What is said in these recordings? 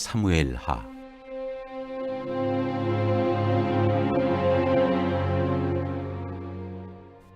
사무엘하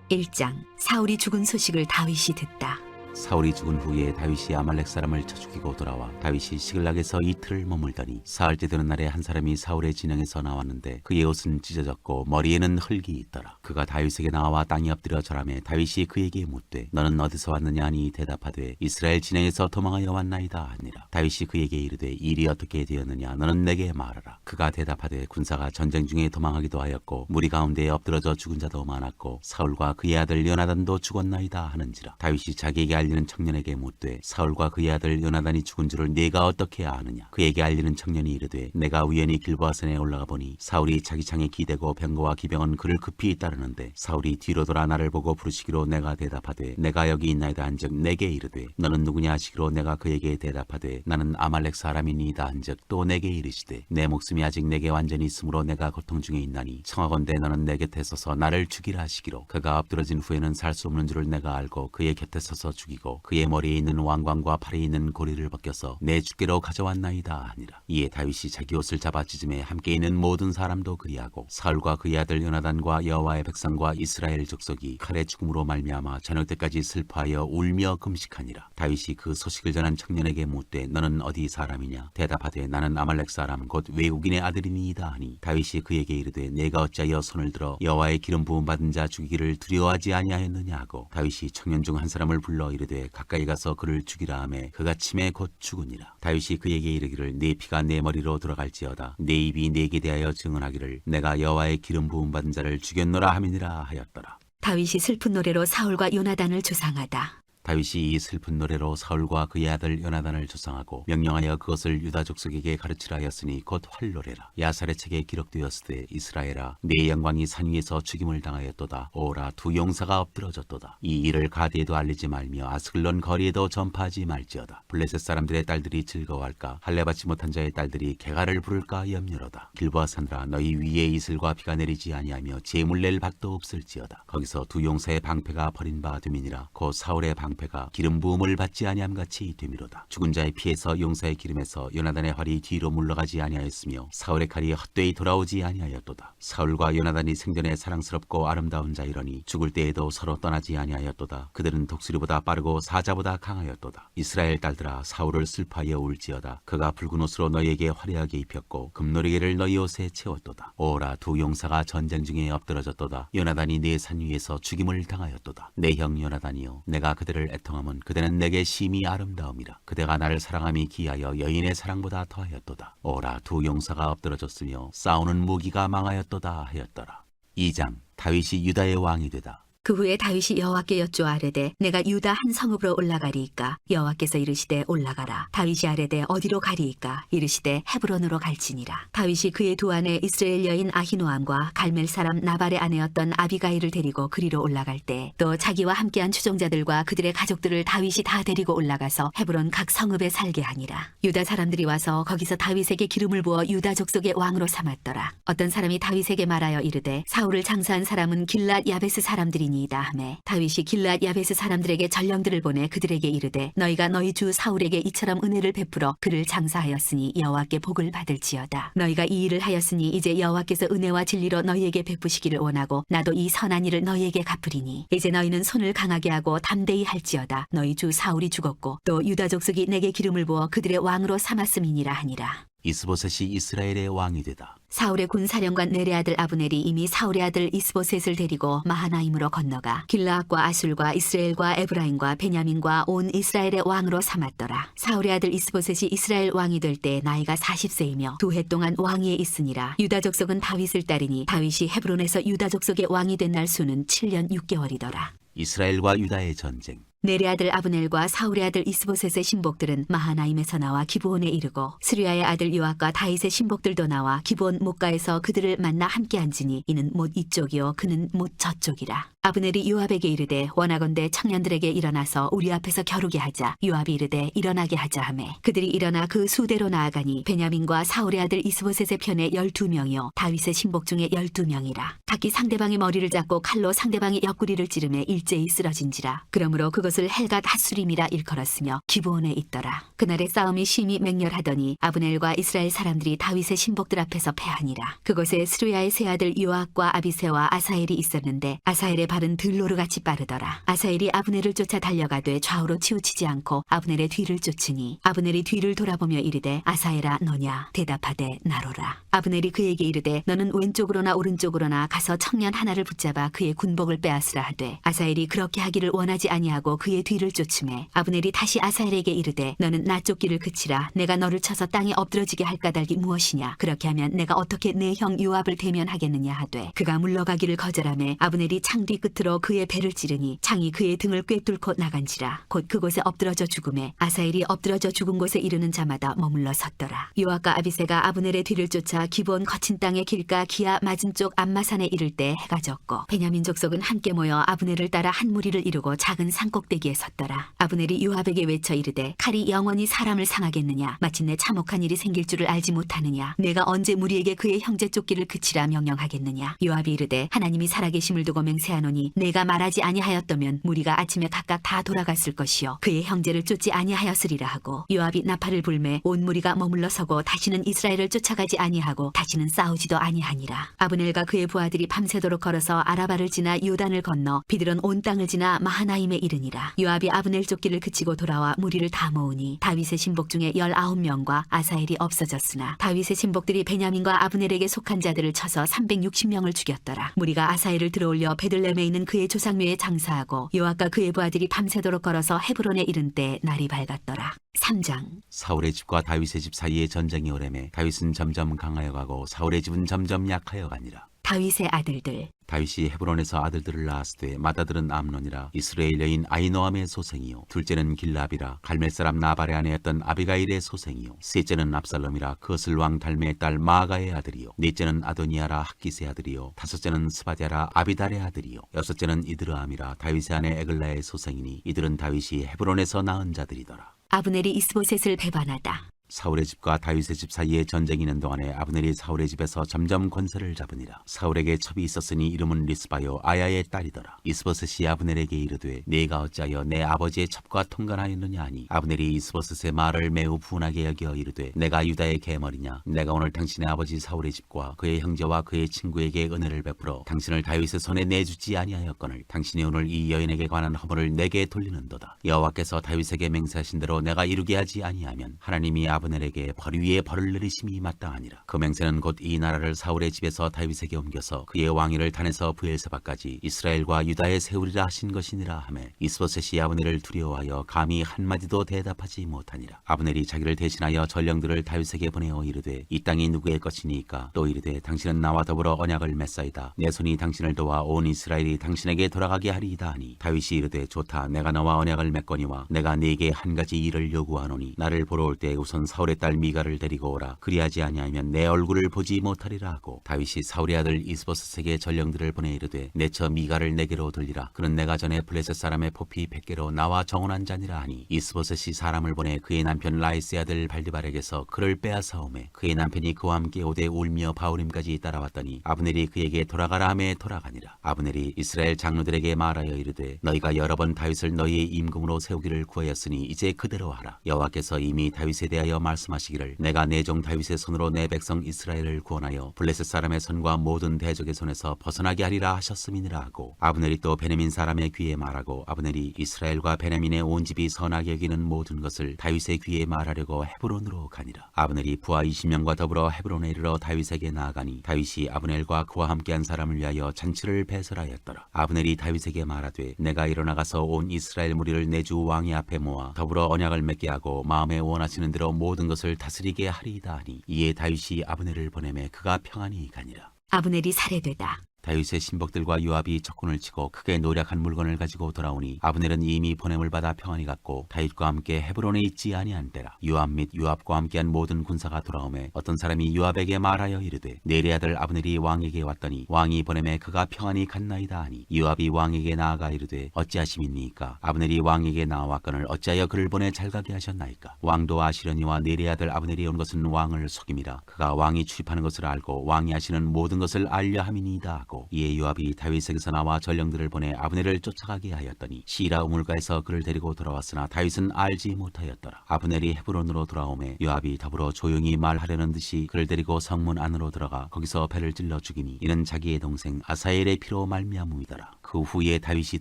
1장. 사울이 죽은 소식을 다윗이 듣다. 사울이 죽은 후에 다윗이 아말렉 사람을 쳐 죽이고 돌아와 다윗이 시글락에서 이틀을 머물더니 사흘째 되는 날에 한 사람이 사울의 진영에서 나왔는데 그의 옷은 찢어졌고 머리에는 흙이 있더라. 그가 다윗에게 나와 땅에 엎드려 절하매 다윗이 그에게 묻되 너는 어디서 왔느냐 하니 대답하되 이스라엘 진영에서 도망하여 왔나이다 하니라. 다윗이 그에게 이르되 일이 어떻게 되었느냐 너는 내게 말하라. 그가 대답하되 군사가 전쟁 중에 도망하기도 하였고 무리 가운데 엎드러져 죽은 자도 많았고 사울과 그의 아들 요나단도 죽었나이다 하는지라. 다윗이 자기에게 알리는 청년에게 묻되 사울과 그의 아들 요나단이 죽은 줄을 네가 어떻게 아느냐. 그에게 알리는 청년이 이르되 내가 우연히 길보아산에 올라가 보니 사울이 자기 창에 기대고 병거와 기병은 그를 급히 따르는데 사울이 뒤로 돌아 나를 보고 부르시기로 내가 대답하되 내가 여기 있나이다 한즉 내게 이르되 너는 누구냐 하시기로 내가 그에게 대답하되 나는 아말렉 사람이니이다 한즉 또 내게 이르시되 내 목숨이 아직 내게 완전히 있으므로 내가 고통 중에 있나니 청하건대 너는 내 곁에 서서 나를 죽이라 하시기로 그가 엎드러진 후에는 살 수 없는 줄을 내가 알고 그의 곁에 서서 죽이고 그의 머리에 있는 왕관과 팔에 있는 고리를 벗겨서 내 주께로 가져왔나이다 하니라. 이에 다윗이 자기 옷을 잡아 찢음에 함께 있는 모든 사람도 그리하고 사울과 그의 아들 요나단과 여호와의 백성과 이스라엘 족속이 칼의 죽음으로 말미암아 저녁 때까지 슬퍼하여 울며 금식하니라. 다윗이 그 소식을 전한 청년에게 묻되 너는 어디 사람이냐. 대답하되 나는 아말렉 사람 곧 외국인의 아들이니이다 하니 다윗이 그에게 이르되 내가 어찌하여 손을 들어 여호와의 기름 부음 받은 자 죽이기를 두려워하지 아니하였느냐 하고 다윗이 청년 중 한 사람을 불러 이르되 가까이 가서 그를 죽이라 하매 그가 침에 곧 죽으니라. 다윗이 그에게 이르기를 네 피가 내 머리로 돌아갈지어다 내 입이 네게 대하여 증언하기를 내가 여호와의 기름 부음 받은 자를 죽였노라 함이니라 하였더라. 다윗이 슬픈 노래로 사울과 요나단을 조상하다. 다윗이 이 슬픈 노래로 사울과 그의 아들 요나단을 조상하고 명령하여 그것을 유다 족속에게 가르치라 하였으니 곧 활노래라. 야살의 책에 기록되었으되 이스라엘아 네 영광이 산 위에서 죽임을 당하였도다. 오라 두 용사가 엎드러졌도다. 이 일을 가드에도 알리지 말며 아스글론 거리에도 전파하지 말지어다. 블레셋 사람들의 딸들이 즐거워할까 할례받지 못한 자의 딸들이 개가를 부를까 염려로다. 길보아 산들아 너희 위에 이슬과 비가 내리지 아니하며 재물 낼 밭도 없을지어다. 거기서 두 용사의 방패가 버린 바 됨이니라. 곧 사울의 방패가 기름 부음을 받지 아니함 같이 되미로다. 죽은 자의 피에서 용사의 기름에서 요나단의 활이 뒤로 물러가지 아니하였으며 사울의 칼이 헛되이 돌아오지 아니하였도다. 사울과 요나단이 생전에 사랑스럽고 아름다운 자이러니 죽을 때에도 서로 떠나지 아니하였도다. 그들은 독수리보다 빠르고 사자보다 강하였도다. 이스라엘 딸들아 사울을 슬퍼하여 울지어다. 그가 붉은 옷으로 너희에게 화려하게 입혔고 금노리개를 너희 옷에 채웠도다. 오라 두 용사가 전쟁 중에 엎드러졌도다. 요나단이 네 산 위에서 죽임을 당하였도다. 내 형 요나단이여 내가 그들을 애통함은 그대는 내게 심히 아름다움이라. 그대가 나를 사랑함이 기하여 여인의 사랑보다 더하였도다. 오라 두 용사가 엎드러졌으며 싸우는 무기가 망하였도다 하였더라. 2장. 다윗이 유다의 왕이 되다. 그 후에 다윗이 여호와께 여쭈어 아뢰되 내가 유다 한 성읍으로 올라가리이까. 여호와께서 이르시되 올라가라. 다윗이 아뢰되 어디로 가리이까. 이르시되 헤브론으로 갈지니라. 다윗이 그의 두 아내 이스라엘 여인 아히노암과 갈멜 사람 나발의 아내였던 아비가일을 데리고 그리로 올라갈 때 또 자기와 함께한 추종자들과 그들의 가족들을 다윗이 다 데리고 올라가서 헤브론 각 성읍에 살게 하니라. 유다 사람들이 와서 거기서 다윗에게 기름을 부어 유다 족속의 왕으로 삼았더라. 어떤 사람이 다윗에게 말하여 이르되 사울을 장사한 사람은 길랏 야베스 사람들이 이다 하매 다윗이 길랏 야베스 사람들에게 전령들을 보내 그들에게 이르되 너희가 너희 주 사울에게 이처럼 은혜를 베풀어 그를 장사하였으니 여호와께 복을 받을지어다. 너희가 이 일을 하였으니 이제 여호와께서 은혜와 진리로 너희에게 베푸시기를 원하고 나도 이 선한 일을 너희에게 갚으리니 이제 너희는 손을 강하게 하고 담대히 할지어다. 너희 주 사울이 죽었고 또 유다 족속이 내게 기름을 부어 그들의 왕으로 삼았음이니라 하니라. 이스보셋이 이스라엘의 왕이 되다. 사울의 군사령관 넬의 아들 아브넬이 이미 사울의 아들 이스보셋을 데리고 마하나임으로 건너가 길라앗과 아술과 이스라엘과 에브라임과 베냐민과 온 이스라엘의 왕으로 삼았더라. 사울의 아들 이스보셋이 이스라엘 왕이 될 때 나이가 40세이며 2해 동안 왕위에 있으니라. 유다 족속은 다윗을 따르니 다윗이 헤브론에서 유다 족속의 왕이 된 날 수는 7년 6개월이더라. 이스라엘과 유다의 전쟁. 넬의 아들 아브넬과 사울의 아들 이스보셋의 신복들은 마하나임에서 나와 기브온에 이르고 스루야의 아들 요압과 다윗의 신복들도 나와 기브온 목가에서 그들을 만나 함께 앉으니 이는 못 이쪽이요 그는 못 저쪽이라. 아브넬이 요압에게 이르되 원하건대 청년들에게 일어나서 우리 앞에서 겨루게 하자. 요압이 이르되 일어나게 하자 하매 그들이 일어나 그 수대로 나아가니 베냐민과 사울의 아들 이스보셋의 편에 12명이요 다윗의 신복 중에 12명이라. 각기 상대방의 머리를 잡고 칼로 상대방의 옆구리를 찌르매 일제히 쓰러진지라. 그러므로 그것 그곳을 헬갓 핫수림이라 일컬었으며 기브온에 있더라. 그날의 싸움이 심히 맹렬하더니 아브넬과 이스라엘 사람들이 다윗의 신복들 앞에서 패하니라. 그곳에 스루야의 세 아들 요압과 아비새와 아사엘이 있었는데 아사엘의 발은 들로르같이 빠르더라. 아사엘이 아브넬을 쫓아 달려가되 좌우로 치우치지 않고 아브넬의 뒤를 쫓으니 아브넬이 뒤를 돌아보며 이르되 아사엘아 너냐? 대답하되 나로라. 아브넬이 그에게 이르되 너는 왼쪽으로나 오른쪽으로나 가서 청년 하나를 붙잡아 그의 군복을 빼앗으라 하되 아사엘이 그렇게 하기를 원하지 아니하고 그의 뒤를 쫓음에 아브넬이 다시 아사엘에게 이르되 너는 나 쫓기를 그치라. 내가 너를 쳐서 땅에 엎드러지게 할 까닭이 무엇이냐? 그렇게 하면 내가 어떻게 내 형 요압을 대면하겠느냐 하되 그가 물러가기를 거절하매 아브넬이 창 뒤 끝으로 그의 배를 찌르니 창이 그의 등을 꿰뚫고 나간지라. 곧 그곳에 엎드러져 죽음에 아사엘이 엎드러져 죽은 곳에 이르는 자마다 머물러 섰더라. 요압과 아비새가 아브넬의 뒤를 쫓아 기브온 거친 땅의 길가 기아 맞은 쪽 암마산에 이를 때 해가 졌고 베냐민 족속은 함께 모여 아브넬을 따라 한 무리를 이루고 작은 산꼭대기에 섰더라. 아브넬이 요압에게 외쳐 이르되 칼이 영원히 사람을 상하겠느냐? 마침내 참혹한 일이 생길 줄을 알지 못하느냐? 내가 언제 무리에게 그의 형제 쫓기를 그치라 명령하겠느냐? 요압이 이르되 하나님이 살아계심을 두고 맹세하노니 내가 말하지 아니하였다면 무리가 아침에 각각 다 돌아갔을 것이요 그의 형제를 쫓지 아니하였으리라 하고 요압이 나팔을 불매 온 무리가 머물러 서고 다시는 이스라엘을 쫓아가지 아니하고 다시는 싸우지도 아니하니라. 아브넬과 그의 부하들이 밤새도록 걸어서 아라바를 지나 요단을 건너 비들은 온 땅을 지나 마하나임에 이르니라. 요압이 아브넬 쫓기를 그치고 돌아와 무리를 다 모으니 다윗의 신복 중에 19명과 아사엘이 없어졌으나 다윗의 신복들이 베냐민과 아브넬에게 속한 자들을 쳐서 360명을 죽였더라. 무리가 아사엘을 들어올려 베들레헴에 있는 그의 조상묘에 장사하고 요압과 그의 부하들이 밤새도록 걸어서 헤브론에 이른 때 날이 밝았더라. 3장. 사울의 집과 다윗의 집 사이에 전쟁이 오래매 다윗은 점점 강하여 가고 사울의 집은 점점 약하여 가니라. 다윗의 아들들. 다윗이 헤브론에서 아들들을 낳았으되 맏아들은 암논이라 이스라엘 여인 아히노암의 소생이요 둘째는 길랍이라 갈멜 사람 나발의 아내였던 아비가일의 소생이요 셋째는 압살롬이라 그슬 왕 달메의 딸 마아가의 아들이요 넷째는 아도니아라 학기스의 아들이요 다섯째는 스바디아라 아비달의 아들이요 여섯째는 이드르암이라 다윗의 아내 에글라의 소생이니 이들은 다윗이 헤브론에서 낳은 자들이더라. 아브넬이 이스보셋을 배반하다. 사울의 집과 다윗의 집 사이에 전쟁이 있는 동안에 아브넬이 사울의 집에서 점점 권세를 잡으니라. 사울에게 첩이 있었으니 이름은 리스바요 아야의 딸이더라. 이스보셋이 아브넬에게 이르되 네가 어찌하여 내 아버지의 첩과 통관하였느냐 하니 아브넬이 이스보셋의 말을 매우 분하게 여겨 이르되 내가 유다의 계머리냐? 내가 오늘 당신의 아버지 사울의 집과 그의 형제와 그의 친구에게 은혜를 베풀어 당신을 다윗의 손에 내주지 아니하였거늘 당신이 오늘 이 여인에게 관한 허물을 내게 돌리는도다. 여호와께서 다윗에게 맹세하신 대로 내가 이루게 하지 아니하면 하나님이 아브넬에게 벌 위에 벌을 내리심이 마땅하니라. 그 맹세는 곧 이 나라를 사울의 집에서 다윗에게 옮겨서 그의 왕위를 단에서 브엘세바까지 이스라엘과 유다에 세우리라 하신 것이니라 하매 이스보셋이 아브넬을 두려워하여 감히 한마디도 대답하지 못하니라. 아브넬이 자기를 대신하여 전령들을 다윗에게 보내어 이르되 이 땅이 누구의 것이니까? 또 이르되 당신은 나와 더불어 언약을 맺사이다. 내 손이 당신을 도와 온 이스라엘이 당신에게 돌아가게 하리이다 하니 다윗이 이르되 좋다. 내가 너와 언약을 맺거니와 내가 네게 한 가지 일을 요구하노니 나를 보러 올 때 우선 사울의 딸 미가를 데리고 오라. 그리하지 아니하면 내 얼굴을 보지 못하리라 하고 다윗이 사울의 아들 이스보셋에게 전령들을 보내 이르되 내처 미가를 내게로 돌리라. 그는 내가 전에 블레셋 사람의 포피 100개로 나와 정언한 자니라 하니 이스보셋이 사람을 보내 그의 남편 라이스의 아들 발디발에게서 그를 빼앗아오매 그의 남편이 그와 함께 오되 울며 바울임까지 따라왔더니 아브넬이 그에게 돌아가라 하매 돌아가니라. 아브넬이 이스라엘 장로들에게 말하여 이르되 너희가 여러 번 다윗을 너희의 임금으로 세우기를 구하였으니 이제 그대로 하라. 여호와께서 이미 다윗에 대하여 말씀하시기를 내가 내 종 다윗의 손으로 내 백성 이스라엘을 구원하여 블레셋 사람의 손과 모든 대적의 손에서 벗어나게 하리라 하셨음이니라 하고 아브넬이 또 베냐민 사람의 귀에 말하고 아브넬이 이스라엘과 베냐민의 온 집이 선하게 여기는 모든 것을 다윗의 귀에 말하려고 헤브론으로 가니라. 아브넬이 부하 20명과 더불어 헤브론에 이르러 다윗에게 나아가니 다윗이 아브넬과 그와 함께한 사람을 위하여 잔치를 배설하였더라. 아브넬이 다윗에게 말하되 내가 일어나가서 온 이스라엘 무리를 내 주 왕의 앞에 모아 더불어 언약을 맺게 하고 마음에 원하시는 대로 모든 것을 다스리게 하리이다 하니 이에 다윗이 아브넬을 보내매 그가 평안히 가니라. 아브넬이 살해되다. 다윗의 신복들과 요압이 적군을 치고 크게 노력한 물건을 가지고 돌아오니 아브넬은 이미 보냄을 받아 평안히 갔고 다윗과 함께 헤브론에 있지 아니한 때라. 요압 및 요압과 함께한 모든 군사가 돌아오매 어떤 사람이 요압에게 말하여 이르되 내리 아들 아브넬이 왕에게 왔더니 왕이 보냄에 그가 평안히 갔나이다 하니 요압이 왕에게 나아가 이르되 어찌하심이니까? 아브넬이 왕에게 나아왔거늘 어찌하여 그를 보내 잘가게 하셨나이까? 왕도 아시려니와 내리 아들 아브넬이 온 것은 왕을 속임이라. 그가 왕이 출입하는 것을 알고 왕이 하시는 모든 것을 알려 함이니이다. 받고 이에 요압이 다윗에게서 나와 전령들을 보내 아브넬을 쫓아가게 하였더니 시라 우물가에서 그를 데리고 돌아왔으나 다윗은 알지 못하였더라. 아브넬이 헤브론으로 돌아오매 요압이 더불어 조용히 말하려는 듯이 그를 데리고 성문 안으로 들어가 거기서 배를 찔러 죽이니 이는 자기의 동생 아사엘의 피로 말미암음이더라. 그 후에 다윗이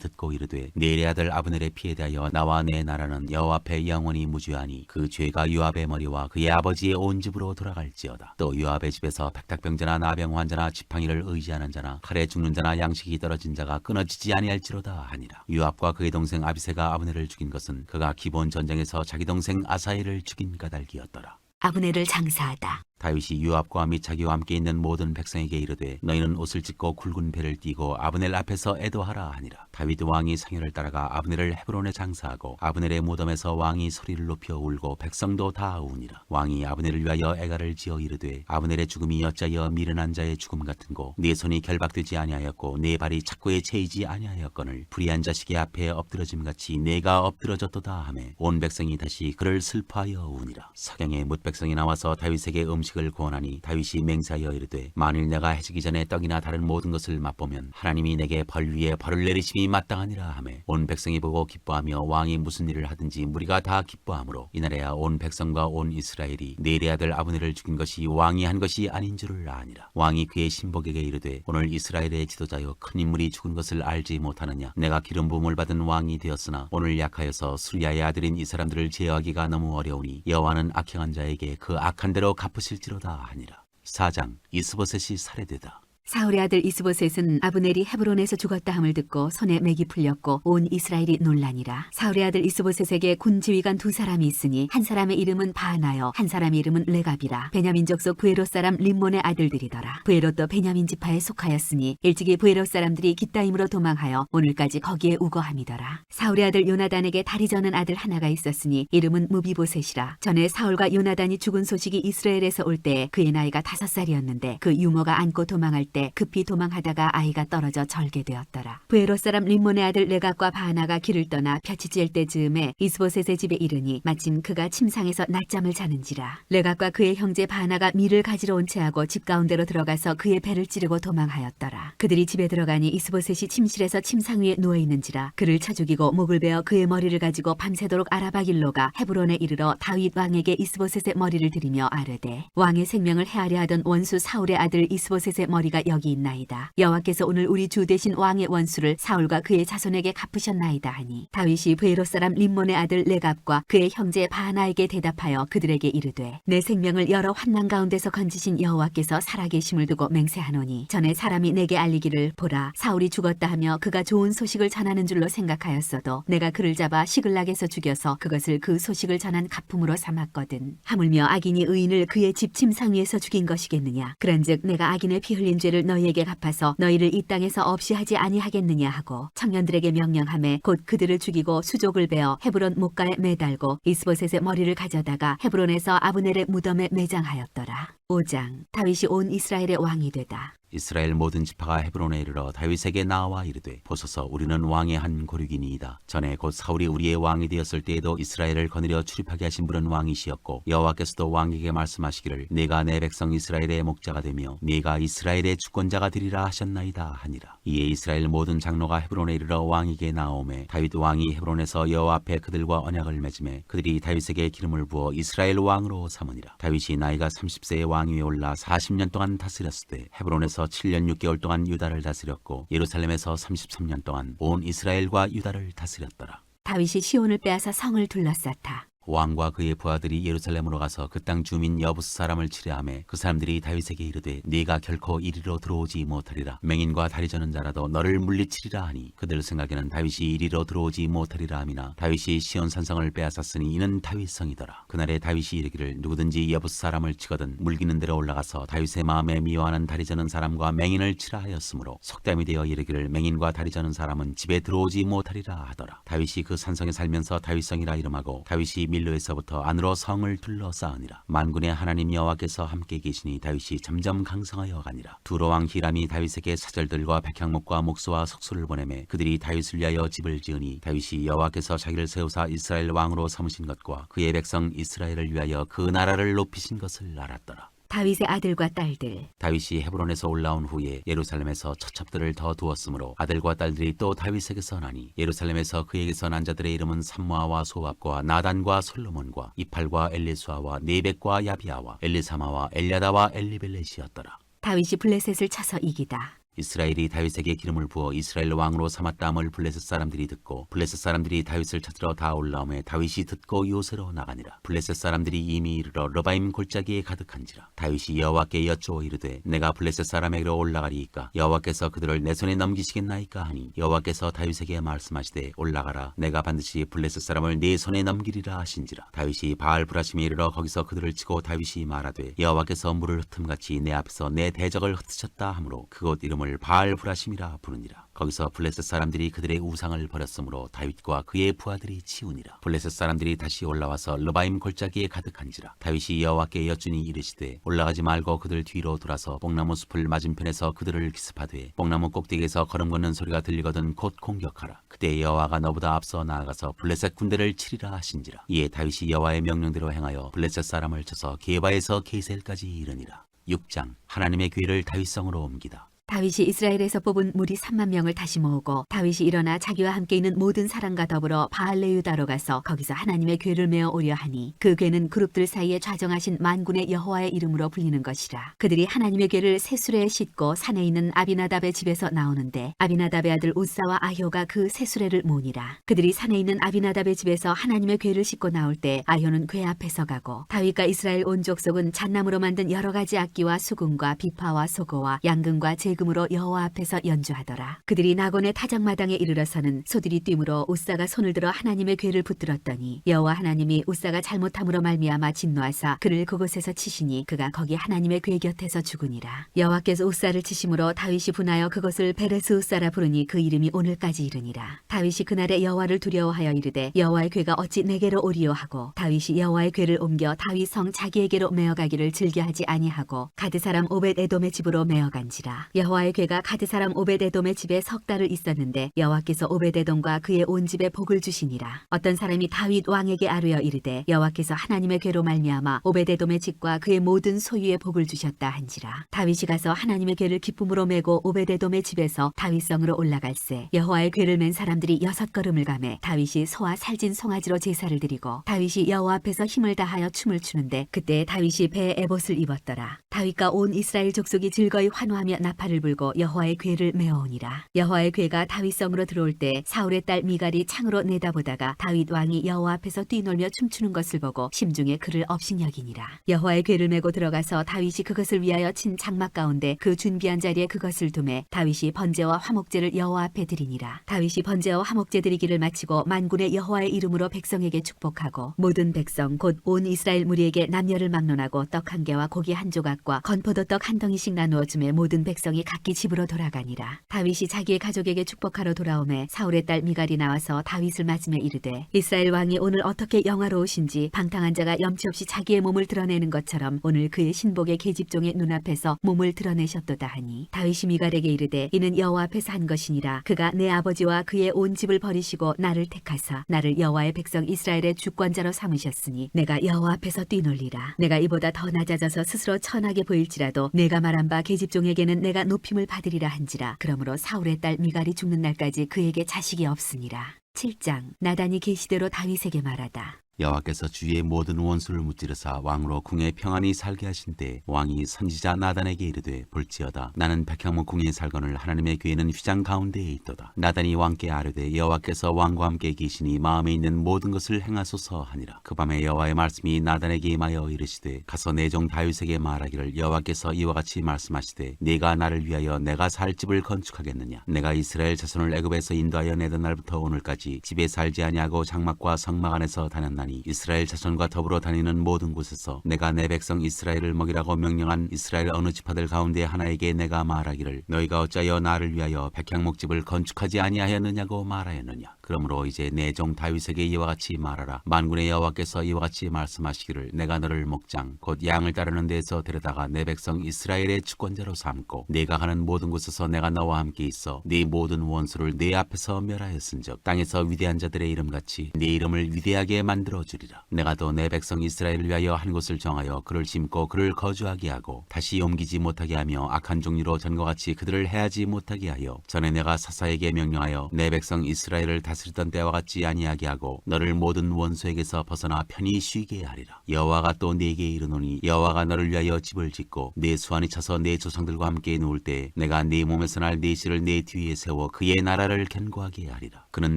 듣고 이르되 내의 아들 아브넬의 피에 대하여 나와 내 나라는 여호와 앞에 영원히 무죄하니 그 죄가 요압의 머리와 그의 아버지의 온 집으로 돌아갈지어다. 또 요압의 집에서 백탁병자나 나병 환자나 지팡이를 의지하는 자나 칼에 죽는 자나 양식이 떨어진 자가 끊어지지 아니할지로다 하니라. 요압과 그의 동생 아비새가 아브넬을 죽인 것은 그가 기본 전쟁에서 자기 동생 아사엘을 죽인 까닭이었더라. 아브넬을 장사하다. 다윗이 요압과 및 자기와 함께 있는 모든 백성에게 이르되 너희는 옷을 찢고 굵은 배를 띠고 아브넬 앞에서 애도하라 하니라. 다윗 왕이 상여를 따라가 아브넬을 헤브론에 장사하고 아브넬의 무덤에서 왕이 소리를 높여 울고 백성도 다 우니라. 왕이 아브넬을 위하여 애가를 지어 이르되 아브넬의 죽음이 어찌하여 미련한 자의 죽음 같은고 네 손이 결박되지 아니하였고 네 발이 착고에 채이지 아니하였거늘 불의한 자식의 앞에 엎드러짐같이 내가 엎드러졌도다 하매 온 백성이 다시 그를 슬퍼하여 우니라. 석양에 뭇 백성이 나와서 다윗에게 음식을 구원하니 다윗이 맹세하여 이르되 만일 내가 해지기 전에 떡이나 다른 모든 것을 맛보면 하나님이 내게 벌 위에 벌을 내리심이 마땅하니라 하매 온 백성이 보고 기뻐하며 왕이 무슨 일을 하든지 무리가 다 기뻐하므로 이날에야 온 백성과 온 이스라엘이 내의 아들 아브넬을 죽인 것이 왕이 한 것이 아닌 줄을 아니라. 왕이 그의 신복에게 이르되 오늘 이스라엘의 지도자여 큰 인물이 죽은 것을 알지 못하느냐. 내가 기름 부음을 받은 왕이 되었으나 오늘 약하여서 수리아의 아들인 이 사람들을 제어하기가 너무 어려우니 여호와는 악행한 자에게 그 악한 대로 갚으실지로다 하니라. 4장 이스보셋이 살해되다. 사울의 아들 이스보셋은 아브넬이 헤브론에서 죽었다 함을 듣고 손에 맥이 풀렸고 온 이스라엘이 놀라니라. 사울의 아들 이스보셋에게 군 지휘관 두 사람이 있으니 한 사람의 이름은 바하나요 한 사람의 이름은 레갑이라. 베냐민 족속 부에롯 사람 림몬의 아들들이더라. 부에롯도 베냐민 지파에 속하였으니 일찍이 부에롯 사람들이 깃다임으로 도망하여 오늘까지 거기에 우거함이더라. 사울의 아들 요나단에게 다리 저는 아들 하나가 있었으니 이름은 무비보셋이라. 전에 사울과 요나단이 죽은 소식이 이스라엘에서 올 때에 그의 나이가 5살이었는데 그 유모가 안고 도망할 때 급히 도망하다가 아이가 떨어져 절게 되었더라. 부에롯 사람 림몬의 아들 레갑과 바하나가 길을 떠나 볕이 질 때 즈음에 이스보셋의 집에 이르니 마침 그가 침상에서 낮잠을 자는지라. 레갑과 그의 형제 바하나가 밀을 가지러 온 채하고 집 가운데로 들어가서 그의 배를 찌르고 도망하였더라. 그들이 집에 들어가니 이스보셋이 침실에서 침상 위에 누워 있는지라. 그를 쳐 죽이고 목을 베어 그의 머리를 가지고 밤새도록 아라바 길로 가 헤브론에 이르러 다윗 왕에게 이스보셋의 머리를 들이며 아뢰되 왕의 생명을 해하려 하던 원수 사울의 아들 이스보셋의 머리가 여기 있나이다. 여호와께서 오늘 우리 주 대신 왕의 원수를 사울과 그의 자손에게 갚으셨나이다 하니 다윗이 부에롯 사람 림몬의 아들 레갑과 그의 형제 바하나에게 대답하여 그들에게 이르되 내 생명을 여러 환난 가운데서 건지신 여호와께서 살아계심을 두고 맹세하노니 전에 사람이 내게 알리기를 보라 사울이 죽었다 하며 그가 좋은 소식을 전하는 줄로 생각하였어도 내가 그를 잡아 시글락에서 죽여서 그것을 그 소식을 전한 가품으로 삼았거든. 하물며 악인이 의인을 그의 집 침상 위에서 죽인 것이겠느냐. 그런즉 내가 악인의 피 흘린 죄를 너희에게 갚아서 너희를 이 땅에서 없이 하지 아니하겠느냐 하고 청년들에게 명령하매 곧 그들을 죽이고 수족을 베어 헤브론 목가에 매달고 이스보셋의 머리를 가져다가 헤브론에서 아브넬의 무덤에 매장하였더라. 5장 다윗이 온 이스라엘의 왕이 되다. 이스라엘 모든 지파가 헤브론에 이르러 다윗에게 나와 이르되 보소서 우리는 왕의 한 고륙이니이다. 전에 곧 사울이 우리의 왕이 되었을 때에도 이스라엘을 거느려 출입하게 하신 분은 왕이시었고 여호와께서도 왕에게 말씀하시기를 네가 내 백성 이스라엘의 목자가 되며 네가 이스라엘의 주권자가 되리라 하셨나이다 하니라. 이에 이스라엘 모든 장로가 헤브론에 이르러 왕에게 나오매 다윗 왕이 헤브론에서 여호와 앞에 그들과 언약을 맺음에 그들이 다윗에게 기름을 부어 이스라엘 왕으로 삼으니라. 다윗이 나이가 30세의 왕 위에 올라 40년 동안 다스렸을 때 헤브론에서 7년 6개월 동안 유다를 다스렸고 예루살렘에서 33년 동안 온 이스라엘과 유다를 다스렸더라. 다윗이 시온을 빼앗아 성을 둘러쌌다. 왕과 그의 부하들이 예루살렘으로 가서 그 땅 주민 여부스 사람을 치려하매 그 사람들이 다윗에게 이르되 네가 결코 이리로 들어오지 못하리라. 맹인과 다리 저는 자라도 너를 물리치리라 하니 그들 생각에는 다윗이 이리로 들어오지 못하리라 함이나 다윗이 시온 산성을 빼앗았으니 이는 다윗 성이더라. 그날에 다윗이 이르기를 누구든지 여부스 사람을 치거든 물기는 데로 올라가서 다윗의 마음에 미워하는 다리 저는 사람과 맹인을 치라 하였으므로 속담이 되어 이르기를 맹인과 다리 저는 사람은 집에 들어오지 못하리라 하더라. 다윗이 그 산성에 살면서 다윗성이라 이름하고 다윗이 밀로에서부터 안으로 성을 둘러싸으니라. 만군의 하나님 여호와께서 함께 계시니 다윗이 점점 강성하여 가니라. 두로왕 히람이 다윗에게 사절들과 백향목과 목수와 석수를 보내매 그들이 다윗을 위하여 집을 지으니 다윗이 여호와께서 자기를 세우사 이스라엘 왕으로 삼으신 것과 그의 백성 이스라엘을 위하여 그 나라를 높이신 것을 알았더라. 다윗의 아들과 딸들. 다윗이 헤브론에서 올라온 후에 예루살렘에서 처첩들을 더 두었으므로 아들과 딸들이 또 다윗에게서 나니 예루살렘에서 그에게서 난 자들의 이름은 삼무아와 소압과 나단과 솔로몬과 이팔과 엘리수아와 네벡과 야비아와 엘리사마와 엘야다와 엘리벨렛이었더라. 다윗이 블레셋을 쳐서 이기다. 이스라엘이 다윗에게 기름을 부어 이스라엘 왕으로 삼았다함을 블레셋 사람들이 듣고 블레셋 사람들이 다윗을 찾으러 다 올라오매 다윗이 듣고 요새로 나가니라. 블레셋 사람들이 이미 이르러 러바임 골짜기에 가득한지라. 다윗이 여호와께 여쭈어 이르되 내가 블레셋 사람에게로 올라가리이까 여호와께서 그들을 내 손에 넘기시겠나이까 하니 여호와께서 다윗에게 말씀하시되 올라가라 내가 반드시 블레셋 사람을 네 손에 넘기리라 하신지라. 다윗이 바알 브라심에 이르러 거기서 그들을 치고 다윗이 말하되 여호와께서 물을 흩음같이 내 앞에서 내 대적을 흩으셨다 하므로 그곳 이름을 바알 브라심이라 부르니라. 거기서 블레셋 사람들이 그들의 우상을 버렸으므로 다윗과 그의 부하들이 치우니라. 블레셋 사람들이 다시 올라와서 르바임 골짜기에 가득한지라. 다윗이 여호와께 여쭈니 이르시되 올라가지 말고 그들 뒤로 돌아서 뽕나무 숲을 맞은편에서 그들을 기습하되 뽕나무 꼭대기에서 걸음 걷는 소리가 들리거든 곧 공격하라. 그때 여호와가 너보다 앞서 나아가서 블레셋 군대를 치리라 하신지라. 이에 다윗이 여호와의 명령대로 행하여 블레셋 사람을 쳐서 게바에서 게셀까지 이르니라. 6장 하나님의 궤를 다윗성으로 옮기다. 다윗이 이스라엘에서 뽑은 무리 3만 명을 다시 모으고 다윗이 일어나 자기와 함께 있는 모든 사람과 더불어 바알레유다로 가서 거기서 하나님의 궤를 메어 오려 하니 그 궤는 그룹들 사이에 좌정하신 만군의 여호와의 이름으로 불리는 것이라. 그들이 하나님의 궤를 새수레에 싣고 산에 있는 아비나답의 집에서 나오는데 아비나답의 아들 우사와 아효가 그 새수레를 모으니라. 그들이 산에 있는 아비나답의 집에서 하나님의 궤를 싣고 나올 때 아효는 궤 앞에서 가고 다윗과 이스라엘 온 족속은 잣나무로 만든 여러 가지 악기와 수금과 비파와 소고와 양금과 제금으로 여호와 앞에서 연주하더라. 그들이 나곤의 타작마당에 이르러서는 소들이 뛰므로 우사가 손을 들어 하나님의 궤를 붙들었더니 여호와 하나님이 우사가 잘못함으로 말미암아 진노하사 그를 그곳에서 치시니 그가 거기 하나님의 궤 곁에서 죽으니라. 여호와께서 우사를 치심으로 다윗이 분하여 그것을 베레스 우사라 부르니 그 이름이 오늘까지 이르니라. 다윗이 그날에 여호와를 두려워하여 이르되 여호와의 궤가 어찌 내게로 오리요 하고 다윗이 여호와의 궤를 옮겨 다윗 성 자기에게로 메어가기를 즐겨하지 아니하고 가드 사람 오벳 에돔의 집으로 메어간지라. 여호와의 궤가 가드 사람 오벳 에돔의 집에 석 달을 있었는데 여호와께서 오벳 에돔과 그의 온 집에 복을 주시니라. 어떤 사람이 다윗 왕에게 아뢰어 이르되 여호와께서 하나님의 궤로 말미암아 오벳 에돔의 집과 그의 모든 소유에 복을 주셨다 한지라. 다윗이 가서 하나님의 궤를 기쁨으로 메고 오벳 에돔의 집에서 다윗성으로 올라갈새 여호와의 궤를 맨 사람들이 6걸음을 가매 다윗이 소와 살진 송아지로 제사를 드리고 다윗이 여호와 앞에서 힘을 다하여 춤을 추는데 그때 다윗이 배에 에봇을 입었더라. 다윗과 온 이스라엘 족속이 즐거이 환호하며 나팔을 불고 여호와의 궤를 메어오니라. 여호와의 궤가 다윗성으로 들어올 때 사울의 딸 미갈이 창으로 내다보다가 다윗 왕이 여호와 앞에서 뛰놀며 춤추는 것을 보고 심중에 그를 업신여기니라. 여호와의 궤를 메고 들어가서 다윗이 그것을 위하여 친 장막 가운데 그 준비한 자리에 그것을 두매 다윗이 번제와 화목제를 여호와 앞에 드리니라. 다윗이 번제와 화목제 드리기를 마치고 만군의 여호와의 이름으로 백성에게 축복하고 모든 백성 곧 온 이스라엘 무리에게 남녀를 막론하고 떡 한 개와 고기 한 조각과 건포도 떡 한 덩이씩 나누어 주매 모든 백성이 각기 집으로 돌아가니라. 다윗이 자기의 가족에게 축복하러 돌아오매 사울의 딸 미갈이 나와서 다윗을 맞으며 이르되 이스라엘 왕이 오늘 어떻게 영화로우신지 방탕한 자가 염치 없이 자기의 몸을 드러내는 것처럼 오늘 그의 신복의 계집종의 눈앞에서 몸을 드러내셨도다 하니 다윗이 미갈에게 이르되 이는 여호와 앞에서 한 것이니라. 그가 내 아버지와 그의 온 집을 버리시고 나를 택하사 나를 여호와의 백성 이스라엘의 주권자로 삼으셨으니 내가 여호와 앞에서 뛰놀리라. 내가 이보다 더 낮아져서 스스로 천하게 보일지라도 내가 말한 바 계집종에게는 내가 높임을 받으리라 한지라. 그러므로 사울의 딸 미갈이 죽는 날까지 그에게 자식이 없으니라. 7장 나단이 계시대로 다윗에게 말하다. 여호와께서 주의 모든 원수를 무찌르사 왕으로 궁에 평안히 살게 하신 때 왕이 선지자 나단에게 이르되 볼지어다 나는 백향목 궁에 살거늘 하나님의 궤는 휘장 가운데에 있도다. 나단이 왕께 아뢰되 여호와께서 왕과 함께 계시니 마음에 있는 모든 것을 행하소서 하니라. 그 밤에 여호와의 말씀이 나단에게 임하여 이르시되 가서 내 종 다윗에게 말하기를 여호와께서 이와 같이 말씀하시되 네가 나를 위하여 내가 살 집을 건축하겠느냐. 내가 이스라엘 자손을 애굽에서 인도하여 내던 날부터 오늘까지 집에 살지 아니하고 장막과 성막 안에서 다녔나니 이스라엘 자손과 더불어 다니는 모든 곳에서 내가 내 백성 이스라엘을 먹이라고 명령한 이스라엘 어느 지파들 가운데 하나에게 내가 말하기를 너희가 어찌하여 나를 위하여 백향목집을 건축하지 아니하였느냐고 말하였느냐. 그러므로 이제 내 종 다윗에게 이와 같이 말하라. 만군의 여호와께서 이와 같이 말씀하시기를 내가 너를 목장 곧 양을 따르는 데에서 데려다가 내 백성 이스라엘의 주권자로 삼고 네가 가는 모든 곳에서 내가 너와 함께 있어 네 모든 원수를 네 앞에서 멸하였은즉 땅에서 위대한 자들의 이름같이 네 이름을 위대하게 만들어 풀어주리라. 내가 또 내 백성 이스라엘을 위하여 한 곳을 정하여 그를 심고 그를 거주하게 하고 다시 옮기지 못하게 하며 악한 종류로 전과 같이 그들을 해하지 못하게 하여 전에 내가 사사에게 명령하여 내 백성 이스라엘을 다스리던 때와 같지 아니하게 하고 너를 모든 원수에게서 벗어나 편히 쉬게 하리라. 여호와가 또 네게 이르노니 여호와가 너를 위하여 집을 짓고 네 수완이 차서 네 조상들과 함께 누울 때 내가 네 몸에서 날 네 씨를 네 뒤에 세워 그의 나라를 견고하게 하리라. 그는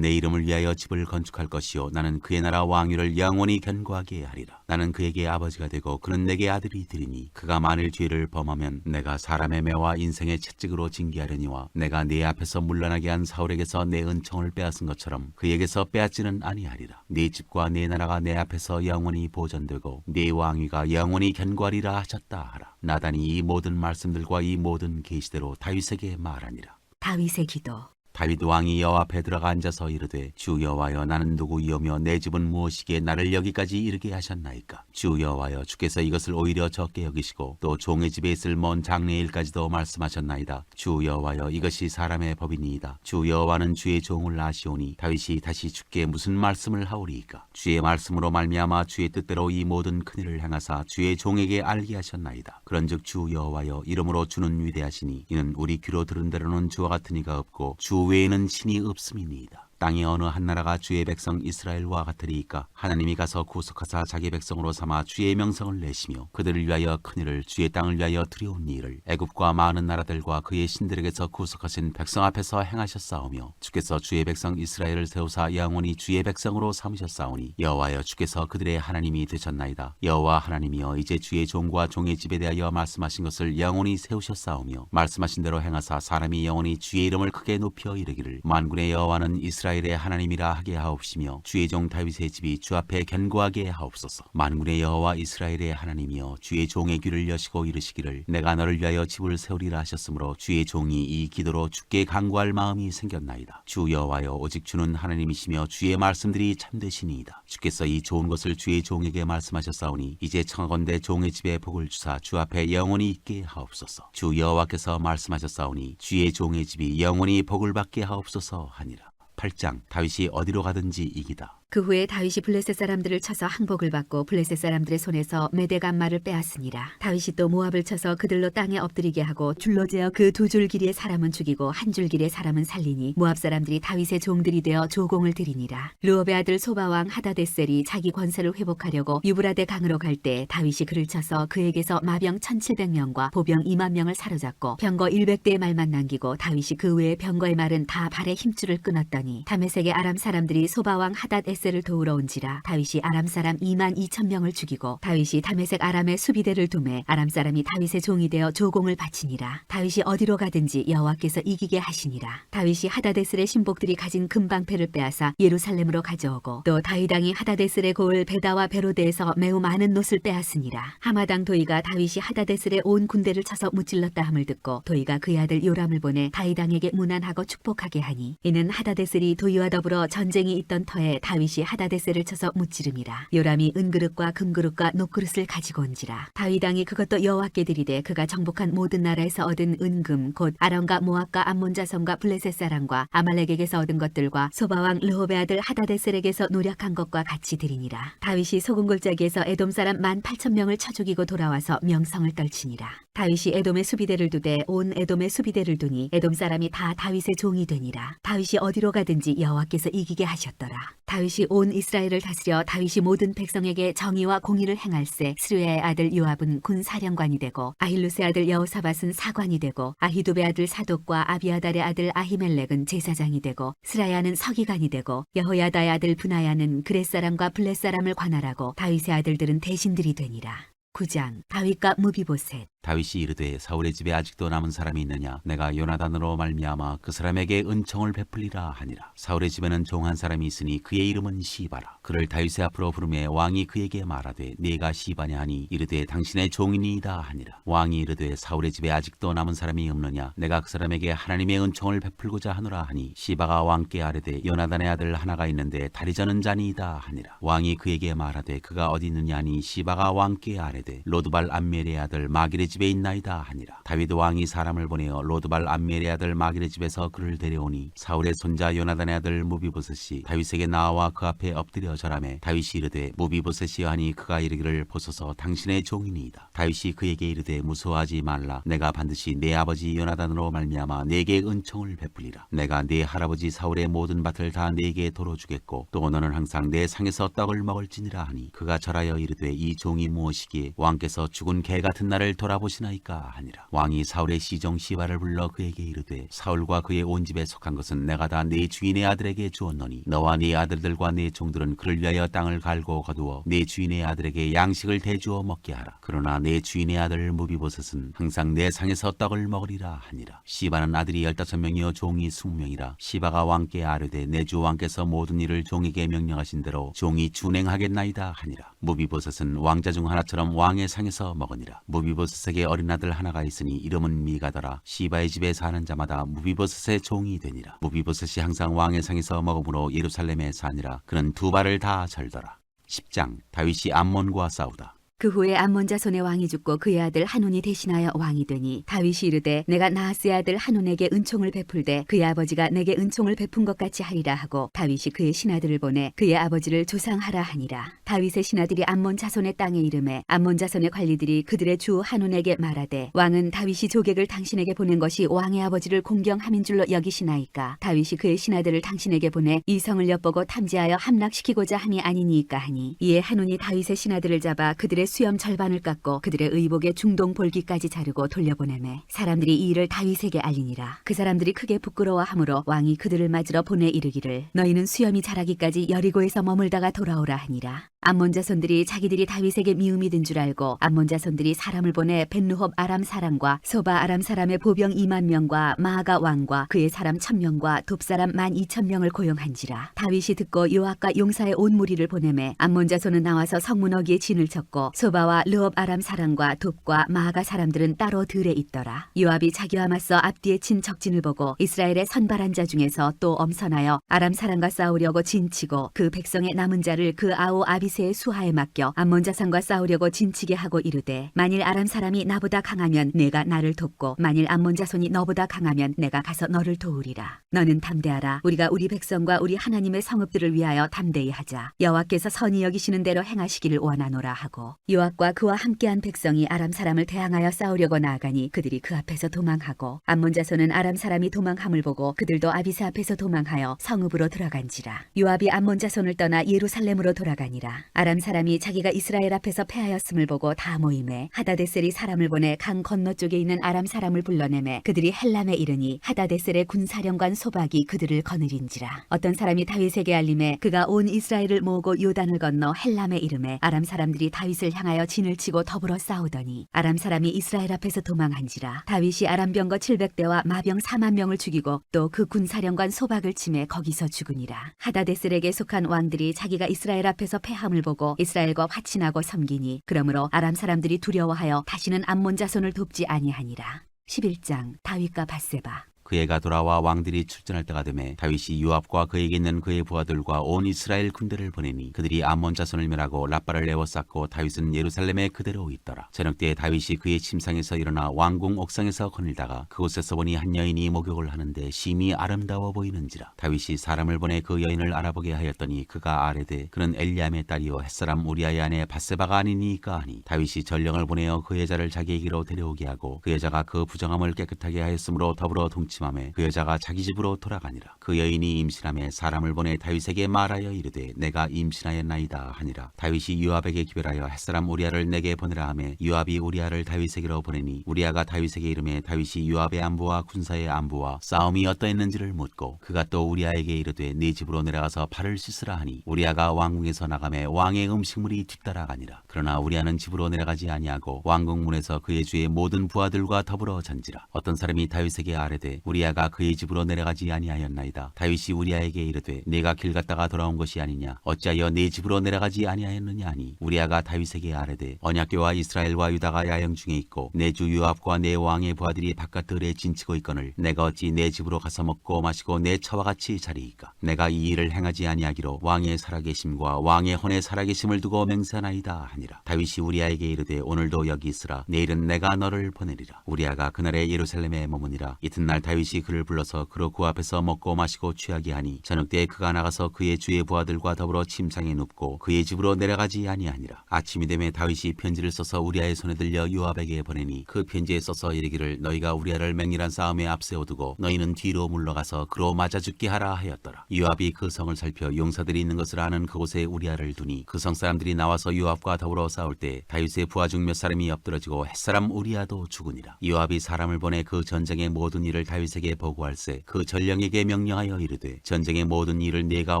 내 이름을 위하여 집을 건축할 것이요 나는 그의 나라 왕위를 영원히 견고하게 하리라. 나는 그에게 아버지가 되고 그는 내게 아들이 되리니 그가 만일 죄를 범하면 내가 사람의 매와 인생의 채찍으로 징계하려니와 내가 네 앞에서 물러나게 한 사울에게서 내 은총을 빼앗은 것처럼 그에게서 빼앗지는 아니하리라. 네 집과 네 나라가 내 앞에서 영원히 보존되고 네 왕위가 영원히 견고하리라 하셨다 하라. 나단이 이 모든 말씀들과 이 모든 계시대로 다윗에게 말하니라. 다윗의 기도. 다윗 왕이 여호와 앞에 들어가 앉아서 이르되 주 여호와여 나는 누구이오며 내 집은 무엇이기에 나를 여기까지 이르게 하셨나이까. 주 여호와여 주께서 이것을 오히려 적게 여기시고 또 종의 집에 있을 먼 장래의 일까지도 말씀하셨나이다. 주 여호와여 이것이 사람의 법이니이다. 주 여호와는 주의 종을 아시오니 다윗이 다시 주께 무슨 말씀을 하오리이까. 주의 말씀으로 말미암아 주의 뜻대로 이 모든 큰일을 행하사 주의 종에게 알게 하셨나이다. 그런즉 주 여호와여 이름으로 주는 위대하시니 이는 우리 귀로 들은 대로는 주와 같은 이가 없고 주 외에는 신이 없음이니이다. 땅의 어느 한 나라가 주의 백성 이스라엘과 같으리이까. 하나님이 가서 구속하사 자기 백성으로 삼아 주의 명성을 내시며 그들을 위하여 큰일을 주의 땅을 위하여 두려운 일을 애굽과 많은 나라들과 그의 신들에게서 구속하신 백성 앞에서 행하셨사오며 주께서 주의 백성 이스라엘을 세우사 영원히 주의 백성으로 삼으셨사오니 여호와여 주께서 그들의 하나님이 되셨나이다. 여호와 하나님이여 이제 주의 종과 종의 집에 대하여 말씀하신 것을 영원히 세우셨사오며 말씀하신 대로 행하사 사람이 영원히 주의 이름을 크게 높여 이르기를 만군의 여호와는 이스라엘의 하나님이라 하게 하옵시며 주의 종 다윗의 집이 주 앞에 견고하게 하옵소서. 만군의 여호와 이스라엘의 하나님이여 주의 종의 귀를 여시고 이르시기를 내가 너를 위하여 집을 세우리라 하셨으므로 주의 종이 이 기도로 주께 간구할 마음이 생겼나이다. 주 여호와여 오직 주는 하나님이시며 주의 말씀들이 참되시니이다. 주께서 이 좋은 것을 주의 종에게 말씀하셨사오니 이제 청하건대 종의 집에 복을 주사 주 앞에 영원히 있게 하옵소서. 주 여호와께서 말씀하셨사오니 주의 종의 집이 영원히 복을 받게 하옵소서 하니라. 8장 다윗이 어디로 가든지 이기다. 그 후에 다윗이 블레셋 사람들을 쳐서 항복을 받고 블레셋 사람들의 손에서 메대간말을 빼앗으니라. 다윗이 또 모압을 쳐서 그들로 땅에 엎드리게 하고 줄로 재어 그 두 줄 길이의 사람은 죽이고 한 줄 길이의 사람은 살리니 모압 사람들이 다윗의 종들이 되어 조공을 드리니라. 르홉의 아들 소바왕 하다데셀이 자기 권세를 회복하려고 유브라데 강으로 갈 때 다윗이 그를 쳐서 그에게서 마병 1700명과 보병 2만 명을 사로잡고 병거 100대의 말만 남기고 다윗이 그 외의 병거의 말은 다 발의 힘줄을 끊었더니 다메섹의 아람 사람들이 소바왕 하닷에셀 를 도우러 온지라. 다윗이 아람 사람 2만 2천 명을 죽이고 다윗이 다메섹 아람의 수비대를 두매 아람 사람이 다윗의 종이 되어 조공을 바치니라. 다윗이 어디로 가든지 여호와께서 이기게 하시니라. 다윗이 하다데셀의 신복들이 가진 금방패를 빼앗아 예루살렘으로 가져오고 또 다윗 왕이 하다데셀의 고을 베다와 베로데에서 매우 많은 놋을 빼앗으니라. 하마당 도이가 다윗이 하다데셀의 온 군대를 쳐서 무찔렀다 함을 듣고 도이가 그의 아들 요람을 보내 다윗 왕에게 문안하고 축복하게 하니 이는 하다데셀이 도이와 더불어 전쟁이 있던 터에 다윗이 하다데셀을 쳐서 무찌름이라. 요람이 은그릇과 금그릇과 녹그릇을 가지고 온지라. 다윗 왕이 그것도 여호와께 드리되 그가 정복한 모든 나라에서 얻은 은금 곧 아람과 모압과 암몬 자손과 블레셋 사람과 아말렉에게서 얻은 것들과 소바왕 르홉의 아들 하다데셀에게서 노력한 것과 같이 드리니라. 다윗이 소금 골짜기에서 에돔 사람 18,000명을 쳐 죽이고 돌아와서 명성을 떨치니라. 다윗이 에돔의 수비대를 두되 온 에돔의 수비대를 두니 에돔 사람이 다 다윗의 종이 되니라. 다윗이 어디로 가든지 여호와께서 이기게 하셨더라. 다윗이 온 이스라엘을 다스려 다윗이 모든 백성에게 정의와 공의를 행할세. 스루야의 아들 요압은 군 사령관이 되고 아힐루스의 아들 여호사밧은 사관이 되고 아히두베의 아들 사독과 아비아달의 아들 아히멜렉은 제사장이 되고 스라야는 서기관이 되고 여호야다의 아들 브나야는 그렛 사람과 블렛 사람을 관할하고 다윗의 아들들은 대신들이 되니라. 9장 다윗과 무비보셋. 다윗이 이르되 사울의 집에 아직도 남은 사람이 있느냐. 내가 요나단으로 말미암아 그 사람에게 은총을 베풀리라 하니라. 사울의 집에는 종 한 사람이 있으니 그의 이름은 시바라. 그를 다윗의 앞으로 부르매 왕이 그에게 말하되 네가 시바냐 하니 이르되 당신의 종이니이다 하니라. 왕이 이르되 사울의 집에 아직도 남은 사람이 없느냐. 내가 그 사람에게 하나님의 은총을 베풀고자 하노라 하니 시바가 왕께 아뢰되 요나단의 아들 하나가 있는데 다리 저는 자니이다 하니라. 왕이 그에게 말하되 그가 어디 있느냐 하니 시바가 왕께 아뢰되 로드발 암멜의 아들 마길의 집에 있나이다 하니라. 다윗 왕이 사람을 보내어 로드발 암멜의 아들 마길의 집에서 그를 데려오니 사울의 손자 요나단의 아들 무비보셋이 다윗에게 나와 그 앞에 엎드려 절하매 다윗이 이르되 무비보셋이여 하니 그가 이르기를 보소서 당신의 종이니이다. 다윗이 그에게 이르되 무서워하지 말라. 내가 반드시 내 아버지 요나단으로 말미암아 네게 은총을 베풀리라. 내가 네 할아버지 사울의 모든 밭을 다 네게 도로 주겠고 또 너는 항상 내 상에서 떡을 먹을지니라 하니 그가 절하여 이르되 이 종이 무엇이기에 왕께서 죽은 개 같은 나를 돌아보시나이까 하니라. 왕이 사울의 시종 시바를 불러 그에게 이르되 사울과 그의 온 집에 속한 것은 내가 다 네 주인의 아들에게 주었노니 너와 네 아들들과 네 종들은 그를 위하여 땅을 갈고 거두어 네 주인의 아들에게 양식을 대주어 먹게 하라. 그러나 내 주인의 아들 무비보셋은 항상 내 상에서 떡을 먹으리라 하니라. 시바는 아들이 15명이요 종이 20명이라. 시바가 왕께 아뢰되 내 주 왕께서 모든 일을 종에게 명령하신 대로 종이 준행하겠나이다 하니라. 무비보셋은 왕자 중 하나처럼 왕의 상에서 먹으니라. 무비보셋에게 어린 아들 하나가 있으니 이름은 미가더라. 시바의 집에 사는 자마다 무비보셋의 종이 되니라. 무비보셋이 항상 왕의 상에서 먹음으로 예루살렘에 사니라. 그는 두 발을 다 절더라. 10장 다윗이 암몬과 싸우다. 그 후에 암몬 자손의 왕이 죽고 그의 아들 한온이 대신하여 왕이 되니 다윗이 이르되 내가 나하스의 아들 한온에게 은총을 베풀되 그의 아버지가 내게 은총을 베푼 것 같이 하리라 하고 다윗이 그의 신하들을 보내 그의 아버지를 조상하라 하니라. 다윗의 신하들이 암몬 자손의 땅에 이르매 암몬 자손의 관리들이 그들의 주 한온에게 말하되 왕은 다윗이 조객을 당신에게 보낸 것이 왕의 아버지를 공경함인 줄로 여기시나이까. 다윗이 그의 신하들을 당신에게 보내 이 성을 엿보고 탐지하여 함락시키고자 함이 아니니까 하니 이에 한온이 다윗의 신하들을 잡아 그들의 수염 절반을 깎고 그들의 의복의 중동 볼기까지 자르고 돌려보내매 사람들이 이 일을 다윗에게 알리니라. 그 사람들이 크게 부끄러워하므로 왕이 그들을 맞으러 보내 이르기를 너희는 수염이 자라기까지 여리고에서 머물다가 돌아오라 하니라. 암몬 자손들이 자기들이 다윗에게 미움이 든 줄 알고 암몬 자손들이 사람을 보내 벳르홉 아람 사람과 소바 아람 사람의 보병 2만 명과 마아가 왕과 그의 사람 1000명과 돕 사람 12,000명을 고용한지라. 다윗이 듣고 요압과 용사의 온 무리를 보내매 암몬 자손은 나와서 성문 어기에 진을 쳤고 소바와 르홉 아람 사람과 돕과 마아가 사람들은 따로 들에 있더라. 요압이 자기와 맞서 앞뒤에 친 적진을 보고 이스라엘의 선발한 자 중에서 또 엄선하여 아람 사람과 싸우려고 진치고 그 백성의 남은 자를 그 아우 아비새의 수하에 맡겨 암몬 자손과 싸우려고 진치게 하고 이르되 만일 아람 사람이 나보다 강하면 내가 나를 돕고 만일 암몬 자손이 너보다 강하면 내가 가서 너를 도우리라. 너는 담대하라. 우리가 우리 백성과 우리 하나님의 성읍들을 위하여 담대히 하자. 여호와께서 선히 여기시는 대로 행하시기를 원하노라 하고 요압과 그와 함께한 백성이 아람 사람을 대항하여 싸우려고 나아가니 그들이 그 앞에서 도망하고 암몬 자손은 아람 사람이 도망함을 보고 그들도 아비새 앞에서 도망하여 성읍으로 들어간지라. 요압이 암몬 자손을 떠나 예루살렘으로 돌아가니라. 아람 사람이 자기가 이스라엘 앞에서 패하였음을 보고 다 모임에 하다데셀이 사람을 보내 강 건너쪽에 있는 아람 사람을 불러내매 그들이 헬람에 이르니 하다데셀의 군사령관 소박이 그들을 거느린지라. 어떤 사람이 다윗에게 알림에 그가 온 이스라엘을 모으고 요단을 건너 헬람에 이르매 아람 사람들이 다윗을 향하여 진을 치고 더불어 싸우더니 아람 사람이 이스라엘 앞에서 도망한지라. 다윗이 아람 병거 700대와 마병 4만 명을 죽이고 또 그 군사령관 소박을 치매 거기서 죽으니라. 하다데셀에게 속한 왕들이 자기가 이스라엘 앞에서 패함을 보고 이스라엘과 화친하고 섬기니 그러므로 아람 사람들이 두려워하여 다시는 암몬 자손을 돕지 아니하니라. 11장 다윗과 밧세바. 그 해가 돌아와 왕들이 출전할 때가 되매 다윗이 요압과 그에게 있는 그의 부하들과 온 이스라엘 군대를 보내니 그들이 암몬 자손을 멸하고 라빠를 에워쌌고 다윗은 예루살렘에 그대로 있더라. 저녁 때에 다윗이 그의 침상에서 일어나 왕궁 옥상에서 거닐다가 그곳에서 보니 한 여인이 목욕을 하는데 심히 아름다워 보이는지라. 다윗이 사람을 보내 그 여인을 알아보게 하였더니 그가 아뢰되 그는 엘리암의 딸이요 햇사람 우리아의 아내 밧세바가 아니니까 하니 다윗이 전령을 보내어 그 여자를 자기에게로 데려오게 하고 그 여자가 그 부정함을 깨끗하게 하였으므로 더불어 동침함에 그 여자가 자기 집으로 돌아가니라. 그 여인이 임신함에 사람을 보내 다윗에게 말하여 이르되 내가 임신하였나이다 하니라. 다윗이 요압에게 기별하여 햇사람 우리아를 내게 보내라 하매 요압이 우리아를 다윗에게로 보내니 우리아가 다윗에게 이르매 다윗이 요압의 안부와 군사의 안부와 싸움이 어떠했는지를 묻고 그가 또 우리아에게 이르되 네 집으로 내려가서 발을 씻으라 하니 우리아가 왕궁에서 나가매 왕의 음식물이 뒤따라가니라. 그러나 우리아는 집으로 내려가지 아니하고 왕궁문에서 그의 주의 모든 부하들과 더불어 잔지라. 어떤 사람이 다윗에게 아뢰되 우리아가 그의 집으로 내려가지 아니하였나이다. 다윗이 우리아에게 이르되 네가 길 갔다가 돌아온 것이 아니냐 어찌하여 네 집으로 내려가지 아니하였느냐 하니 우리아가 다윗에게 아뢰되 언약궤와 이스라엘과 유다가 야영 중에 있고 내 주 요압과 내 왕의 부하들이 바깥들에 진치고 있거늘 내가 어찌 내 집으로 가서 먹고 마시고 내 처와 같이 자리이까. 내가 이 일을 행하지 아니하기로 왕의 살아계심과 왕의 혼의 살아계심을 두고 맹세하나이다 하니라. 다윗이 우리아에게 이르되 오늘도 여기 있으라. 내일은 내가 너를 보내리라. 우리아가 그날에 예루살렘에 머무니라. 이튿날 다윗이 그를 불러서 그로 그 앞에서 먹고 마시고 취하게 하니 저녁 때에 그가 나가서 그의 주의 부하들과 더불어 침상에 눕고 그의 집으로 내려가지 아니하니라. 아침이 되매 다윗이 편지를 써서 우리아의 손에 들려 요압에게 보내니 그 편지에 써서 이르기를 너희가 우리아를 맹렬한 싸움에 앞세워두고 너희는 뒤로 물러가서 그로 맞아 죽게 하라 하였더라. 요압이 그 성을 살펴 용사들이 있는 것을 아는 그곳에 우리아를 두니 그 성 사람들이 나와서 요압과 더불어 싸울 때 다윗의 부하 중 몇 사람이 엎드러지고 햇사람 우리아도 죽으니라. 요압이 사람을 보내 그 전쟁의 모든 일을 다윗에게 보고할세 그 전령에게 명령하여 이르되 전쟁의 모든 일을 네가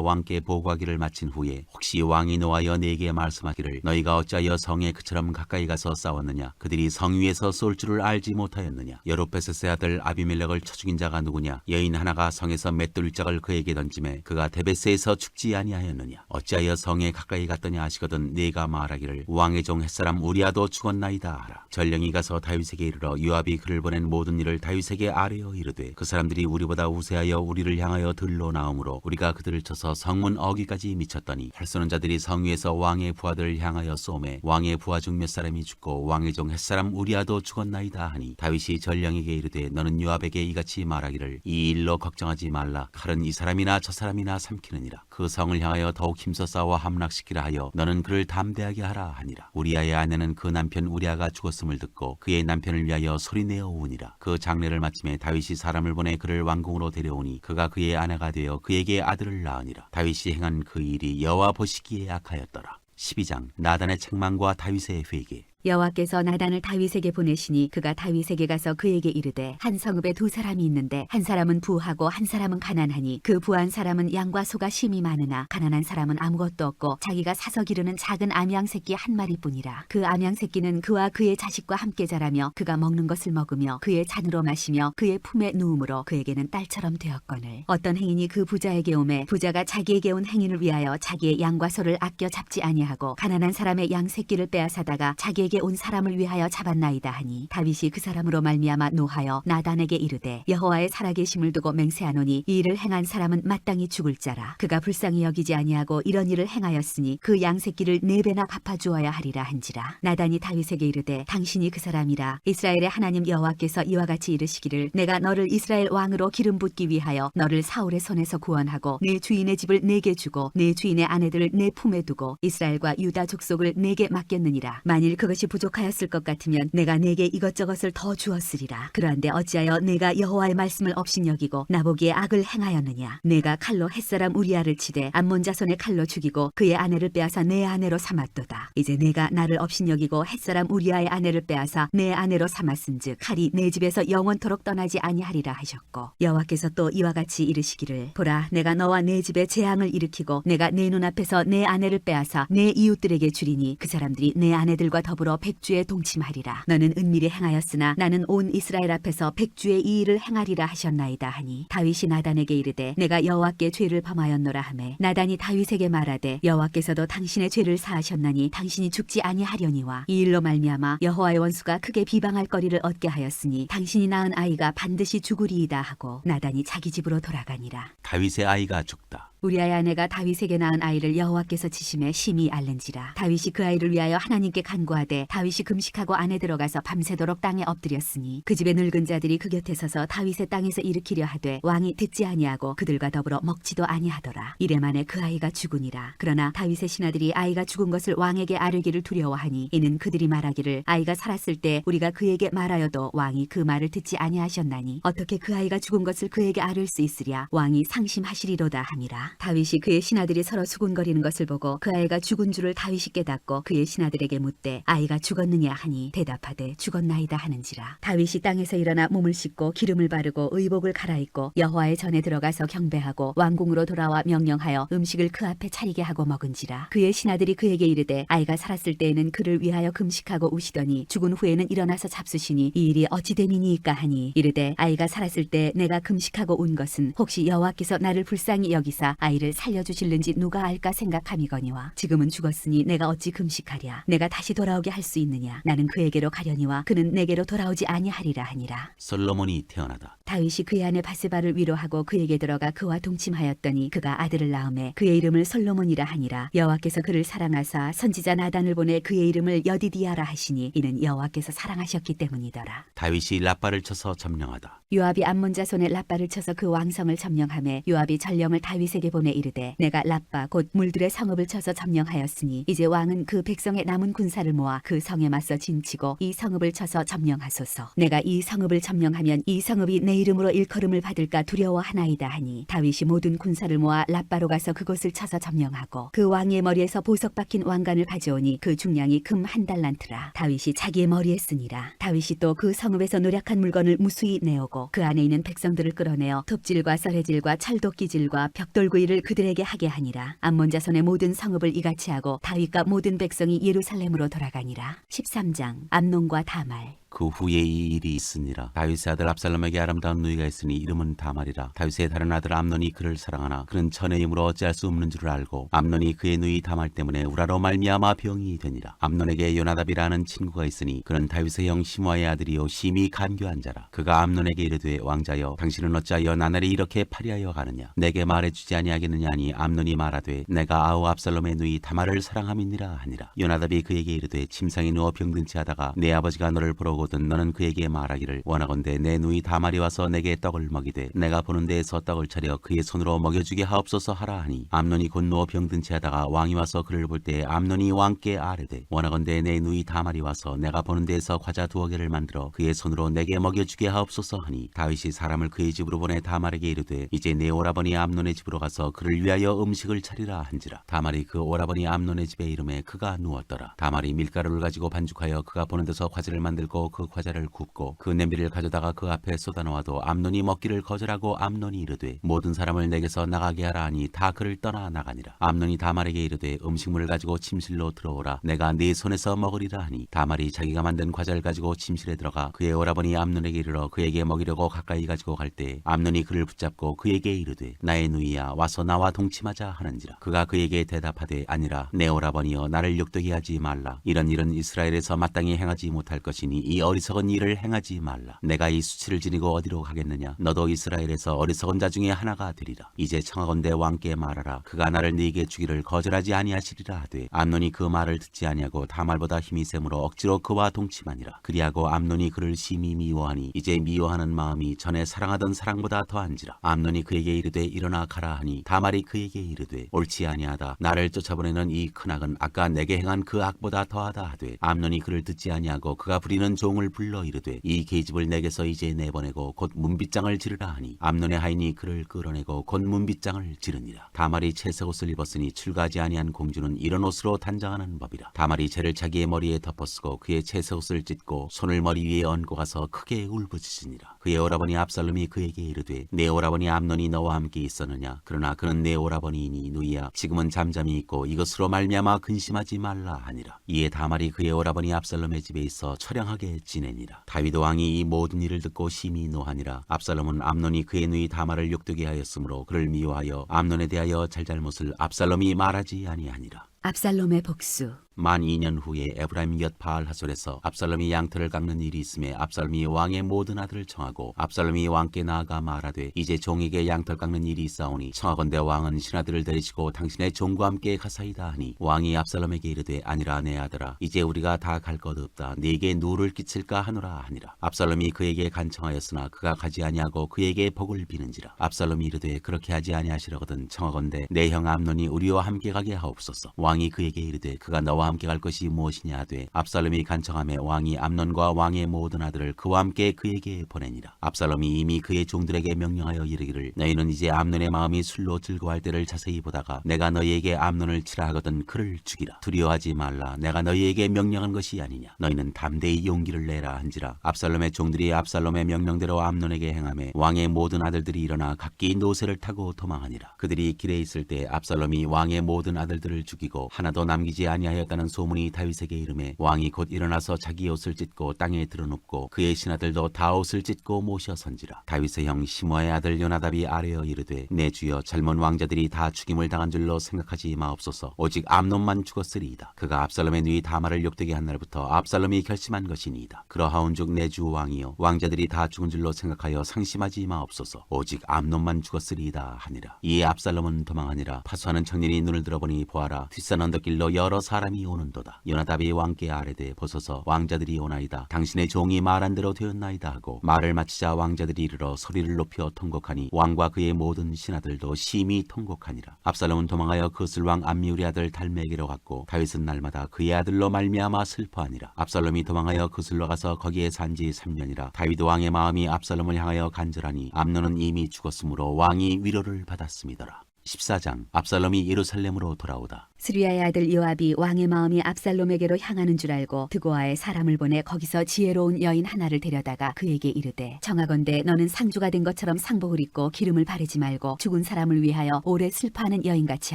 왕께 보고하기를 마친 후에 혹시 왕이 노하여 네게 말씀하기를 너희가 어찌하여 성에 그처럼 가까이 가서 싸웠느냐 그들이 성 위에서 쏠 줄을 알지 못하였느냐 여룹베셋의 아들 아비멜렉을 쳐 죽인 자가 누구냐 여인 하나가 성에서 맷돌짝을 그에게 던지매 그가 데베스에서 죽지 아니하였느냐 어찌하여 성에 가까이 갔더냐 하시거든 네가 말하기를 왕의 종 햇사람 우리아도 죽었나이다 하라. 전령이 가서 다윗에게 이르러 요압이 그를 보낸 모든 일을 다윗에게 아뢰어 이르되 그 사람들이 우리보다 우세하여 우리를 향하여 들러 나오므로 우리가 그들을 쳐서 성문 어귀까지 미쳤더니 활 쏘는 자들이 성 위에서 왕의 부하들을 향하여 쏘매 왕의 부하 중 몇 사람이 죽고 왕의 종 햇사람 우리아도 죽었나이다 하니 다윗이 전령에게 이르되 너는 요압에게 이같이 말하기를 이 일로 걱정하지 말라. 칼은 이 사람이나 저 사람이나 삼키느니라. 그 성을 향하여 더욱 힘써 싸워 함락시키라 하여 너는 그를 담대하게 하라 하니라. 우리아의 아내는 그 남편 우리아가 죽었음을 듣고 그의 남편을 위하여 소리내어 우니라. 그 장례를 마침에 다윗이 사람을 보내 그를 왕궁으로 데려오니 그가 그의 아내가 되어 그에게 아들을 낳으니라. 다윗이 행한 그 일이 여호와 보시기에 악하였더라. 12장 나단의 책망과 다윗의 회개. 여호와께서 나단을 다윗에게 보내시니 그가 다윗에게 가서 그에게 이르되 한 성읍에 두 사람이 있는데 한 사람은 부하고 한 사람은 가난하니 그 부한 사람은 양과 소가 심이 많으나 가난한 사람은 아무것도 없고 자기가 사서 기르는 작은 암양 새끼 한 마리뿐이라. 그 암양 새끼는 그와 그의 자식과 함께 자라며 그가 먹는 것을 먹으며 그의 잔으로 마시며 그의 품에 누움으로 그에게는 딸처럼 되었거늘 어떤 행인이 그 부자에게 오매 부자가 자기에게 온 행인을 위하여 자기의 양과 소를 아껴 잡지 아니하고 가난한 사람의 양 새끼를 빼앗아다가 자기에게 온 사람을 위하여 잡았나이다 하니 다윗이 그 사람으로 말미암아 노하여 나단에게 이르되 여호와의 살아계심을 두고 맹세하노니 이 일을 행한 사람은 마땅히 죽을 자라. 그가 불쌍히 여기지 아니하고 이런 일을 행하였으니 그 양 새끼를 4배나 갚아주어야 하리라 한지라. 나단이 다윗에게 이르되 당신이 그 사람이라. 이스라엘의 하나님 여호와께서 이와 같이 이르시기를 내가 너를 이스라엘 왕으로 기름 붓기 위하여 너를 사울의 손에서 구원하고 내 주인의 집을 내게 주고 내 주인의 아내들을 내 품에 두고 이스라엘과 유다 족속을 내게 맡겼느니라. 만일 그것이 부족하였을 것 같으면 내가 내게 이것저것을 더 주었으리라. 그러한데 어찌하여 내가 여호와의 말씀을 업신여기고 나보기에 악을 행하였느냐. 내가 칼로 햇사람 우리아를 치되 암몬 자손의 칼로 죽이고 그의 아내를 빼앗아 내 아내로 삼았도다. 이제 내가 나를 업신여기고 햇사람 우리아의 아내를 빼앗아 내 아내로 삼았은즉 칼이 내 집에서 영원토록 떠나지 아니하리라 하셨고 여호와께서 또 이와 같이 이르시기를 보라 내가 너와 내 집에 재앙을 일으키고 내가 내 눈앞에서 내 아내를 빼앗아 내 이웃들에게 주리니 그 사람들이 내 아내들과 더불어 백주에 동침하리라. 너는 은밀히 행하였으나 나는 온 이스라엘 앞에서 백주의 이 일을 행하리라 하셨나이다 하니 다윗이 나단에게 이르되 내가 여호와께 죄를 범하였노라 하매 나단이 다윗에게 말하되 여호와께서도 당신의 죄를 사하셨나니 당신이 죽지 아니하려니와 이 일로 말미암아 여호와의 원수가 크게 비방할 거리를 얻게 하였으니 당신이 낳은 아이가 반드시 죽으리이다 하고 나단이 자기 집으로 돌아가니라. 다윗의 아이가 죽다. 우리아의 아내가 다윗에게 낳은 아이를 여호와께서 치심에 심히 앓는지라. 다윗이 그 아이를 위하여 하나님께 간구하되 다윗이 금식하고 안에 들어가서 밤새도록 땅에 엎드렸으니 그 집의 늙은 자들이 그 곁에 서서 다윗의 땅에서 일으키려 하되 왕이 듣지 아니하고 그들과 더불어 먹지도 아니하더라. 이래 만에 그 아이가 죽으니라. 그러나 다윗의 신하들이 아이가 죽은 것을 왕에게 아뢰기를 두려워하니 이는 그들이 말하기를 아이가 살았을 때 우리가 그에게 말하여도 왕이 그 말을 듣지 아니하셨나니 어떻게 그 아이가 죽은 것을 그에게 아뢰을 수 있으랴. 왕이 상심하시리로다 함이라. 다윗이 그의 신하들이 서로 수군거리는 것을 보고 그 아이가 죽은 줄을 다윗이 깨닫고 그의 신하들에게 묻되 아이가 죽었느냐 하니 대답하되 죽었나이다 하는지라. 다윗이 땅에서 일어나 몸을 씻고 기름을 바르고 의복을 갈아입고 여호와의 전에 들어가서 경배하고 왕궁으로 돌아와 명령하여 음식을 그 앞에 차리게 하고 먹은지라. 그의 신하들이 그에게 이르되 아이가 살았을 때에는 그를 위하여 금식하고 우시더니 죽은 후에는 일어나서 잡수시니 이 일이 어찌 됨이니이까 하니 이르되 아이가 살았을 때 내가 금식하고 운 것은 혹시 여호와께서 나를 불쌍히 여기사 아이를 살려주실는지 누가 알까 생각함이거니와 지금은 죽었으니 내가 어찌 금식하랴. 내가 다시 돌아오게 할 수 있느냐. 나는 그에게로 가려니와 그는 내게로 돌아오지 아니하리라 하니라. 솔로몬이 태어나다. 다윗이 그의 아내 바세바를 위로하고 그에게 들어가 그와 동침하였더니 그가 아들을 낳음에 그의 이름을 솔로몬이라 하니라. 여호와께서 그를 사랑하사 선지자 나단을 보내 그의 이름을 여디디아라 하시니 이는 여호와께서 사랑하셨기 때문이더라. 다윗이 라빠를 쳐서 점령하다. 요압이 암몬 자손의 라빠를 쳐서 그 왕성을 점령하매 요압이 전령을 다윗에게 보내 이르되 내가 라빠 곧 물들의 성읍을 쳐서 점령하였으니 이제 왕은 그 백성의 남은 군사를 모아 그 성에 맞서 진치고 이 성읍을 쳐서 점령하소서. 내가 이 성읍을 점령하면 이 성읍이 내 이름으로 일컬음을 받을까 두려워하나이다 하니 다윗이 모든 군사를 모아 라빠로 가서 그곳을 쳐서 점령하고 그 왕의 머리에서 보석 박힌 왕관을 가져오니 그 중량이 금 1달란트라. 다윗이 자기의 머리에 쓰니라. 다윗이 또 그 성읍에서 노략한 물건을 무수히 내오고 그 안에 있는 백성들을 끌어내어 톱질과 썰해질과 철도끼질과 벽돌구이를 그들에게 하게 하니라. 암몬 자손의 모든 성읍을 이같이 하고 다윗과 모든 백성이 예루살렘으로 돌아가니라. 13장 암논과 다말. 그 후에 이 일이 있으니라. 다윗의 아들 압살롬에게 아름다운 누이가 있으니 이름은 다말이라. 다윗의 다른 아들 암논이 그를 사랑하나 그는 천의 힘으로 어찌할 수 없는 줄을 알고 암논이 그의 누이 다말 때문에 우라로 말미암아 병이 되니라. 암논에게 요나답이라는 친구가 있으니 그는 다윗의 형 시므아의 아들이요 심히 간교한 자라. 그가 암논에게 이르되 왕자여 당신은 어찌하여 나날이 이렇게 파리하여 가느냐. 내게 말해주지 아니하겠느냐 하니 암논이 말하되 내가 아우 압살롬의 누이 다말을 사랑함이니라 하니라. 요나답이 그에게 이르되 침상에 누워 병든 채 하다가 내 아버지가 너를 보러 오거든 너는 그에게 말하기를 원하건대 내 누이 다말이 와서 내게 떡을 먹이되 내가 보는 데에서 떡을 차려 그의 손으로 먹여주게 하옵소서 하라 하니 암논이 곧 누워 병든 채 하다가 왕이 와서 그를 볼 때 암논이 왕께 아뢰되 원하건대 내 누이 다말이 와서 내가 보는 데에서 과자 2개를 만들어 그의 손으로 내게 먹여주게 하옵소서 하니 다윗이 사람을 그의 집으로 보내 다말에게 이르되 이제 내 오라버니 암논의 집으로 가서 그를 위하여 음식을 차리라 한지라. 다말이 그 오라버니 암논의 집에 이름에 그가 누웠더라. 다말이 밀가루를 가지고 반죽하여 그가 보는 데서 과자를 만들고 그 과자를 굽고 그 냄비를 가져다가 그 앞에 쏟아놓아도 암논이 먹기를 거절하고 암논이 이르되 모든 사람을 내게서 나가게 하라 하니 다 그를 떠나 나가니라. 암논이 다말에게 이르되 음식물을 가지고 침실로 들어오라. 내가 네 손에서 먹으리라 하니 다말이 자기가 만든 과자를 가지고 침실에 들어가 그의 오라버니 암논에게 이르러 그에게 먹이려고 가까이 가지고 갈 때 암논이 그를 붙잡고 그에게 이르되 나의 누이야 와서 나와 동침하자 하는지라. 그가 그에게 대답하되 아니라 내 오라버니여 나를 욕되게 하지 말라. 이런 일은 이스라엘에서 마땅히 행하지 못할 것이니 이 어리석은 일을 행하지 말라. 내가 이 수치를 지니고 어디로 가겠느냐. 너도 이스라엘에서 어리석은 자 중에 하나가 되리라. 이제 청하건대 왕께 말하라. 그가 나를 네게 주기를 거절하지 아니하시리라 하되 암논이 그 말을 듣지 아니하고 다말보다 힘이 세므로 억지로 그와 동침하니라. 그리하고 암논이 그를 심히 미워하니 이제 미워하는 마음이 전에 사랑하던 사랑보다 더한지라. 암논이 그에게 이르되 일어나 가라 하니 다말이 그에게 이르되 옳지 아니하다. 나를 쫓아보내는 이 큰 악은 아까 내게 행한 그 악보다 더하다 하되 암논이 그를 듣지 아니하고 그가 부리는 종을 불러 이르되 이 계집을 내게서 이제 내보내고 곧 문빗장을 지르라 하니 암논의 하인이 그를 끌어내고 곧 문빗장을 지르니라. 다말이 채색 옷을 입었으니 출가하지 아니한 공주는 이런 옷으로 단장하는 법이라. 다말이 채를 자기의 머리에 덮어쓰고 그의 채색 옷을 찢고 손을 머리 위에 얹고 가서 크게 울부짖으니라. 그의 오라버니 압살롬이 그에게 이르되 내 오라버니 암논이 너와 함께 있었느냐. 그러나 그는 내 오라버니이니 누이야 지금은 잠잠히 있고 이것으로 말미암아 근심하지 말라 하니라. 이에 다말이 그의 오라버니 압살롬의 집에 있어 처량하게 지내니라. 다윗 왕이 이 모든 일을 듣고 심히 노하니라. 압살롬은 암논이 그의 누이 다말을 욕되게 하였으므로 그를 미워하여 암논에 대하여 잘잘못을 압살롬이 말하지 아니하니라. 압살롬의 복수. 만 2년 후에 에브라임 곁 바알 하솔에서 압살롬이 양털을 깎는 일이 있음에 압살롬이 왕의 모든 아들을 청하고 압살롬이 왕께 나아가 말하되 이제 종에게 양털 깎는 일이 있사오니 청하건대 왕은 신하들을 데리시고 당신의 종과 함께 가사이다 하니 왕이 압살롬에게 이르되 아니라 내 아들아 이제 우리가 다 갈 것 없다. 네게 누를 끼칠까 하노라 하니라. 압살롬이 그에게 간청하였으나 그가 가지 아니하고 그에게 복을 비는지라. 압살롬이 이르되 그렇게 하지 아니하시려거든 청하건대 내 형 암논이 우리와 함께 가게 하옵소서. 왕이 그에게 이르되 그가 너와 나와 함께 갈 것이 무엇이냐 하되 압살롬이 간청하며 왕이 암논과 왕의 모든 아들을 그와 함께 그에게 보내니라. 압살롬이 이미 그의 종들에게 명령하여 이르기를 너희는 이제 암논의 마음이 술로 즐거워할 때를 자세히 보다가 내가 너희에게 암논을 치라 하거든 그를 죽이라. 두려워하지 말라. 내가 너희에게 명령한 것이 아니냐. 너희는 담대히 용기를 내라 한지라. 압살롬의 종들이 압살롬의 명령대로 암논에게 행하며 왕의 모든 아들들이 일어나 각기 노새를 타고 도망하니라. 그들이 길에 있을 때 압살롬이 왕의 모든 아들들을 죽이고 하나도 남기지 아니하였다는 소문이 다윗에게 이르매 왕이 곧 일어나서 자기 옷을 찢고 땅에 드러눕고 그의 신하들도 다 옷을 찢고 모셔 선지라. 다윗의 형 시므아의 아들 요나답이 아뢰어 이르되 내 주여 젊은 왕자들이 다 죽임을 당한 줄로 생각하지 마옵소서. 오직 암논만 죽었으리이다. 그가 압살롬의 누이 다말을 욕되게 한 날부터 압살롬이 결심한 것이니이다. 그러하온즉 내 주 왕이여 왕자들이 다 죽은 줄로 생각하여 상심하지 마옵소서. 오직 암논만 죽었으리이다 하니라. 이에 압살롬은 도망하니라. 파수하는 청년이 눈을 들어보니 보아라 뒷산 언덕길로 여러 사람이 오는도다. 요나답이 왕께 아뢰되 보소서 왕자들이 오나이다. 당신의 종이 말한 대로 되었나이다 하고 말을 마치자 왕자들이 이르러 소리를 높여 통곡하니 왕과 그의 모든 신하들도 심히 통곡하니라. 압살롬은 도망하여 그슬왕 암미울의 아들 달메에게로 갔고 다윗은 날마다 그의 아들로 말미암아 슬퍼하니라. 압살롬이 도망하여 그슬로 가서 거기에 산지 3년이라. 다윗 왕의 마음이 압살롬을 향하여 간절하니 암논은 이미 죽었으므로 왕이 위로를 받았음이더라. 14장 압살롬이 예루살렘으로 돌아오다. 스루야의 아들 요압이 왕의 마음이 압살롬에게로 향하는 줄 알고 드고아에 사람을 보내 거기서 지혜로운 여인 하나를 데려다가 그에게 이르되 청하건대 너는 상주가 된 것처럼 상복을 입고 기름을 바르지 말고 죽은 사람을 위하여 오래 슬퍼하는 여인같이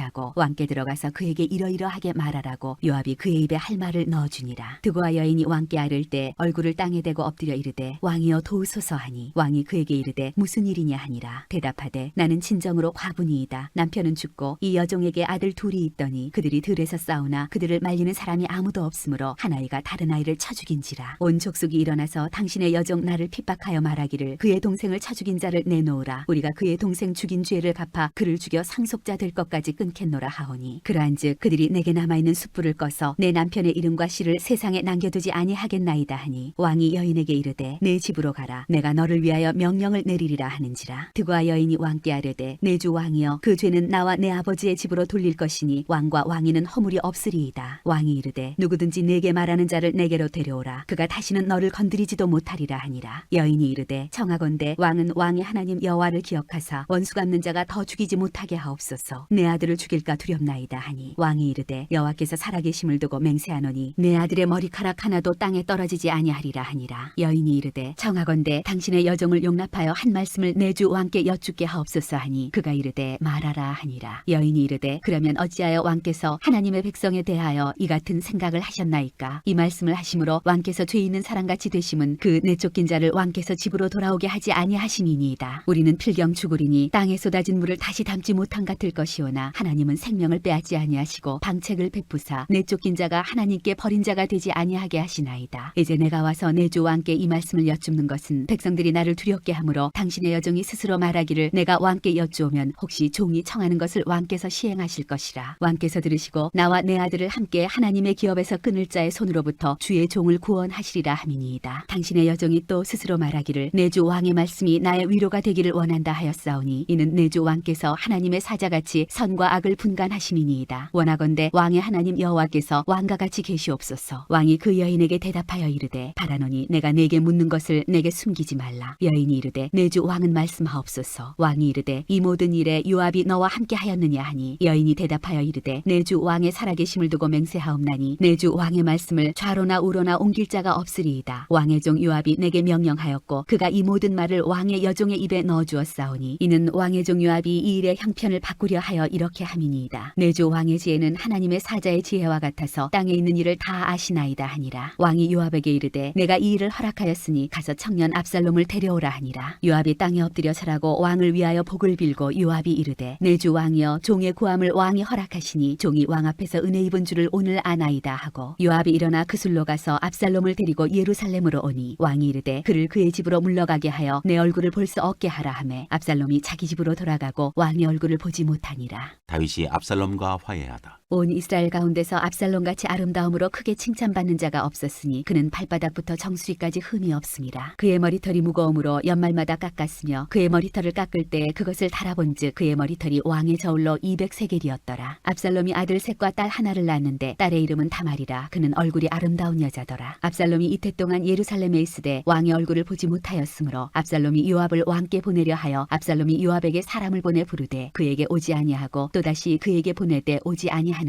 하고 왕께 들어가서 그에게 이러이러하게 말하라고 요압이 그의 입에 할 말을 넣어주니라. 드고아 여인이 왕께 아를 때 얼굴을 땅에 대고 엎드려 이르되 왕이여 도우소서 하니 왕이 그에게 이르되 무슨 일이냐 하니라. 대답하되 나는 진정으로 과부니이다. 남편은 죽고 이 여종에게 아들 둘이 있더니 그들이 들에서 싸우나 그들을 말리는 사람이 아무도 없으므로 한 아이가 다른 아이를 쳐 죽인지라. 온 족속이 일어나서 당신의 여종 나를 핍박하여 말하기를 그의 동생을 쳐 죽인 자를 내놓으라. 우리가 그의 동생 죽인 죄를 갚아 그를 죽여 상속자 될 것까지 끊겠노라 하오니 그러한즉 그들이 내게 남아있는 숯불을 꺼서 내 남편의 이름과 씨를 세상에 남겨두지 아니하겠나이다 하니 왕이 여인에게 이르되 내 집으로 가라. 내가 너를 위하여 명령을 내리리라 하는지라. 드고아 여인이 왕께 아뢰되 내 주 왕이여 그 죄는 나와 내 아버지의 집으로 돌릴 것이니 왕과 왕위는 허물이 없으리이다. 왕이 이르되 누구든지 내게 말하는 자를 내게로 데려오라. 그가 다시는 너를 건드리지도 못하리라 하니라. 여인이 이르되 청하건대 왕은 왕의 하나님 여호와를 기억하사 원수 갚는 자가 더 죽이지 못하게 하옵소서. 내 아들을 죽일까 두렵나이다 하니 왕이 이르되 여호와께서 살아계심을 두고 맹세하노니 내 아들의 머리카락 하나도 땅에 떨어지지 아니하리라 하니라. 여인이 이르되 청하건대 당신의 여종을 용납하여 한 말씀을 내 주 왕께 여쭙게 하옵소서 하니 그가 이르되 말하라 하니라. 여인이 이르되 그러면 어찌하여 왕께서 하나님의 백성에 대하여 이 같은 생각을 하셨나이까? 이 말씀을 하심으로 왕께서 죄 있는 사람같이 되심은 그 내쫓긴 자를 왕께서 집으로 돌아오게 하지 아니하심이니이다. 우리는 필경 죽으리니 땅에 쏟아진 물을 다시 담지 못한 같을 것이오나 하나님은 생명을 빼앗지 아니하시고 방책을 베푸사 내쫓긴 자가 하나님께 버린 자가 되지 아니하게 하시나이다. 이제 내가 와서 내 주 왕께 이 말씀을 여쭙는 것은 백성들이 나를 두렵게 하므로 당신의 여종이 스스로 말하기를 내가 왕께 여쭈오면 혹시 종이 청하는 것을 왕께서 시행하실 것이라. 왕께서 들으시고 나와 내 아들을 함께 하나님의 기업에서 끊을 자의 손으로부터 주의 종을 구원하시리라 함이니이다. 당신의 여종이 또 스스로 말하기를 내 주 왕의 말씀이 나의 위로가 되기를 원한다 하였사오니 이는 내 주 왕께서 하나님의 사자같이 선과 악을 분간하심이니이다. 원하건대 왕의 하나님 여호와께서 왕과 같이 계시옵소서. 왕이 그 여인에게 대답하여 이르되 바라노니 내가 네게 묻는 것을 내게 숨기지 말라. 여인이 이르되 내 주 왕은 말씀하옵소서. 왕이 이르되 이 모든 일에 요압이 너와 함께 하였느냐 하니 여인이 대답하여 이르되 내 주 왕의 살아계심을 두고 맹세하옵나니 내 주 왕의 말씀을 좌로나 우로나 옮길 자가 없으리이다. 왕의 종 요압이 내게 명령하였고 그가 이 모든 말을 왕의 여종의 입에 넣어주었사오니 이는 왕의 종 요압이 이 일의 형편을 바꾸려 하여 이렇게 함이니이다. 내 주 왕의 지혜는 하나님의 사자의 지혜와 같아서 땅에 있는 일을 다 아시나이다 하니라. 왕이 요압에게 이르되 내가 이 일을 허락하였으니 가서 청년 압살롬을 데려오라 하니라. 요압이 땅에 엎드려 절하고 왕을 위하여 복을 빌고 요압이 이르되 내 주 왕이여 종의 구함을 왕이 허락하시니 종이 왕 앞에서 은혜 입은 줄을 오늘 아나이다 하고 요압이 일어나 그술로 가서 압살롬을 데리고 예루살렘으로 오니 왕이 이르되 그를 그의 집으로 물러가게 하여 내 얼굴을 볼 수 없게 하라 하매 압살롬이 자기 집으로 돌아가고 왕의 얼굴을 보지 못하니라. 다윗이 압살롬과 화해하다. 온 이스라엘 가운데서 압살롬같이 아름다움으로 크게 칭찬받는 자가 없었으니 그는 발바닥부터 정수리까지 흠이 없음이라. 그의 머리털이 무거움으로 연말마다 깎았으며 그의 머리털을 깎을 때 그것을 달아본즉 그의 머리털이 왕의 저울로 200세겔이었더라. 압살롬이 아들 셋과 딸 하나를 낳았는데 딸의 이름은 다말이라. 그는 얼굴이 아름다운 여자더라. 압살롬이 이태 동안 예루살렘에 있으되 왕의 얼굴을 보지 못하였으므로 압살롬이 요압을 왕께 보내려 하여 압살롬이 요압에게 사람을 보내 부르되 그에게 오지 아니하고 또다시 그에게 보내되 오지 아니하는지라.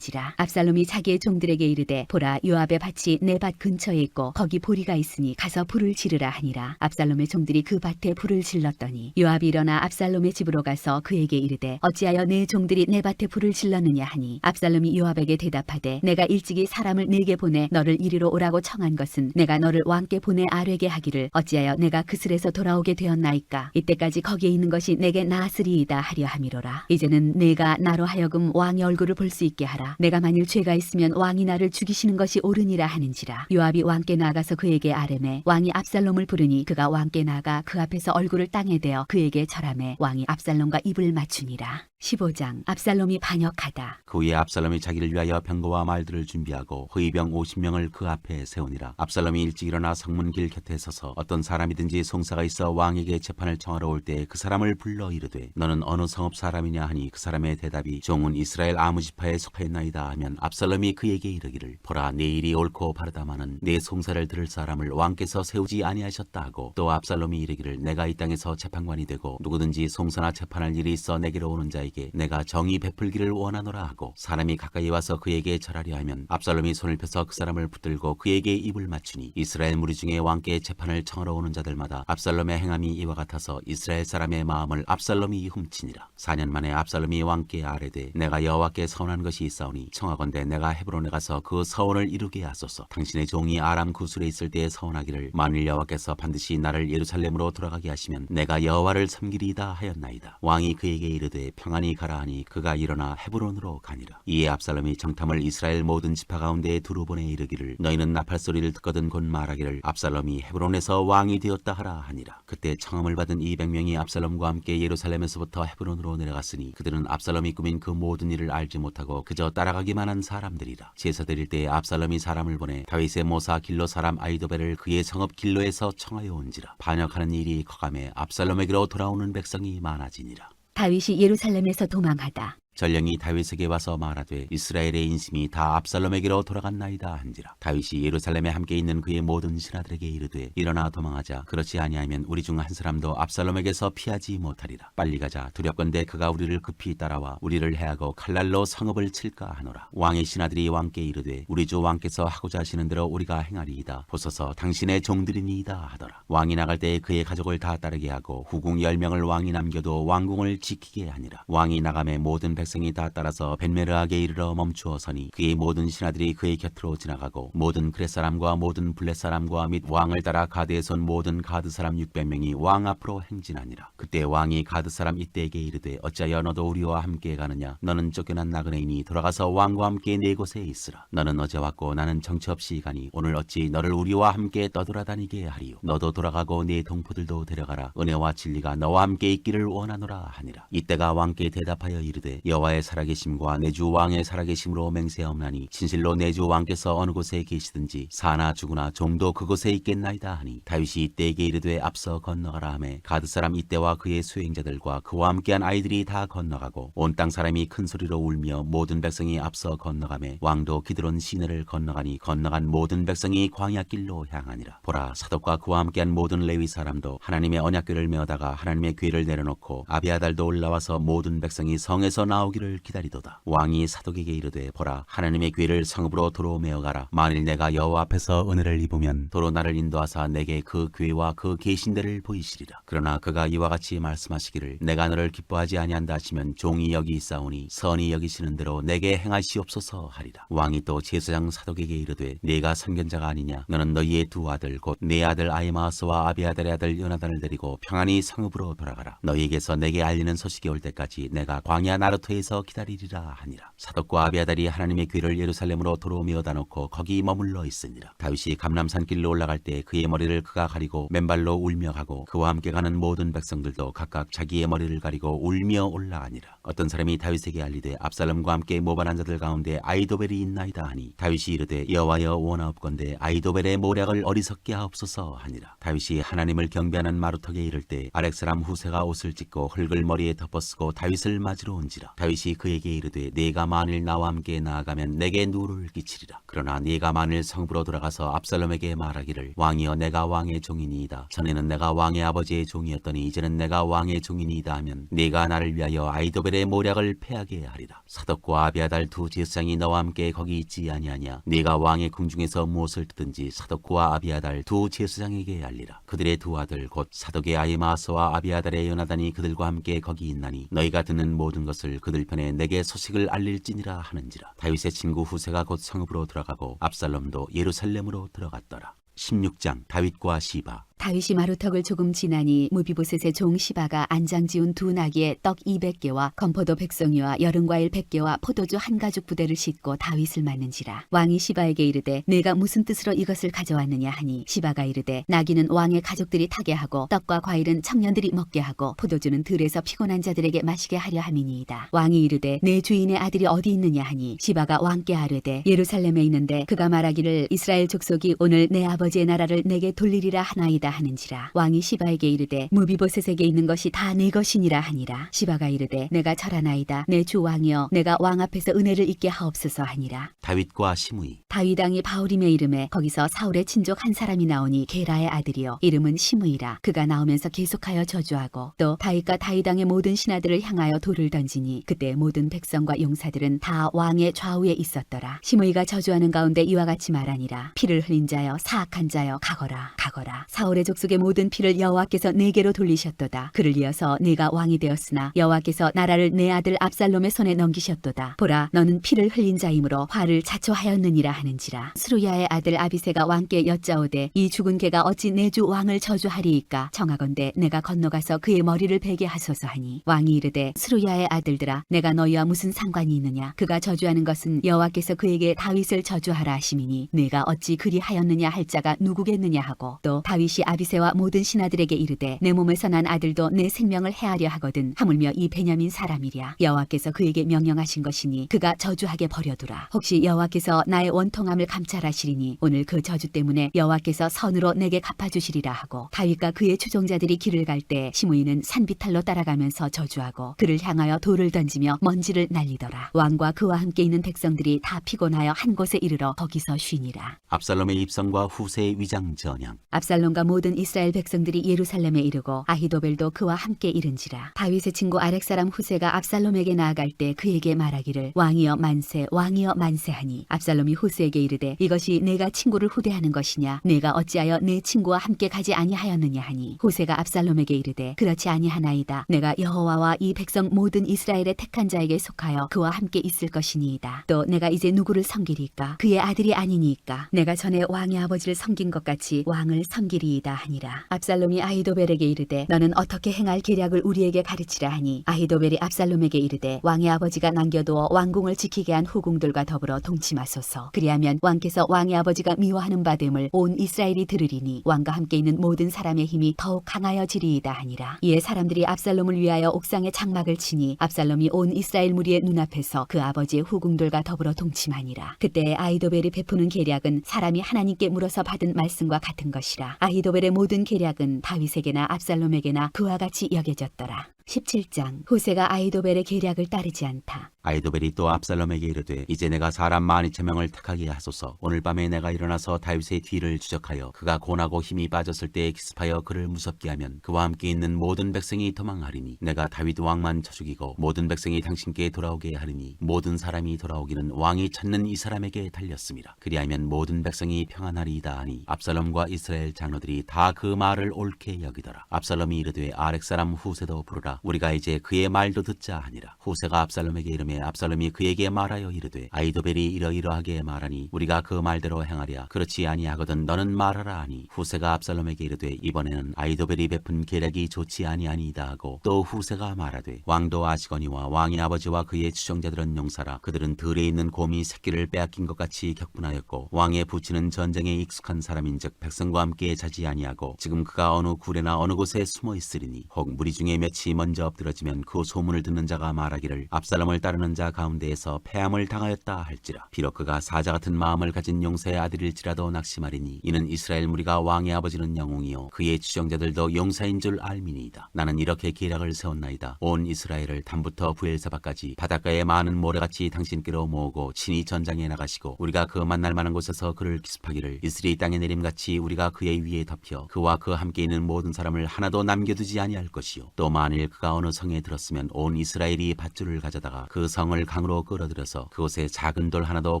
압살롬이 자기의 종들에게 이르되 보라, 요압의 밭이 내 밭 근처에 있고 거기 보리가 있으니 가서 불을 지르라 하니라. 압살롬의 종들이 그 밭에 불을 질렀더니 요압이 일어나 압살롬의 집으로 가서 그에게 이르되 어찌하여 내 종들이 내 밭에 불을 질렀느냐 하니 압살롬이 요압에게 대답하되 내가 일찍이 사람을 네게 보내 너를 이리로 오라고 청한 것은 내가 너를 왕께 보내 아뢰게 하기를 어찌하여 내가 그슬에서 돌아오게 되었나이까. 이때까지 거기에 있는 것이 내게 나으리이다 하려 함이로라. 이제는 내가 나로 하여금 왕의 얼굴을 볼 수 있게 하라. 내가 만일 죄가 있으면 왕이 나를 죽이시는 것이 옳으니라 하는지라. 요압이 왕께 나가서 그에게 아뢰매 왕이 압살롬을 부르니 그가 왕께 나가 그 앞에서 얼굴을 땅에 대어 그에게 절하매 왕이 압살롬과 입을 맞추니라. 15장. 압살롬이 반역하다. 그 후에 압살롬이 자기를 위하여 병거와 말들을 준비하고 호위병 50명을 그 앞에 세우니라. 압살롬이 일찍 일어나 성문길 곁에 서서 어떤 사람이든지 송사가 있어 왕에게 재판을 청하러 올 때 그 사람을 불러 이르되 너는 어느 성읍 사람이냐 하니 그 사람의 대답이 종은 이스라엘 아무 지파에 속하였나이다 하면 압살롬이 그에게 이르기를 보라, 내 일이 옳고 바르다마는 내 송사를 들을 사람을 왕께서 세우지 아니하셨다 하고 또 압살롬이 이르기를 내가 이 땅에서 재판관이 되고 누구든지 송사나 재판할 일이 있어 내게로 오는 자에게 내가 정의 베풀기를 원하노라 하고 사람이 가까이 와서 그에게 절하려 하면 압살롬이 손을 펴서 그 사람을 붙들고 그에게 입을 맞추니 이스라엘 무리 중에 왕께 재판을 청하러 오는 자들마다 압살롬의 행함이 이와 같아서 이스라엘 사람의 마음을 압살롬이 훔치니라. 4년 만에 압살롬이 왕께 아뢰되 내가 여호와께 서원한 것이 있사오니 청하건대 내가 헤브론에 가서 그 서원을 이루게 하소서. 당신의 종이 아람 구술에 있을 때에 서원하기를 만일 여호와께서 반드시 나를 예루살렘으로 돌아가게 하시면 내가 여호와를 섬기리이다 하였나이다. 왕이 그에게 이르되 평안히 가라 하니 그가 일어나 헤브론으로 가니라. 이에 압살롬이 정탐을 이스라엘 모든 지파 가운데에 두루 보내 이르기를 너희는 나팔 소리를 듣거든 곧 말하기를 압살롬이 헤브론에서 왕이 되었다 하라 하니라. 그때 청함을 받은 200명이 압살롬과 함께 예루살렘에서부터 헤브론으로 내려갔으니 그들은 압살롬이 꾸민 그 모든 일을 알지 못하고 그저 따라가기만 한 사람들이라. 제사 드릴 때에 압살롬이 사람을 보내 다윗의 모사 길로 사람 아이도벨을 그의 성읍 길로에서 청하여 온지라. 반역하는 일이 커감해 압살롬에게로 돌아오는 백성이 많아지니라. 다윗이 예루살렘에서 도망하다. 전령이 다윗에게 와서 말하되 이스라엘의 인심이 다 압살롬에게로 돌아갔나이다 한지라. 다윗이 예루살렘에 함께 있는 그의 모든 신하들에게 이르되 일어나 도망하자. 그렇지 아니하면 우리 중 한 사람도 압살롬에게서 피하지 못하리라. 빨리 가자. 두렵건대 그가 우리를 급히 따라와 우리를 해하고 칼날로 성읍을 칠까 하노라. 왕의 신하들이 왕께 이르되 우리 주 왕께서 하고자 하시는 대로 우리가 행하리이다. 보소서 당신의 종들이니이다 하더라. 왕이 나갈 때에 그의 가족을 다 따르게 하고 후궁 10명을 왕이 남겨도 왕궁을 지키게 하니라. 왕이 나가매 모든 백성이 다 따라서 벤메르하게 이르러 멈추어 서니 그의 모든 신하들이 그의 곁으로 지나가고 모든 그렛 사람과 모든 블렛 사람과 및 왕을 따라 가드에서 온 모든 가드 사람 600명이 왕 앞으로 행진하니라. 그때 왕이 가드 사람 이때에게 이르되 어찌하여 너도 우리와 함께 가느냐. 너는 쫓겨난 나그네이니 돌아가서 왕과 함께 네 곳에 있으라. 너는 어제 왔고 나는 정처 없이 가니 오늘 어찌 너를 우리와 함께 떠돌아다니게 하리요. 너도 돌아가고 네 동포들도 데려가라. 은혜와 진리가 너와 함께 있기를 원하노라 하니라. 이때가 왕께 대답하여 이르되 여호와의 살아계심과 내 주 왕의 살아계심으로 맹세하옵나니 진실로 내 주 왕께서 어느 곳에 계시든지 사나 죽으나 종도 그곳에 있겠나이다 하니 다윗이 이때에게 이르되 앞서 건너가라 하매 가드 사람 이때와 그의 수행자들과 그와 함께한 아이들이 다 건너가고 온 땅 사람이 큰 소리로 울며 모든 백성이 앞서 건너가매 왕도 기드론 시내를 건너가니 건너간 모든 백성이 광야길로 향하니라. 보라, 사독과 그와 함께한 모든 레위 사람도 하나님의 언약궤를 메어다가 하나님의 궤를 내려놓고 아비아달도 올라와서 모든 백성이 성에서 나오기를 기다리도다. 왕이 사독에게 이르되 보라, 하나님의 궤를 성읍으로 도로 메어가라. 만일 내가 여호와 앞에서 은혜를 입으면 도로 나를 인도하사 내게 그 궤와 그 계신대를 보이시리라. 그러나 그가 이와 같이 말씀하시기를 내가 너를 기뻐하지 아니한다 하시면 종이 여기 있사오니 선이 여기시는 대로 내게 행하시옵소서 하리라. 왕이 또 제사장 사독에게 이르되 네가 선견자가 아니냐. 너는 너희의 두 아들 곧 내 아들 아히마아스와 아비아달의 아들 요나단을 데리고 평안히 성읍으로 돌아가라. 너희에게서 내게 알리는 소식이 올 때까지 내가 광야 나루토에 터에서 기다리리라 하니라. 사독과 아비아달이 하나님의 궤를 예루살렘으로 도로 메어다 놓고 거기 머물러 있으니라. 다윗이 감람산 길로 올라갈 때 그의 머리를 그가 가리고 맨발로 울며 가고 그와 함께 가는 모든 백성들도 각각 자기의 머리를 가리고 울며 올라가니라. 어떤 사람이 다윗에게 알리되 압살롬과 함께 모반한 자들 가운데 아히도벨이 있나이다 하니 다윗이 이르되 여호와여 원하옵건대 아히도벨의 모략을 어리석게 하옵소서 하니라. 다윗이 하나님을 경배하는 마루턱에 이를 때 아렉 사람 후세가 옷을 찢고 흙을 머리에 덮어쓰고 다윗을 맞으러 온지라. 다윗이 그에게 이르되 네가 만일 나와 함께 나아가면 내게 누를 끼치리라. 그러나 네가 만일 성읍으로 돌아가서 압살롬에게 말하기를 왕이여 내가 왕의 종이니이다. 전에는 내가 왕의 아버지의 종이었더니 이제는 내가 왕의 종이니이다 하면 네가 나를 위하여 아히도벨의 모략을 패하게 하리라. 사독과 아비아달 두 제사장이 너와 함께 거기 있지 아니하냐. 네가 왕의 궁중에서 무엇을 듣든지 사독과 아비아달 두 제사장에게 알리라. 그들의 두 아들 곧 사독의 아히마아스와 아비아달의 요나단이 그들과 함께 거기 있나니 너희가 듣는 모든 것을 그들 편에 내게 소식을 알릴지니라 하는지라. 다윗의 친구 후세가 곧 성읍으로 들어가고 압살롬도 예루살렘으로 들어갔더라. 16장 다윗과 시바. 다윗이 마루턱을 조금 지나니 무비보셋의 종 시바가 안장 지운 두 나귀에 떡 200개와 건포도 100송이와 여름과일 100개와 포도주 한 가죽 부대를 싣고 다윗을 맞는지라. 왕이 시바에게 이르되 내가 무슨 뜻으로 이것을 가져왔느냐 하니 시바가 이르되 나귀는 왕의 가족들이 타게 하고 떡과 과일은 청년들이 먹게 하고 포도주는 들에서 피곤한 자들에게 마시게 하려 함이니이다. 왕이 이르되 내 주인의 아들이 어디 있느냐 하니 시바가 왕께 아뢰되 예루살렘에 있는데 그가 말하기를 이스라엘 족속이 오늘 내 아버지의 나라를 내게 돌리리라 하나이다 하는지라. 왕이 시바에게 이르되 무비보셋에게 있는 것이 다 내 것이니라 하니라. 시바가 이르되 내가 절하나이다. 내 주 왕이여 내가 왕 앞에서 은혜를 잊게 하옵소서 하니라. 다윗과 시므이. 다윗 왕이 바울임의 이름에 거기서 사울의 친족 한 사람이 나오니 게라의 아들이요 이름은 시므이라. 그가 나오면서 계속하여 저주하고 또 다윗과 다윗 왕의 모든 신하들을 향하여 돌을 던지니 그때 모든 백성과 용사들은 다 왕의 좌우에 있었더라. 시므이가 저주하는 가운데 이와 같이 말하니라. 피를 흘린 자여 사악한 자여 가거라 가거라. 사울의 족속의 모든 피를 여호와께서 내게로 돌리셨도다. 그를 이어서 네가 왕이 되었으나 여호와께서 나라를 내 아들 압살롬의 손에 넘기셨도다. 보라 너는 피를 흘린 자이므로 화를 자초하였느니라 하는지라. 스루야의 아들 아비새가 왕께 여짜오되 이 죽은 개가 어찌 내 주 왕을 저주하리이까. 청하건대 내가 건너가서 그의 머리를 베게 하소서 하니 왕이 이르되 스루야의 아들들아 내가 너희와 무슨 상관이 있느냐. 그가 저주하는 것은 여호와께서 그에게 다윗을 저주하라 하심이니 내가 어찌 그리하였느냐 할 자가 누구겠느냐 하고 또 다윗이 아비새와 모든 신하들에게 이르되 내 몸에서 난 아들도 내 생명을 해하려 하거든 하물며 이 베냐민 사람이랴. 여호와께서 그에게 명령하신 것이니 그가 저주하게 버려두라. 혹시 여호와께서 나의 원통함을 감찰하시리니 오늘 그 저주 때문에 여호와께서 선으로 내게 갚아주시리라 하고 다윗과 그의 추종자들이 길을 갈 때 시므이는 산비탈로 따라가면서 저주하고 그를 향하여 돌을 던지며 먼지를 날리더라. 왕과 그와 함께 있는 백성들이 다 피곤하여 한 곳에 이르러 거기서 쉬니라. 압살롬의 입성과 후세의 위장 전향. 압살롬과 모든 이스라엘 백성들이 예루살렘에 이르고 아히도벨도 그와 함께 이른지라. 다윗의 친구 아렉 사람 후세가 압살롬에게 나아갈 때 그에게 말하기를 왕이여 만세 왕이여 만세 하니 압살롬이 후세에게 이르되 이것이 내가 친구를 후대하는 것이냐. 내가 어찌하여 내 친구와 함께 가지 아니하였느냐 하니 후세가 압살롬에게 이르되 그렇지 아니하나이다. 내가 여호와와 이 백성 모든 이스라엘의 택한 자에게 속하여 그와 함께 있을 것이니이다. 또 내가 이제 누구를 섬기리까. 그의 아들이 아니니까. 내가 전에 왕의 아버지를 섬긴 것 같이 왕을 섬기리이다 하니라. 압살롬이 아히도벨에게 이르되 너는 어떻게 행할 계략을 우리에게 가르치라 하니 아히도벨이 압살롬에게 이르되 왕의 아버지가 남겨두어 왕궁을 지키게 한 후궁들과 더불어 동침하소서. 그리하면 왕께서 왕의 아버지가 미워하는 바됨을 온 이스라엘이 들으리니 왕과 함께 있는 모든 사람의 힘이 더욱 강하여지리이다 하니라. 이에 사람들이 압살롬을 위하여 옥상에 장막을 치니 압살롬이 온 이스라엘 무리의 눈앞에서 그 아버지의 후궁들과 더불어 동침하니라. 그때 아히도벨이 베푸는 계략은 사람이 하나님께 물어서 받은 말씀과 같은 것이라. 아히도벨의 모든 계략은 다윗에게나 압살롬에게나 그와 같이 여겨졌더라. 17장 후세가 아히도벨의 계략을 따르지 않다. 아히도벨이 또 압살롬에게 이르되 이제 내가 사람 12,000명을 택하게 하소서. 오늘 밤에 내가 일어나서 다윗의 뒤를 추적하여 그가 고나고 힘이 빠졌을 때에 기습하여 그를 무섭게 하면 그와 함께 있는 모든 백성이 도망하리니 내가 다윗 왕만 쳐 죽이고 모든 백성이 당신께 돌아오게 하리니 모든 사람이 돌아오기는 왕이 찾는 이 사람에게 달렸습니다. 그리하면 모든 백성이 평안하리이다 하니 압살롬과 이스라엘 장로들이 다 그 말을 옳게 여기더라. 압살롬이 이르되 아렉 사람 후세도 부르라. 아니라 우리가 이제 그의 말도 듣자 하니라. 후세가 압살롬에게 이르매 압살롬이 그에게 말하여 이르되 아히도벨이 이러이러하게 말하니 우리가 그 말대로 행하랴. 그렇지 아니하거든 너는 말하라 하니 후세가 압살롬에게 이르되 이번에는 아히도벨이 베푼 계략이 좋지 아니하니이다 하고 또 후세가 말하되 왕도 아시거니와 왕의 아버지와 그의 추종자들은 용사라. 그들은 들에 있는 곰이 새끼를 빼앗긴 것 같이 격분하였고 왕의 부친은 전쟁에 익숙한 사람인즉 백성과 함께 자지 아니하고 지금 그가 어느 굴에나 어느 곳에 숨어 있으리니 혹 무리 중에 몇이 먼저 엎드러지면 그 소문을 듣는 자가 말하기를 압살롬을 따르는 자 가운데에서 패함을 당하였다 할지라. 비록 그가 사자 같은 마음을 가진 용사의 아들일지라도 낙심하리니 이는 이스라엘 무리가 왕의 아버지는 영웅이요 그의 추종자들도 용사인 줄 알미니이다. 나는 이렇게 계략을 세웠나이다. 온 이스라엘을 담부터 부엘세바까지 바닷가의 많은 모래같이 당신께로 모으고 친히 전장에 나가시고 우리가 그 만날 만한 곳에서 그를 기습하기를 이스라엘 땅에 내림같이 우리가 그의 위에 덮여 그와 그 함께 있는 모든 사람을 하나도 남겨두지 아니할 것이요 또 만일 그가 어느 성에 들었으면 온 이스라엘이 밧줄을 가져다가 그 성을 강으로 끌어들여서 그곳에 작은 돌 하나도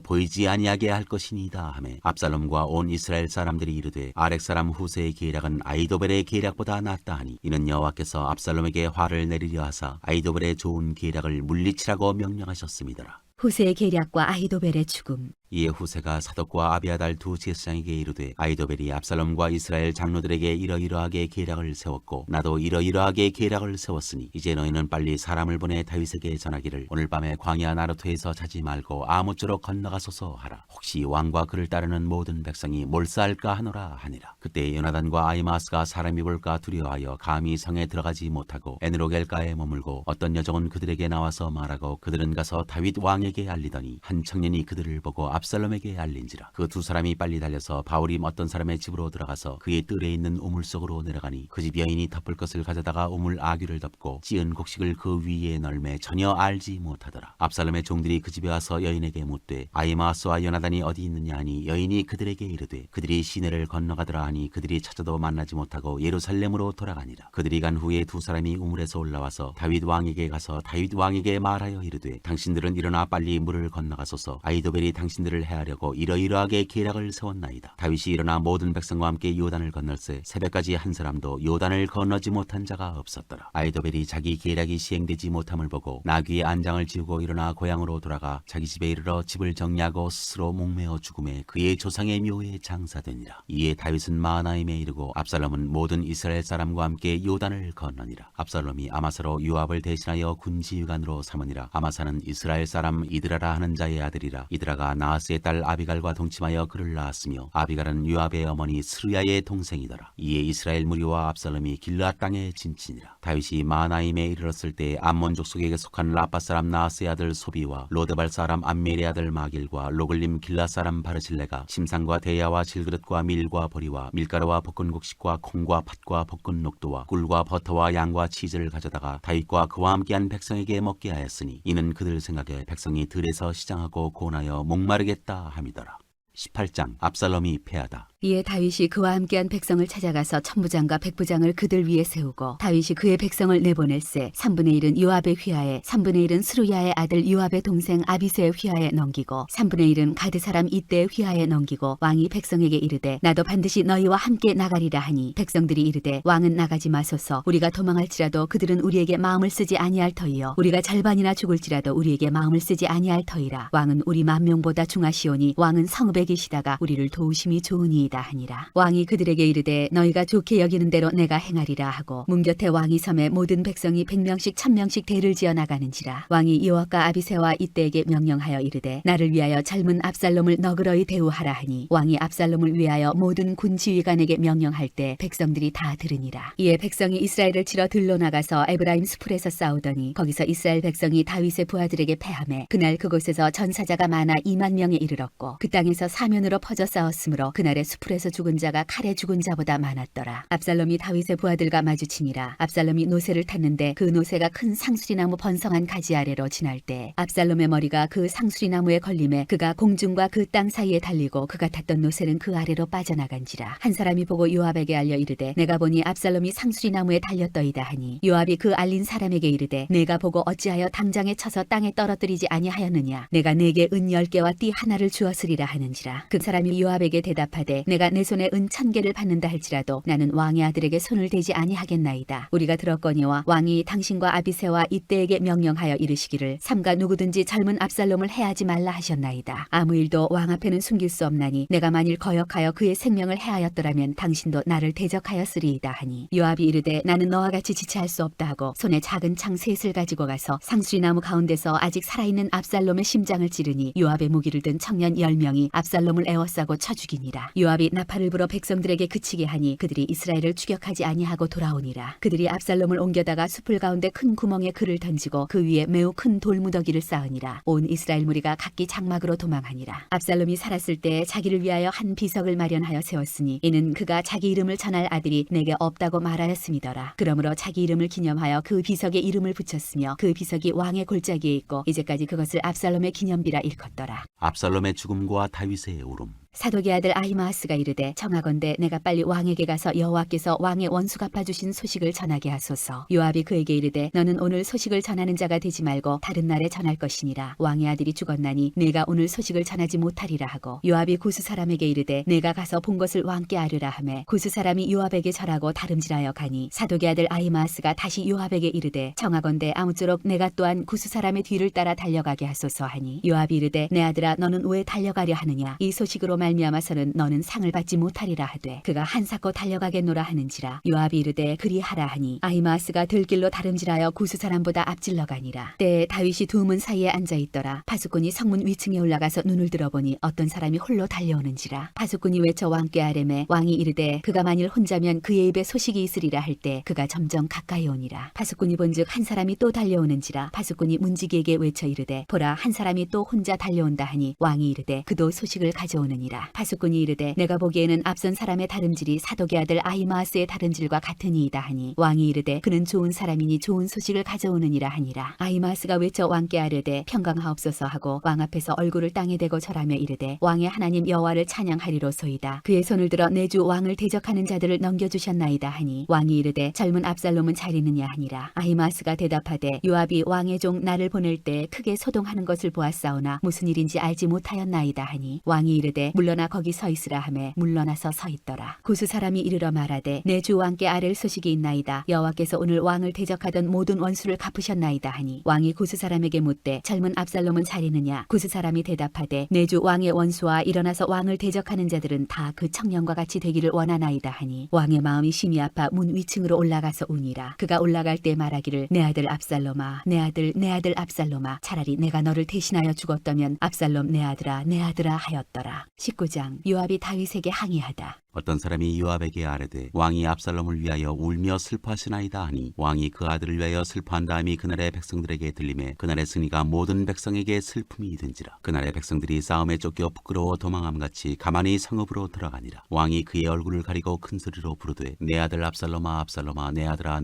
보이지 아니하게 할 것이니이다 하매 압살롬과 온 이스라엘 사람들이 이르되 아렉 사람 후세의 계략은 아히도벨의 계략보다 낫다 하니 이는 여호와께서 압살롬에게 화를 내리려 하사 아히도벨의 좋은 계략을 물리치라고 명령하셨음이더라. 후세의 계략과 아히도벨의 죽음. 이에 후세가 사독과 아비아달 두 제사장에게 이르되 아히도벨이 압살롬과 이스라엘 장로들에게 이러이러하게 계략을 세웠고 나도 이러이러하게 계략을 세웠으니 이제 너희는 빨리 사람을 보내 다윗에게 전하기를 오늘 밤에 광야 나루토에서 자지 말고 아무쪼록 건너가소서 하라. 혹시 왕과 그를 따르는 모든 백성이 몰사할까 하노라 하니라. 그때 요나단과 아히마스가 사람이 볼까 두려워하여 감히 성에 들어가지 못하고 에느로겔가에 머물고 어떤 여종은 그들에게 나와서 말하고 그들은 가서 다윗 왕에게 알리더니 한 청년이 그들을 보고 압살롬에게 알린지라. 그 두 사람이 빨리 달려서 바울임 어떤 사람의 집으로 들어가서 그의 뜰에 있는 우물 속으로 내려가니 그 집 여인이 덮을 것을 가져다가 우물 아귀를 덮고 찌은 곡식을 그 위에 널매 전혀 알지 못하더라. 압살롬의 종들이 그 집에 와서 여인에게 묻되 아히마스와 요나단이 어디 있느냐 하니 여인이 그들에게 이르되 그들이 시내를 건너가더라 하니 그들이 찾아도 만나지 못하고 예루살렘으로 돌아가니라. 그들이 간 후에 두 사람이 우물에서 올라와서 다윗 왕에게 가서 다윗 왕에게 말하여 이르되 당신들은 일어나 빨리 물을 건너가소서. 아히도벨이 당신들을 해하려고 이러이러하게 계략을 세웠나이다. 다윗이 일어나 모든 백성과 함께 요단을 건널세 새벽까지 한 사람도 요단을 건너지 못한 자가 없었더라. 아히도벨이 자기 계략이 시행되지 못함을 보고 나귀의 안장을 지우고 일어나 고향으로 돌아가 자기 집에 이르러 집을 정리하고 스스로 목매어 죽음에 그의 조상의 묘에 장사되니라. 이에 다윗은 마하나임에 이르고 압살롬은 모든 이스라엘 사람과 함께 요단을 건너니라. 압살롬이 아마사로 요압을 대신하여 군지휘관으로 삼으니라. 아마사는 이스라엘 사람 이드라라 하는 자의 아들이라. 이드라가 나하스의 딸 아비갈과 동침하여 그를 낳았으며 아비갈은 요압의 어머니 스루야의 동생이더라. 이에 이스라엘 무리와 압살롬이 길르앗 땅에 진친이라. 다윗이 마하나임에 이르렀을 때 암몬 족속에게 속한 라빠 사람 나하스의 아들 소비와 로데발 사람 암멜의 아들 마길과 로글림 길르앗 사람 바르실레가 심상과 대야와 질그릇과 밀과 보리와 밀가루와 볶은 곡식과 콩과 팥과 볶은 녹두와 꿀과 버터와 양과 치즈를 가져다가 다윗과 그와 함께한 백성에게 먹게 하였으니 이는 그들 생각에 백성이 들에서 시장하고 고나여 목마르겠다 함이더라. 18장 압살롬이 패하다. 이에 다윗이 그와 함께한 백성을 찾아가서 천부장과 백부장을 그들 위에 세우고 다윗이 그의 백성을 내보낼세 3분의 1은 요압의 휘하에 3분의 1은 스루야의 아들 요압의 동생 아비새의 휘하에 넘기고 3분의 1은 가드 사람 이때의 휘하에 넘기고 왕이 백성에게 이르되 나도 반드시 너희와 함께 나가리라 하니 백성들이 이르되 왕은 나가지 마소서. 우리가 도망할지라도 그들은 우리에게 마음을 쓰지 아니할 터이요 우리가 절반이나 죽을지라도 우리에게 마음을 쓰지 아니할 터이라. 왕은 우리 만명보다 중하시오니 왕은 성읍에 계시다가 우리를 도우심이 좋으니 하니라. 왕이 그들에게 이르되 너희가 좋게 여기는 대로 내가 행하리라 하고 문 곁에 왕이 섬에 모든 백성이 100명씩 1000명씩 대를 지어 나가는지라. 왕이 요압과 아비새와 이때에게 명령하여 이르되 나를 위하여 젊은 압살롬을 너그러이 대우하라 하니 왕이 압살롬을 위하여 모든 군 지휘관에게 명령할 때 백성들이 다 들으니라. 이에 백성이 이스라엘을 치러 들러 나가서 에브라임 수풀에서 싸우더니 거기서 이스라엘 백성이 다윗의 부하들에게 패하매 그날 그곳에서 전사자가 많아 2만 명에 이르렀고 그 땅에서 사면으로 퍼져 싸웠으므로 그날의 풀에서 죽은 자가 칼에 죽은 자보다 많았더라. 압살롬이 다윗의 부하들과 마주치니라. 압살롬이 노새를 탔는데 그 노새가 큰 상수리나무 번성한 가지 아래로 지날 때 압살롬의 머리가 그 상수리나무에 걸림에 그가 공중과 그 땅 사이에 달리고 그가 탔던 노새는 그 아래로 빠져나간지라. 한 사람이 보고 요압에게 알려 이르되 내가 보니 압살롬이 상수리나무에 달렸더이다 하니 요압이 그 알린 사람에게 이르되 내가 보고 어찌하여 당장에 쳐서 땅에 떨어뜨리지 아니하였느냐. 내가 네게 은 10개와 띠 하나를 주었으리라 하는지라. 그 사람이 요압에게 대답하되 내가 내 손에 은 1,000개를 받는다 할지라도 나는 왕의 아들에게 손을 대지 아니하겠나이다. 우리가 들었거니와 왕이 당신과 아비새와 이때에게 명령하여 이르시기를 삼가 누구든지 젊은 압살롬을 해하지 말라 하셨나이다. 아무 일도 왕 앞에는 숨길 수 없나니 내가 만일 거역하여 그의 생명을 해하였더라면 당신도 나를 대적하였으리이다 하니 요압이 이르되 나는 너와 같이 지체할 수 없다 하고 손에 작은 창 셋을 가지고 가서 상수리나무 가운데서 아직 살아있는 압살롬의 심장을 찌르니 요압의 무기를 든 청년 10명이 압살롬을 에워싸고 쳐 죽이니라. 요압이 나팔을 불어 백성들에게 그치게 하니 그들이 이스라엘을 추격하지 아니하고 돌아오니라. 그들이 압살롬을 옮겨다가 숲을 가운데 큰 구멍에 그를 던지고 그 위에 매우 큰 돌무더기를 쌓으니라. 온 이스라엘 무리가 각기 장막으로 도망하니라. 압살롬이 살았을 때 자기를 위하여 한 비석을 마련하여 세웠으니 이는 그가 자기 이름을 전할 아들이 내게 없다고 말하였음이더라. 그러므로 자기 이름을 기념하여 그 비석에 이름을 붙였으며 그 비석이 왕의 골짜기에 있고 이제까지 그것을 압살롬의 기념비라 일컫더라. 압살롬의 죽음과 다윗의 울음. 사독의 아들 아히마아스가 이르되 청하건대 내가 빨리 왕에게 가서 여호와께서 왕의 원수 갚아주신 소식을 전하게 하소서. 요압이 그에게 이르되 너는 오늘 소식을 전하는 자가 되지 말고 다른 날에 전할 것이니라. 왕의 아들이 죽었나니 내가 오늘 소식을 전하지 못하리라 하고 요압이 구스 사람에게 이르되 내가 가서 본 것을 왕께 아뢰라 하매 구스 사람이 요압에게 절하고 다름질하여 가니 사독의 아들 아히마아스가 다시 요압에게 이르되 청하건대 아무쪼록 내가 또한 구스 사람의 뒤를 따라 달려가게 하소서 하니 요압이 이르되 내 아들아 너는 왜 달려가려 하느냐. 이 소식으로 말미암아서는 너는 상을 받지 못하리라 하되 그가 한사코 달려가겠노라 하는지라. 요압이 이르되 그리하라 하니 아히마아스가 들길로 다름질하여 구스 사람보다 앞질러 가니라. 때에 다윗이 두 문 사이에 앉아 있더라. 파수꾼이 성문 위층에 올라가서 눈을 들어보니 어떤 사람이 홀로 달려오는지라. 파수꾼이 외쳐 왕께 아뢰매 왕이 이르되 그가 만일 혼자면 그의 입에 소식이 있으리라 할 때 그가 점점 가까이 오니라. 파수꾼이 본즉 한 사람이 또 달려오는지라. 파수꾼이 문지기에게 외쳐 이르되 보라 한 사람이 또 혼자 달려온다 하니 왕이 이르되 그도 소식을 가져오느니라. 파수꾼이 이르되 내가 보기에는 앞선 사람의 다름질이 사독의 아들 아히마아스의 다름질과 같으니이다 하니 왕이 이르되 그는 좋은 사람이니 좋은 소식을 가져오느니라 하니라. 아히마아스가 외쳐 왕께 아뢰되 평강하옵소서 하고 왕 앞에서 얼굴을 땅에 대고 절하며 이르되 왕의 하나님 여호와를 찬양하리로소이다. 그의 손을 들어 내 주 왕을 대적하는 자들을 넘겨주셨나이다 하니 왕이 이르되 젊은 압살롬은 잘 있느냐 하니라. 아히마아스가 대답하되 요압이 왕의 종 나를 보낼 때 크게 소동하는 것을 보았사오나 무슨 일인지 알지 못하였나이다 하니 왕이 이르되 물러나 거기 서 있으라 하매 물러나서 서 있더라. 구스 사람이 이르러 말하되 내 주 왕께 아랠 소식이 있나이다. 여호와께서 오늘 왕을 대적하던 모든 원수를 갚으셨나이다 하니 왕이 구스 사람에게 묻되 젊은 압살롬은 잘 있느냐. 구스 사람이 대답하되 내 주 왕의 원수와 일어나서 왕을 대적하는 자들은 다 그 청년과 같이 되기를 원하나이다 하니 왕의 마음이 심히 아파 문 위층으로 올라가서 우니라. 그가 올라갈 때 말하기를 내 아들 압살롬아 내 아들 압살롬아 차라리 내가 너를 대신하여 죽었다면 압살롬 내 아들아 하였더라. 19장 요압이 다윗에게 항의하다. 어떤 사람이 요압에게 아뢰되 왕이 압살롬을 위하여 울며 슬퍼하시나이다 하니 왕이 그 아들을 위하여 슬퍼한 다음이 그날의 백성들에게 들림에 그날의 승리가 모든 백성에게 슬픔이 된지라. 그날의 백성들이 싸움에 쫓겨 부끄러워 도망함같이 가만히 성읍으로 들어가니라. 왕이 그의 얼굴을 가리고 큰 소리로 부르되 내 아들 압살롬아 내 아들아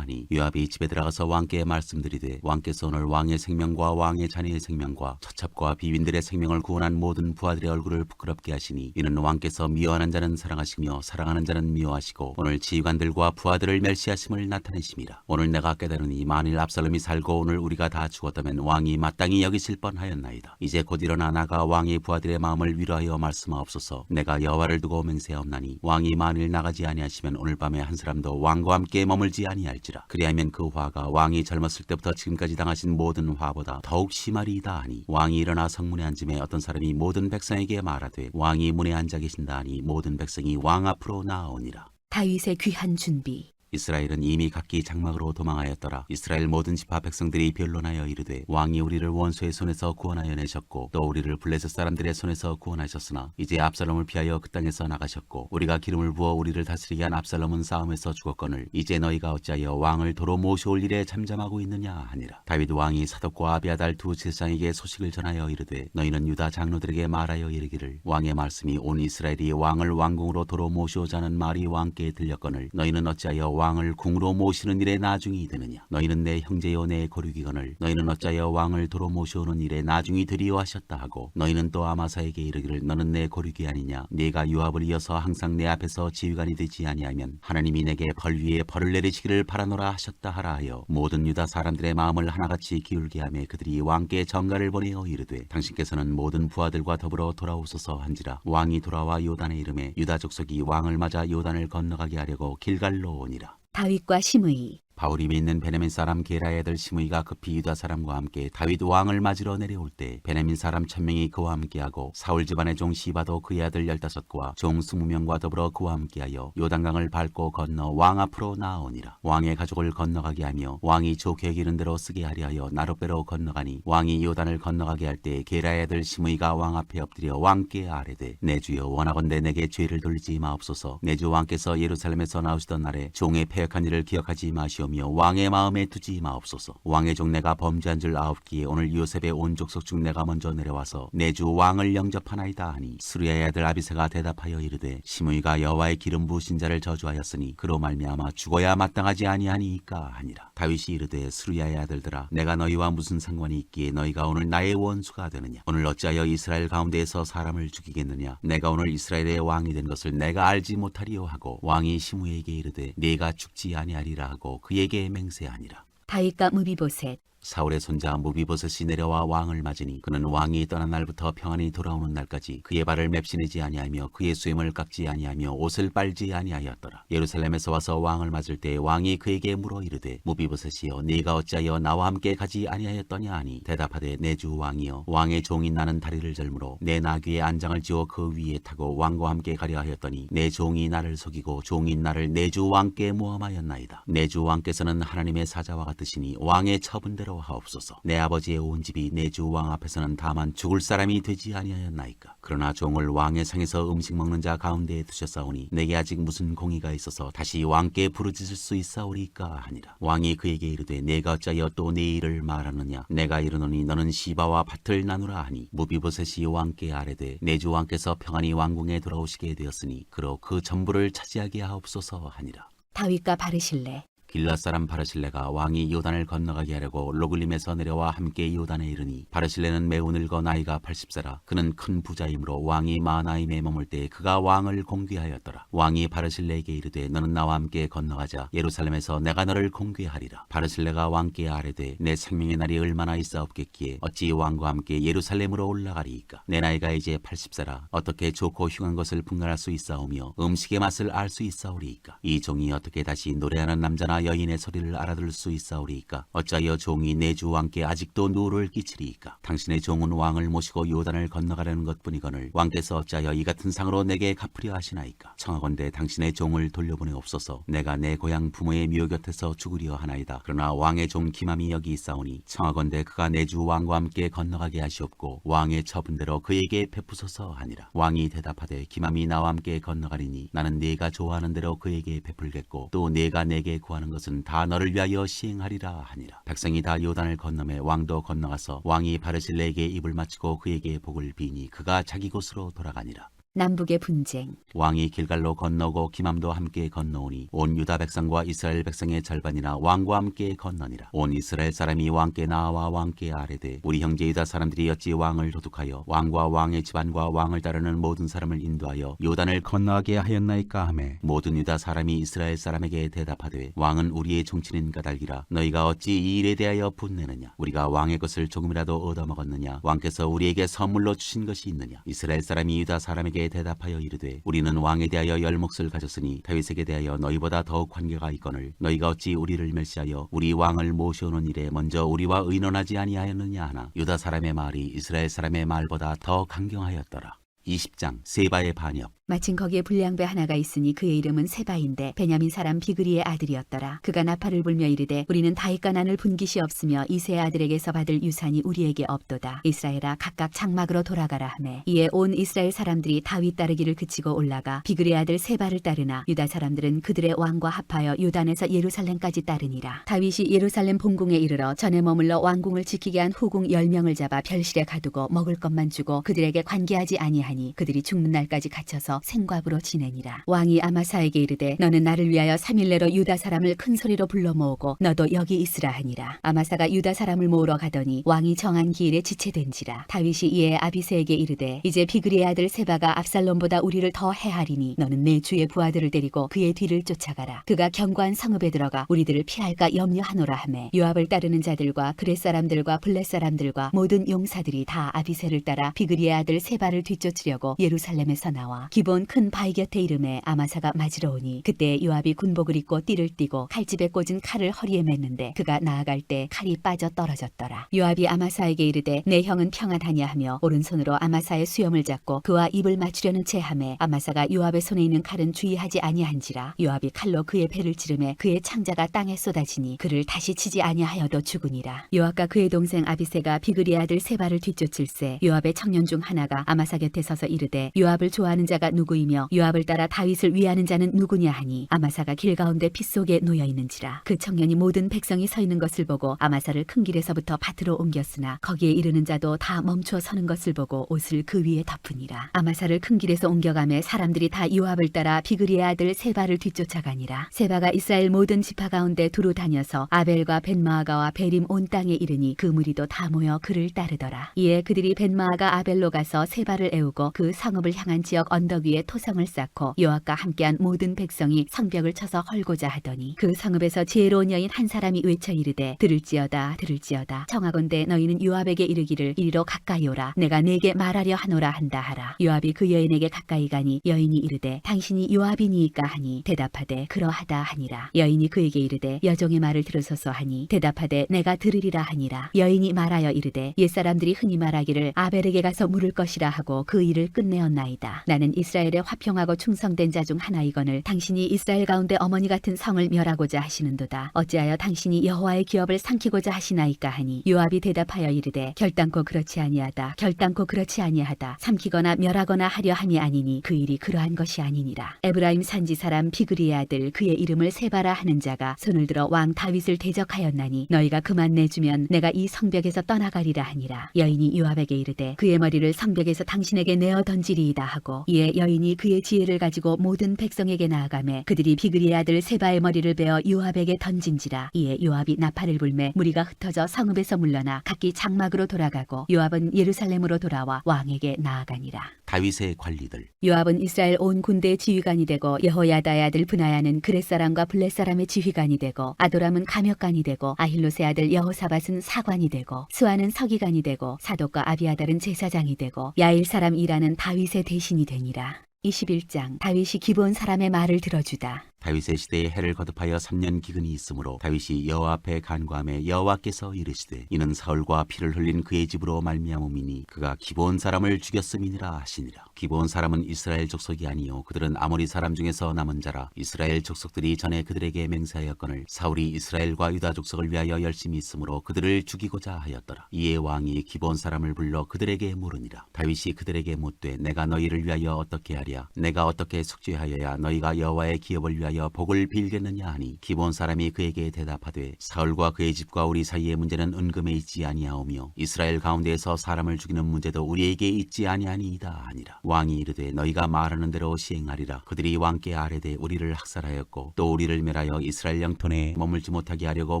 하니 요압이 집에 들어가서 왕께 말씀드리되 왕께서 오늘 왕의 생명과 왕의 자녀의 생명과 처첩과 비빈들의 생명을 구원한 모든 부하들의 얼굴을 부끄럽게 하시니 이는 왕께서 미워하는 자는 사랑하시며 사랑하는 자는 미워하시고 오늘 지휘관들과 부하들을 멸시하심을 나타내심이라. 오늘 내가 깨달으니 만일 압살롬이 살고 오늘 우리가 다 죽었다면 왕이 마땅히 여기실 뻔하였나이다. 이제 곧 일어나 나가 왕의 부하들의 마음을 위로하여 말씀하옵소서. 내가 여호와를 두고 맹세하옵나니 왕이 만일 나가지 아니하시면 오늘 밤에 한 사람도 왕과 함께 머물지 아니할지라. 그리하면 그 화가 왕이 젊었을 때부터 지금까지 당하신 모든 화보다 더욱 심하리이다 하니 왕이 일어나 성문에 앉음에 어떤 사람이 모든 백성에게 말하되 왕이 문에 앉아 계신다 하니 모든 백성이 왕 앞으로 나아오니라. 다윗의 귀한 준비. 이스라엘은 이미 각기 장막으로 도망하였더라. 이스라엘 모든 지파 백성들이 변론하여 이르되 왕이 우리를 원수의 손에서 구원하여 내셨고 또 우리를 블레셋 사람들의 손에서 구원하셨으나 이제 압살롬을 피하여 그 땅에서 나가셨고 우리가 기름을 부어 우리를 다스리게 한 압살롬은 싸움에서 죽었거늘 이제 너희가 어찌하여 왕을 도로 모셔올 일에 잠잠하고 있느냐 하니라. 다윗 왕이 사독과 아비아달 두 제사장에게 소식을 전하여 이르되 너희는 유다 장로들에게 말하여 이르기를 왕의 말씀이 온 이스라엘이 왕을 왕궁으로 도로 모셔오자는 말이 왕께 들렸거늘 너희는 어찌하여 왕을 궁으로 모시는 일에 나중이 되느냐? 너희는 내 형제요 내 고륙이거늘 너희는 어찌하여 왕을 도로 모셔오는 일에 나중이 되리요 하셨다 하고 너희는 또 아마사에게 이르기를 너는 내 고륙이 아니냐? 네가 요압을 이어서 항상 내 앞에서 지휘관이 되지 아니하면 하나님이 내게 벌 위에 벌을 내리시기를 바라노라 하셨다 하라 하여 모든 유다 사람들의 마음을 하나같이 기울게 하며 그들이 왕께 전가를 보내어 이르되 당신께서는 모든 부하들과 더불어 돌아오소서 한지라. 왕이 돌아와 요단의 이름에 유다 족속이 왕을 맞아 요단을 건너가게 하려고 길갈로 오니라. 다윗과 시므이. 바울이 믿는 베냐민 사람 게라의 아들 시므이가 급히 유다 사람과 함께 다윗 왕을 맞으러 내려올 때 베냐민 사람 1000명이 그와 함께하고 사울 집안의 종 시바도 그의 아들 15과 종 20명과 더불어 그와 함께하여 요단강을 밟고 건너 왕 앞으로 나아오니라. 왕의 가족을 건너가게 하며 왕이 좋게 여기는 대로 쓰게 하려 하여 나룻배로 건너가니 왕이 요단을 건너가게 할 때 게라의 아들 시므이가 왕 앞에 엎드려 왕께 아뢰되 내 주여 원하건대 내게 죄를 돌리지 마옵소서. 내 주 왕께서 예루살렘에서 나오시던 날에 종의 패역한 일을 기억하지 마시오 왕의 마음에 두지 마옵소서. 왕의 종 내가 범죄한 줄 아옵기에 오늘 요셉의 온 족속 중 내가 먼저 내려와서 내 주 왕을 영접하나이다 하니 스루야의 아들 아비새가 대답하여 이르되 시므이가 여호와의 기름 부으신 자를 저주하였으니 그로 말미암아 죽어야 마땅하지 아니하니이까 하니라. 다윗이 이르되 스루야의 아들들아 내가 너희와 무슨 상관이 있기에 너희가 오늘 나의 원수가 되느냐? 오늘 어찌하여 이스라엘 가운데에서 사람을 죽이겠느냐? 내가 오늘 이스라엘의 왕이 된 것을 내가 알지 못하리요 하고 왕이 시므이에게 이르되 네가 죽지 아니하리라 하고 그에게 맹세하니라. 다윗과 무비보셋. 사울의 손자 무비보셋이 내려와 왕을 맞으니 그는 왕이 떠난 날부터 평안히 돌아오는 날까지 그의 발을 맵시내지 아니하며 그의 수염을 깎지 아니하며 옷을 빨지 아니하였더라. 예루살렘에서 와서 왕을 맞을 때 왕이 그에게 물어 이르되 무비보셋이여 네가 어찌하여 나와 함께 가지 아니하였더냐 하니 대답하되 내 주 왕이여 왕의 종인 나는 다리를 절므로 내 나귀에 안장을 지어 그 위에 타고 왕과 함께 가려 하였더니 내 종이 나를 속이고 종인 나를 내 주 왕께 모함하였나이다. 내 주 왕께서는 하나님의 사자와 같으시니 왕의 처분대로 하옵소서. 내 아버지의 온 집이 내 주 왕 앞에서는 다만 죽을 사람이 되지 아니하였나이까. 그러나 종을 왕의 상에서 음식 먹는 자 가운데에 두셨사오니 내게 아직 무슨 공의가 있어서 다시 왕께 부르짖을 수 있사오리까 하니라. 왕이 그에게 이르되 내가 어찌하여 또 내 일을 말하느냐? 내가 이르노니 너는 시바와 밭을 나누라 하니 무비보셋이 왕께 아뢰되 내 주 왕께서 평안히 왕궁에 돌아오시게 되었으니 그로 그 전부를 차지하게 하옵소서 하니라. 다윗과 바르실레. 길앗 사람 바르실레가 왕이 요단을 건너가게 하려고 로글림에서 내려와 함께 요단에 이르니 바르실레는 매우 늙어 나이가 80세라. 그는 큰 부자이므로 왕이 마하나임에 머물 때 그가 왕을 공귀하였더라. 왕이 바르실레에게 이르되 너는 나와 함께 건너가자. 예루살렘에서 내가 너를 공귀하리라. 바르실레가 왕께 아뢰되 내 생명의 날이 얼마나 있사옵겠기에 어찌 왕과 함께 예루살렘으로 올라가리이까? 내 나이가 이제 80세라. 어떻게 좋고 흉한 것을 분간할 수 있사오며 음식의 맛을 알 수 있사오리이까? 이 종이 어떻게 다시 노래하는 남자나 여인의 소리를 알아들을 수 있사오리이까? 어찌하여 종이 내 주 왕께 아직도 누를 끼치리이까? 당신의 종은 왕을 모시고 요단을 건너가려는 것뿐이거늘 왕께서 어찌하여 이 같은 상으로 내게 갚으려 하시나이까? 청하건대 당신의 종을 돌려보내옵소서. 내가 내 고향 부모의 묘 곁에서 죽으려 하나이다. 그러나 왕의 종 기맘이 여기 있사오니 청하건대 그가 내 주 왕과 함께 건너가게 하시옵고 왕의 처분대로 그에게 베푸소서 하니라. 왕이 대답하되 기맘이 나와 함께 건너가리니 나는 네가 좋아하는 대로 그에게 베풀겠고 또 네가 내게 구하는 것은 다 너를 위하여 시행하리라 하니라. 백성이 다 요단을 건너매 왕도 건너가서 왕이 바르실레에게 입을 맞추고 그에게 복을 비니 그가 자기 곳으로 돌아가니라. 남북의 분쟁. 왕이 길갈로 건너고 기맘도 함께 건너오니 온 유다 백성과 이스라엘 백성의 절반이나 왕과 함께 건너니라. 온 이스라엘 사람이 왕께 나와 왕께 아뢰되 우리 형제 유다 사람들이 어찌 왕을 도둑하여 왕과 왕의 집안과 왕을 따르는 모든 사람을 인도하여 요단을 건너게 하였나이까 하매 모든 유다 사람이 이스라엘 사람에게 대답하되 왕은 우리의 종친인 까닭이라. 너희가 어찌 이 일에 대하여 분내느냐? 우리가 왕의 것을 조금이라도 얻어먹었느냐? 왕께서 우리에게 선물로 주신 것이 있느냐? 이스라엘 사람이 유다 사람에게 대답하여 이르되 우리는 왕에 대하여 열 몫을 가졌으니 다윗에게 대하여 너희보다 더욱 관계가 있거늘 너희가 어찌 우리를 멸시하여 우리 왕을 모셔오는 일에 먼저 우리와 의논하지 아니하였느냐 하나 유다 사람의 말이 이스라엘 사람의 말보다 더 강경하였더라. 20장 세바의 반역. 마침 거기에 불량배 하나가 있으니 그의 이름은 세바인데 베냐민 사람 비그리의 아들이었더라. 그가 나팔을 불며 이르되 우리는 다윗과 난을 분깃이 없으며 이새의 아들에게서 받을 유산이 우리에게 없도다. 이스라엘아 각각 장막으로 돌아가라 하매 이에 온 이스라엘 사람들이 다윗 따르기를 그치고 올라가 비그리의 아들 세바를 따르나 유다 사람들은 그들의 왕과 합하여 요단에서 예루살렘까지 따르니라. 다윗이 예루살렘 본궁에 이르러 전에 머물러 왕궁을 지키게 한 후궁 10명을 잡아 별실에 가두고 먹을 것만 주고 그들에게 관계하지 아니하니 그들이 죽는 날까지 갇혀서 가서 생과부로 지내니라. 왕이 아마사에게 이르되 너는 나를 위하여 3일 내로 유다 사람을 큰 소리로 불러 모으고 너도 여기 있으라 하니라. 아마사가 유다 사람을 모으러 가더니 왕이 정한 기일에 지체된지라. 다윗이 이에 아비새에게 이르되 이제 비그리의 아들 세바가 압살롬보다 우리를 더 해하리니 너는 내 주의 부하들을 데리고 그의 뒤를 쫓아가라. 그가 견고한 성읍에 들어가 우리들을 피할까 염려하노라 하매 요압을 따르는 자들과 그렛 사람들과 블렛 사람들과 모든 용사들이 다 아비새를 따라 비그리의 아들 세바를 뒤쫓으려고 예루살렘에서 나와 기본 큰 바위 곁에 이름에 아마사가 맞으러 오니 그때 요압이 군복을 입고 띠를 띠고 칼집에 꽂은 칼을 허리에 맸는데 그가 나아갈 때 칼이 빠져 떨어졌더라. 요압이 아마사에게 이르되 내 형은 평안하냐 하며 오른손으로 아마사의 수염을 잡고 그와 입을 맞추려는 채 하매 아마사가 요압의 손에 있는 칼은 주의하지 아니한지라. 요압이 칼로 그의 배를 찌르매 그의 창자가 땅에 쏟아지니 그를 다시 치지 아니하여도 죽으니라. 요압과 그의 동생 아비새가 비그리의 아들 세바를 뒤쫓을새 요압의 청년 중 하나가 아마사 곁에 서서 이르되 요압을 좋아하는 자가 누구이며 요압을 따라 다윗을 위하는 자는 누구냐 하니 아마사가 길 가운데 피 속에 놓여 있는지라. 그 청년이 모든 백성이 서 있는 것을 보고 아마사를 큰 길에서부터 밭으로 옮겼으나 거기에 이르는 자도 다 멈추어 서는 것을 보고 옷을 그 위에 덮으니라. 아마사를 큰 길에서 옮겨가매 사람들이 다 요압을 따라 비그리의 아들 세바를 뒤쫓아가니라. 세바가 이스라엘 모든 지파 가운데 두루 다녀서 아벨과 벤마아가와 베림 온 땅에 이르니 그 무리도 다 모여 그를 따르더라. 이에 그들이 벤마아가 아벨로 가서 세바를 애우고 그 성읍을 향한 지역 언덕 위에 토성을 쌓고 요압과 함께한 모든 백성이 성벽을 쳐서 헐고자 하더니 그 성읍에서 지혜로운 여인 한 사람이 외쳐 이르되 들을지어다 들을지어다 청하건대 너희는 요압에게 이르기를 이리로 가까이 오라 내가 네게 말하려 하노라 한다 하라. 요압이 그 여인에게 가까이 가니 여인이 이르되 당신이 요압이니이까 하니 대답하되 그러하다 하니라. 여인이 그에게 이르되 여종의 말을 들으소서 하니 대답하되 내가 들으리라 하니라. 여인이 말하여 이르되 옛사람들이 흔히 말하기를 아벨에게 가서 물을 것이라 하고 그 일을 끝내었나이다. 나는 이스라엘에 화평하고 충성된 자 중 하나이거늘 당신이 이스라엘 가운데 어머니 같은 성을 멸하고자 하시는도다. 어찌하여 당신이 여호와의 기업을 삼키고자 하시나이까 하니 요압이 대답하여 이르되 결단코 그렇지 아니하다. 결단코 그렇지 아니하다. 삼키거나 멸하거나 하려 함이 아니니 그 일이 그러한 것이 아니니라. 에브라임 산지 사람 비그리의 아들 그의 이름을 세바라 하는 자가 손을 들어 왕 다윗을 대적하였나니 너희가 그만 내주면 내가 이 성벽에서 떠나가리라 하니라. 여인이 요압에게 이르되 그의 머리를 성벽에서 당신에게 내어 던지리이다 하고 이에 여인이 그의 지혜를 가지고 모든 백성에게 나아가매 그들이 비그리의 아들 세바의 머리를 베어 요압에게 던진지라. 이에 요압이 나팔을 불매 무리가 흩어져 성읍에서 물러나 각기 장막으로 돌아가고 요압은 예루살렘으로 돌아와 왕에게 나아가니라. 다윗의 관리들. 요압은 이스라엘 온 군대의 지휘관이 되고 여호야다의 아들 브나야는 그렛 사람과 블렛 사람의 지휘관이 되고 아도람은 감역관이 되고 아힐롯의 아들 여호사밧은 사관이 되고 스와는 서기관이 되고 사독과 아비아달은 제사장이 되고 야일 사람 이라는 다윗의 대신이 되니라. 21장 다윗이 기브온 사람의 말을 들어주다. 다윗의 시대에 해를 거듭하여 3년 기근이 있으므로 다윗이 여호와 앞에 간구하며 여호와께서 이르시되 이는 사울과 피를 흘린 그의 집으로 말미암음이니 그가 기브온 사람을 죽였음이니라 하시니라. 기브온 사람은 이스라엘 족속이 아니요 그들은 아모리 사람 중에서 남은 자라. 이스라엘 족속들이 전에 그들에게 맹세하였거늘 사울이 이스라엘과 유다 족속을 위하여 열심히 있으므로 그들을 죽이고자 하였더라. 이에 왕이 기브온 사람을 불러 그들에게 물으니라. 다윗이 그들에게 묻되 내가 너희를 위하여 어떻게 하랴? 내가 어떻게 속죄하여야 너희가 여호와의 기업을 위하여 복을 빌겠느냐 하니 기브온 사람이 그에게 대답하되 사울과 그의 집과 우리 사이의 문제는 은금에 있지 아니하오며 이스라엘 가운데에서 사람을 죽이는 문제도 우리에게 있지 아니하니이다 하니라. 왕이 이르되 너희가 말하는 대로 시행하리라. 그들이 왕께 아뢰되 우리를 학살하였고 또 우리를 멸하여 이스라엘 영토 내에 머물지 못하게 하려고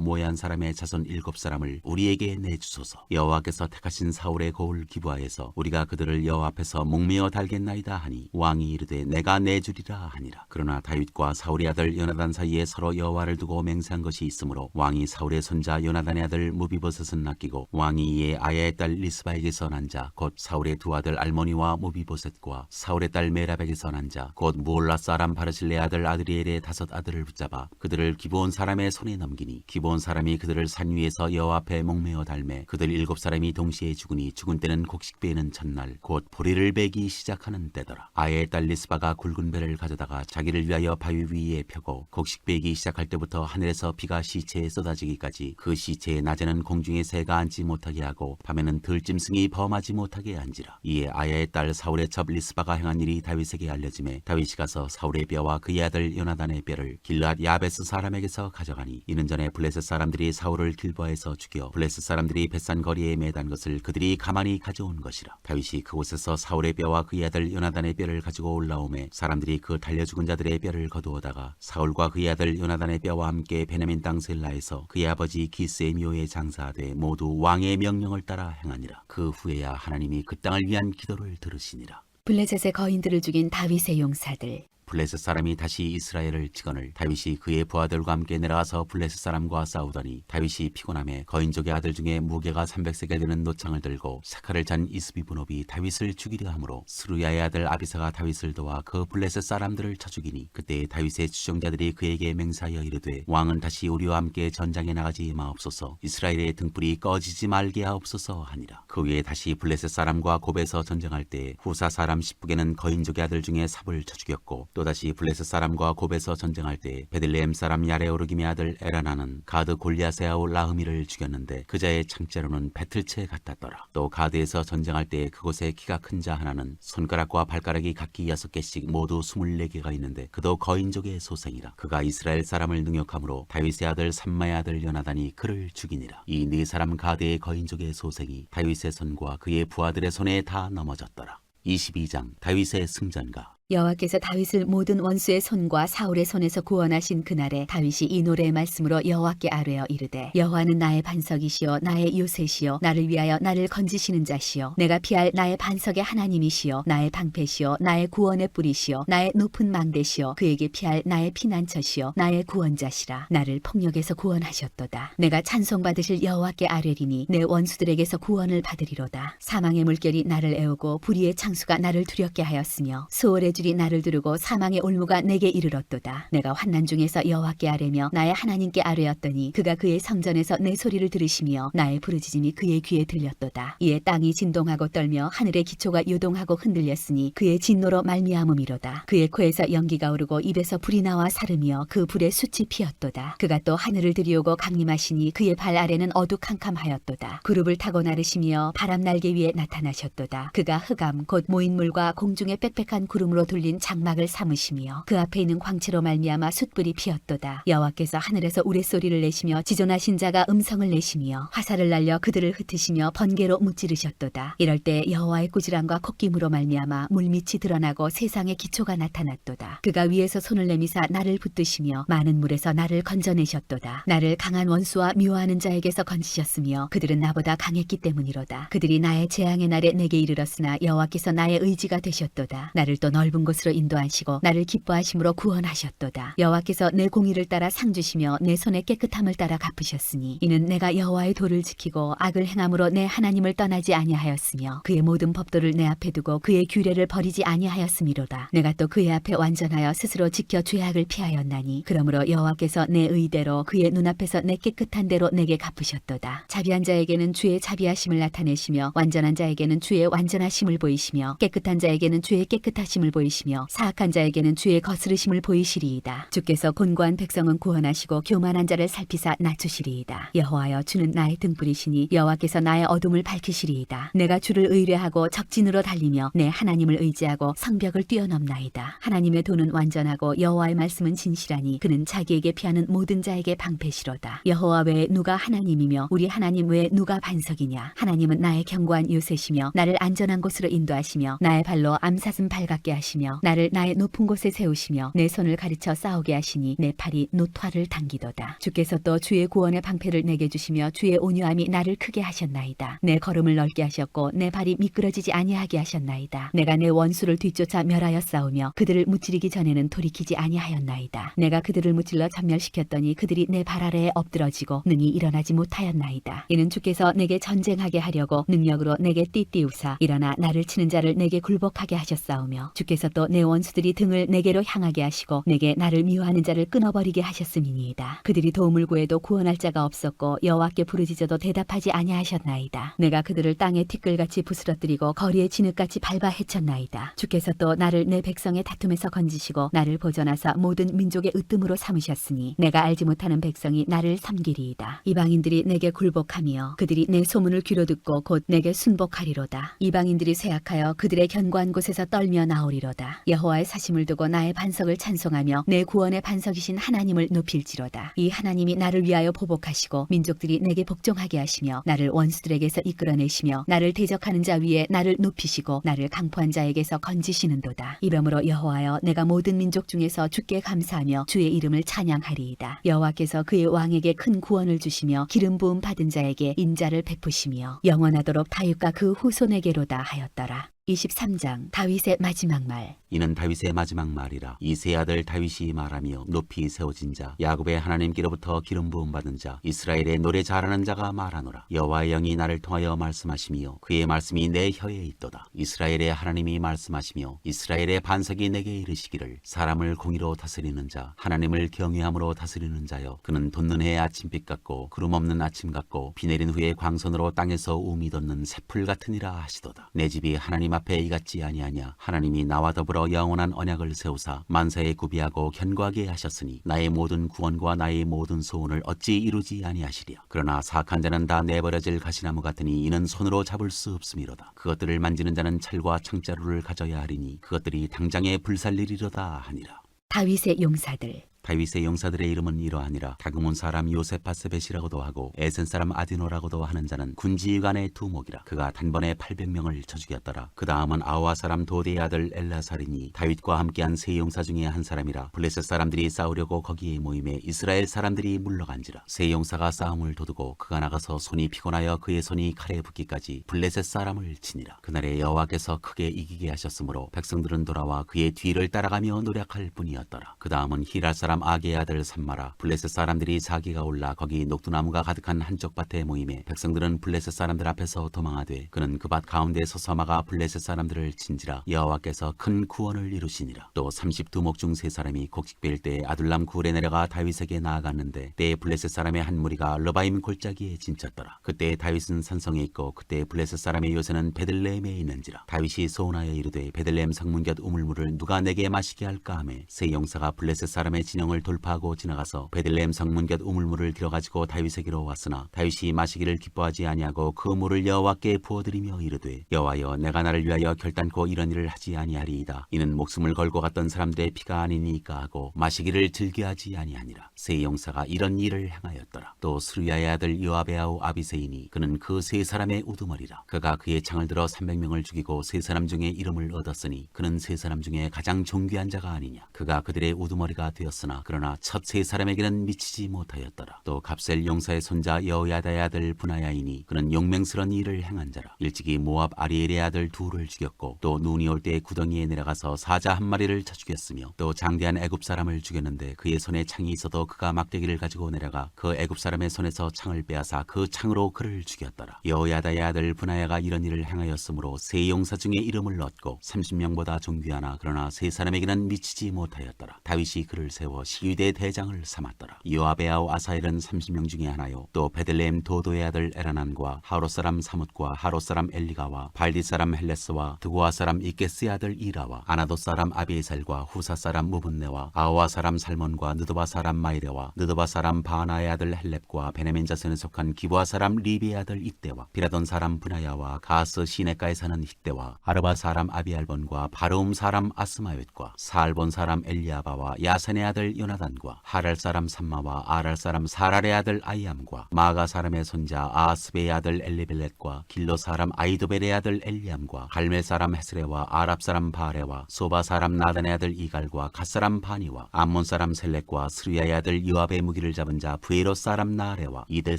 모해한 사람의 자손 7사람을 우리에게 내주소서. 여호와께서 택하신 사울의 고을 기브아에서 우리가 그들을 여호와 앞에서 목매어 달겠나이다 하니 왕이 이르되 내가 내주리라 하니라. 그러나 다윗과 사울의 아들 요나단 사이에 서로 여호와를 두고 맹세한 것이 있으므로 왕이 사울의 손자 요나단의 아들 무비보셋은 낚이고 왕이 이에 아야의 딸 리스바에게서 난 자 곧 사울의 두 아들 알모니와 무비보셋과 사울의 딸 메라백에서 난 자 곧 무올라 사람 바르실레 아들 아드리엘의 5 아들을 붙잡아 그들을 기브온 사람의 손에 넘기니 기브온 사람이 그들을 산 위에서 여호와 앞에 목매어 달매 그들 7사람이 동시에 죽으니 죽은 때는 곡식 베는 첫날 곧 보리를 베기 시작하는 때더라. 아야의 딸 리스바가 굵은 배를 가져다가 자기를 위하여 바위 위 이에 펴고 곡식 베기 시작할 때부터 하늘에서 비가 시체에 쏟아지기까지 그 시체에 낮에는 공중에 새가 앉지 못하게 하고 밤에는 들짐승이 범하지 못하게 한지라. 이에 아야의 딸 사울의 첩 리스바가 행한 일이 다윗에게 알려지매 다윗이 가서 사울의 뼈와 그의 아들 요나단의 뼈를 길르앗 야베스 사람에게서 가져가니 이는 전에 블레셋 사람들이 사울을 길보아에서 죽여 블레셋 사람들이 벳산 거리에 매단 것을 그들이 가만히 가져온 것이라. 다윗이 그곳에서 사울의 뼈와 그의 아들 요나단의 뼈를 가지고 올라오매 사람들이 그 달려 죽은 자들의 뼈를 거두어다가 사울과 그의 아들 요나단의 뼈와 함께 베냐민 땅 셀라에서 그의 아버지 기스의 묘에 장사하되 모두 왕의 명령을 따라 행하니라. 그 후에야 하나님이 그 땅을 위한 기도를 들으시니라. 블레셋의 거인들을 죽인 다윗의 용사들. 블레셋 사람이 다시 이스라엘을 치거늘 다윗이 그의 부하들과 함께 내려가서 블레셋 사람과 싸우더니 다윗이 피곤함에 거인족의 아들 중에 무게가 300세겔 되는 노창을 들고 사칼을 잔 이스비브노비 다윗을 죽이려 하므로 스루야의 아들 아비사가 다윗을 도와 그 블레셋 사람들을 쳐 죽이니 그때 다윗의 추종자들이 그에게 맹세하여 이르되 왕은 다시 우리와 함께 전장에 나가지 마옵소서 이스라엘의 등불이 꺼지지 말게 하옵소서 하니라. 그 위에 다시 블레셋 사람과 곱에서 전쟁할 때 후사 사람 십북에는 거인족의 아들 중에 삽을 쳐 죽였고 또다시 블레셋 사람과 곱에서 전쟁할 때 베들레헴 사람 야레오르김의 아들 에라나는 가드 골리앗의 아우 라흐미를 죽였는데 그자의 창자로는 배틀채 같았더라. 또 가드에서 전쟁할 때 그곳에 키가 큰 자 하나는 손가락과 발가락이 각기 6개씩 모두 24개가 있는데 그도 거인족의 소생이라. 그가 이스라엘 사람을 능욕함으로 다윗의 아들 삼마의 아들 요나단이 그를 죽이니라. 이 네 사람 가드의 거인족의 소생이 다윗의 손과 그의 부하들의 손에 다 넘어졌더라. 22장 다윗의 승전가. 여호와께서 다윗을 모든 원수의 손과 사울의 손에서 구원하신 그날에 다윗이 이 노래의 말씀으로 여호와께 아뢰어 이르되 여호와는 나의 반석이시요 나의 요새시요 나를 위하여 나를 건지시는 자시요 내가 피할 나의 반석의 하나님이시요 나의 방패시요 나의 구원의 뿌리시요 나의 높은 망대시요 그에게 피할 나의 피난처시요 나의 구원자시라. 나를 폭력에서 구원하셨도다. 내가 찬송받으실 여호와께 아뢰리니 내 원수들에게서 구원을 받으리로다. 사망의 물결이 나를 애우고 불의의 창수가 나를 두렵게 하였으며 소홀의 줄이 나를 두르고 사망의 올무가 내게 이르렀도다. 내가 환난 중에서 여호와께 아뢰며 나의 하나님께 아뢰었더니 그가 그의 성전에서 내 소리를 들으시며 나의 부르짖음이 그의 귀에 들렸도다. 이에 땅이 진동하고 떨며 하늘의 기초가 요동하고 흔들렸으니 그의 진노로 말미암음이로다. 그의 코에서 연기가 오르고 입에서 불이 나와 사르며 그 불에 숯이 피었도다. 그가 또 하늘을 들이오고 강림하시니 그의 발 아래는 어두캄캄하였도다. 구름을 타고 나르시며 바람 날개 위에 나타나셨도다. 그가 흑암 곧 모인물과 공중의 빽빽한 구름으로 돌린 장막을 삼으시며 그 앞에 있는 광채로 말미암아 숯불이 피었도다. 여호와께서 하늘에서 우레소리를 내시며 지존하신 자가 음성을 내시며 화살을 날려 그들을 흩으시며 번개로 무찌르셨도다. 이럴 때 여호와의 꾸지람과 콧김으로 말미암아 물밑이 드러나고 세상의 기초가 나타났도다. 그가 위에서 손을 내미사 나를 붙드시며 많은 물에서 나를 건져내셨도다. 나를 강한 원수와 미워하는 자에게서 건지셨으며 그들은 나보다 강했기 때문이로다. 그들이 나의 재앙의 날에 내게 이르렀으나 여호와께서 나의 의지가 되셨도다. 나를 또 넓은 곳으로 인도하시고 나를 기뻐하심으로 구원하셨도다. 여호와께서 내 공의를 따라 상 주시며 내 손의 깨끗함을 따라 갚으셨으니 이는 내가 여호와의 도를 지키고 악을 행함으로 내 하나님을 떠나지 아니하였으며 그의 모든 법도를 내 앞에 두고 그의 규례를 버리지 아니하였음이로다. 내가 또 그의 앞에 완전하여 스스로 지켜 죄악을 피하였나니 그러므로 여호와께서 내 의대로 그의 눈앞에서 내 깨끗한 대로 내게 갚으셨도다. 자비한 자에게는 주의 자비하심을 나타내시며 완전한 자에게는 주의 완전하심을 보이시며 깨끗한 자에게는 주의 깨끗하심을 보이시며 사악한 자에게는 주의 거스르심을 보이시리이다. 주께서 곤고한 백성은 구원하시고 교만한 자를 살피사 낮추시리이다. 여호와여 주는 나의 등불이시니 여호와께서 나의 어둠을 밝히시리이다. 내가 주를 의뢰하고 적진으로 달리며 내 하나님을 의지하고 성벽을 뛰어넘나이다. 하나님의 도는 완전하고 여호와의 말씀은 진실하니 그는 자기에게 피하는 모든 자에게 방패시로다. 여호와 외에 누가 하나님이며 우리 하나님 외에 누가 반석이냐. 하나님은 나의 견고한 요새시며 나를 안전한 곳으로 인도하시며 나의 발로 암사슴 발같게 하시며 나를 나의 높은 곳에 세우시며 내 손을 가르쳐 싸우게 하시니 내 팔이 노화를 당기도다. 주께서 또 주의 구원의 방패를 내게 주시며 주의 온유함이 나를 크게 하셨나이다. 내 걸음을 넓게 하셨고 내 발이 미끄러지지 아니하게 하셨나이다. 내가 내 원수를 뒤쫓아 멸하여 싸우며 그들을 무찌르기 전에는 돌이키지 아니하였나이다. 내가 그들을 무찔러 전멸시켰더니 그들이 내 발 아래에 엎드러지고 능히 일어나지 못하였나이다. 이는 주께서 내게 전쟁하게 하려고 능력으로 내게 띠띠우사 일어나 나를 치는 자를 내게 굴복하게 하셨사오며 주께서 주께서 또 내 원수들이 등을 내게로 향하게 하시고 내게 나를 미워하는 자를 끊어버리게 하셨음이니이다. 그들이 도움을 구해도 구원할 자가 없었고 여호와께 부르짖어도 대답하지 아니하셨나이다. 내가 그들을 땅에 티끌같이 부스러뜨리고 거리에 진흙같이 밟아 헤쳤나이다. 주께서 또 나를 내 백성의 다툼에서 건지시고 나를 보존하사 모든 민족의 으뜸으로 삼으셨으니 내가 알지 못하는 백성이 나를 섬기리이다. 이방인들이 내게 굴복하며 그들이 내 소문을 귀로 듣고 곧 내게 순복하리로다. 이방인들이 쇠약하여 그들의 견고한 곳에서 떨며 나오리로다. 여호와의 사심을 두고 나의 반석을 찬송하며 내 구원의 반석이신 하나님을 높일지로다. 이 하나님이 나를 위하여 보복하시고 민족들이 내게 복종하게 하시며 나를 원수들에게서 이끌어내시며 나를 대적하는 자 위에 나를 높이시고 나를 강포한 자에게서 건지시는도다. 이러므로 여호와여 내가 모든 민족 중에서 주께 감사하며 주의 이름을 찬양하리이다. 여호와께서 그의 왕에게 큰 구원을 주시며 기름 부음 받은 자에게 인자를 베푸시며 영원하도록 다윗과 그 후손에게로다 하였더라. 23장 다윗의 마지막 말. 이는 다윗의 마지막 말이라. 이세 아들 다윗이 말하며 높이 세워진 자 야곱의 하나님께로부터 기름 부음 받은 자 이스라엘의 노래 잘하는 자가 말하노라. 여호와의 영이 나를 통하여 말씀하시며 그의 말씀이 내 혀에 있도다. 이스라엘의 하나님이 말씀하시며 이스라엘의 반석이 내게 이르시기를 사람을 공의로 다스리는 자 하나님을 경외함으로 다스리는 자여 그는 돋는 해의 아침빛 같고 구름 없는 아침 같고 비 내린 후에 광선으로 땅에서 우미 돋는 새풀 같으니라 하시도다. 내 집이 하나님 앞에 이같지 아니하냐. 하나님이 나와 더불어 영원한 언약을 세우사 만사에 구비하고 견고하게 하셨으니 나의 모든 구원과 나의 모든 소원을 어찌 이루지 아니하시랴. 그러나 사악한 자는 다 내버려질 가시나무 같으니 이는 손으로 잡을 수 없음이로다. 그것들을 만지는 자는 철과 창자루를 가져야 하리니 그것들이 당장에 불살리리로다 하니라. 다윗의 용사들. 다윗의 용사들의 이름은 이러하니라. 다그몬 사람 요세파스벳이라고도 하고 에센 사람 아디노라고도 하는 자는 군지휘관의 두목이라. 그가 단번에 800명을 쳐 죽였더라. 그 다음은 아와 사람 도대의 아들 엘라살이니 다윗과 함께한 세 용사 중에 한 사람이라. 블레셋 사람들이 싸우려고 거기에 모임에 이스라엘 사람들이 물러간지라. 세 용사가 싸움을 도두고 그가 나가서 손이 피곤하여 그의 손이 칼에 붙기까지 블레셋 사람을 치니라. 그날에 여호와께서 크게 이기게 하셨으므로 백성들은 돌아와 그의 뒤를 따라가며 노력할 뿐이었더라. 그 다음은 히랄 사람 아게의 아들 삼마라. 블레셋 사람들이 사기가 올라 거기 녹두나무가 가득한 한쪽 밭에 모임에 백성들은 블레셋 사람들 앞에서 도망하되 그는 그 밭 가운데 서서 막아 블레셋 사람들을 친지라. 여호와께서 큰 구원을 이루시니라. 또 30두목 중 세 사람이 곡식벨 때에 아둘람 굴에 내려가 다윗에게 나아갔는데 때에 블레셋 사람의 한 무리가 러바임 골짜기에 진쳤더라. 그때 다윗은 산성에 있고 그때 블레셋 사람의 요새는 베들레헴에 있는지라. 다윗이 소원하여 이르되 베들레헴 성문 곁 우물물을 누가 내게 마시게 할까 하매 세 용사가 블레셋 사람의 진영을 돌파하고 지나가서 베들레헴 성문 곁 우물물을 들어가지고 다윗에게로 왔으나 다윗이 마시기를 기뻐하지 아니하고 그 물을 여호와께 부어드리며 이르되 여호와여 내가 나를 위하여 결단코 이런 일을 하지 아니하리이다. 이는 목숨을 걸고 갔던 사람들의 피가 아니니까 하고 마시기를 즐겨하지 아니하니라. 세 용사가 이런 일을 행하였더라. 또 스루야의 아들 요압의 아우 아비세이니 그는 그 세 사람의 우두머리라. 그가 그의 창을 들어 300명을 죽이고 세 사람 중에 이름을 얻었으니 그는 세 사람 중에 가장 존귀한 자가 아니냐. 그가 그들의 우두머리가 되었으나 그러나 첫 세 사람에게는 미치지 못하였더라. 또 갑셀 용사의 손자 여호야다의 아들 분하야이니 그는 용맹스러운 일을 행한 자라. 일찍이 모압 아리엘의 아들 둘을 죽였고 또 눈이 올 때 구덩이에 내려가서 사자 한 마리를 쳐 죽였으며 또 장대한 애굽 사람을 죽였는데 그의 손에 창이 있어도 그가 막대기를 가지고 내려가 그 애굽 사람의 손에서 창을 빼앗아 그 창으로 그를 죽였더라. 여호야다의 아들 분하야가 이런 일을 행하였으므로 세 용사 중에 이름을 얻고 30명보다 존귀하나 그러나 세 사람에게는 미치지 못하였더라. 다윗이 그를 세워 시위대 대장을 삼았더라. 요압의 아우 아사엘은 30명 중에 하나요. 또 베들레헴 도도의 아들 에라난과 하롯 사람 사뭇과 하롯 사람 엘리가와 발디 사람 헬레스와 드고아 사람 이게스의 아들 이라와 아나돗 사람 아비에살과 후사 사람 무분네와 아오아 사람 살몬과 느도바 사람 마이레와 느도바 사람 바나의 아들 헬렙과 베냐민 자손에 속한 기브아 사람 리비의 아들 이때와 비라돈 사람 분하야와 가스 시내가에 사는 히때와 아르바 사람 아비알본과 바르움 사람 아스마웻과 살본 사람 엘리아바와 야산의 아들 요나단과 하랄 사람 삼마와 아랄 사람 사랄의 아들 아이암과 마가 사람의 손자 아스베의 아들 엘리벨렛과 길로 사람 아이도벨의 아들 엘리암과 갈멜 사람 헤스레와 아랍 사람 바레와 소바 사람 나단의 아들 이갈과 갓 사람 바니와 암몬 사람 셀렉과 스루야의 아들 요압의 무기를 잡은 자 부에로 사람 나레와 이델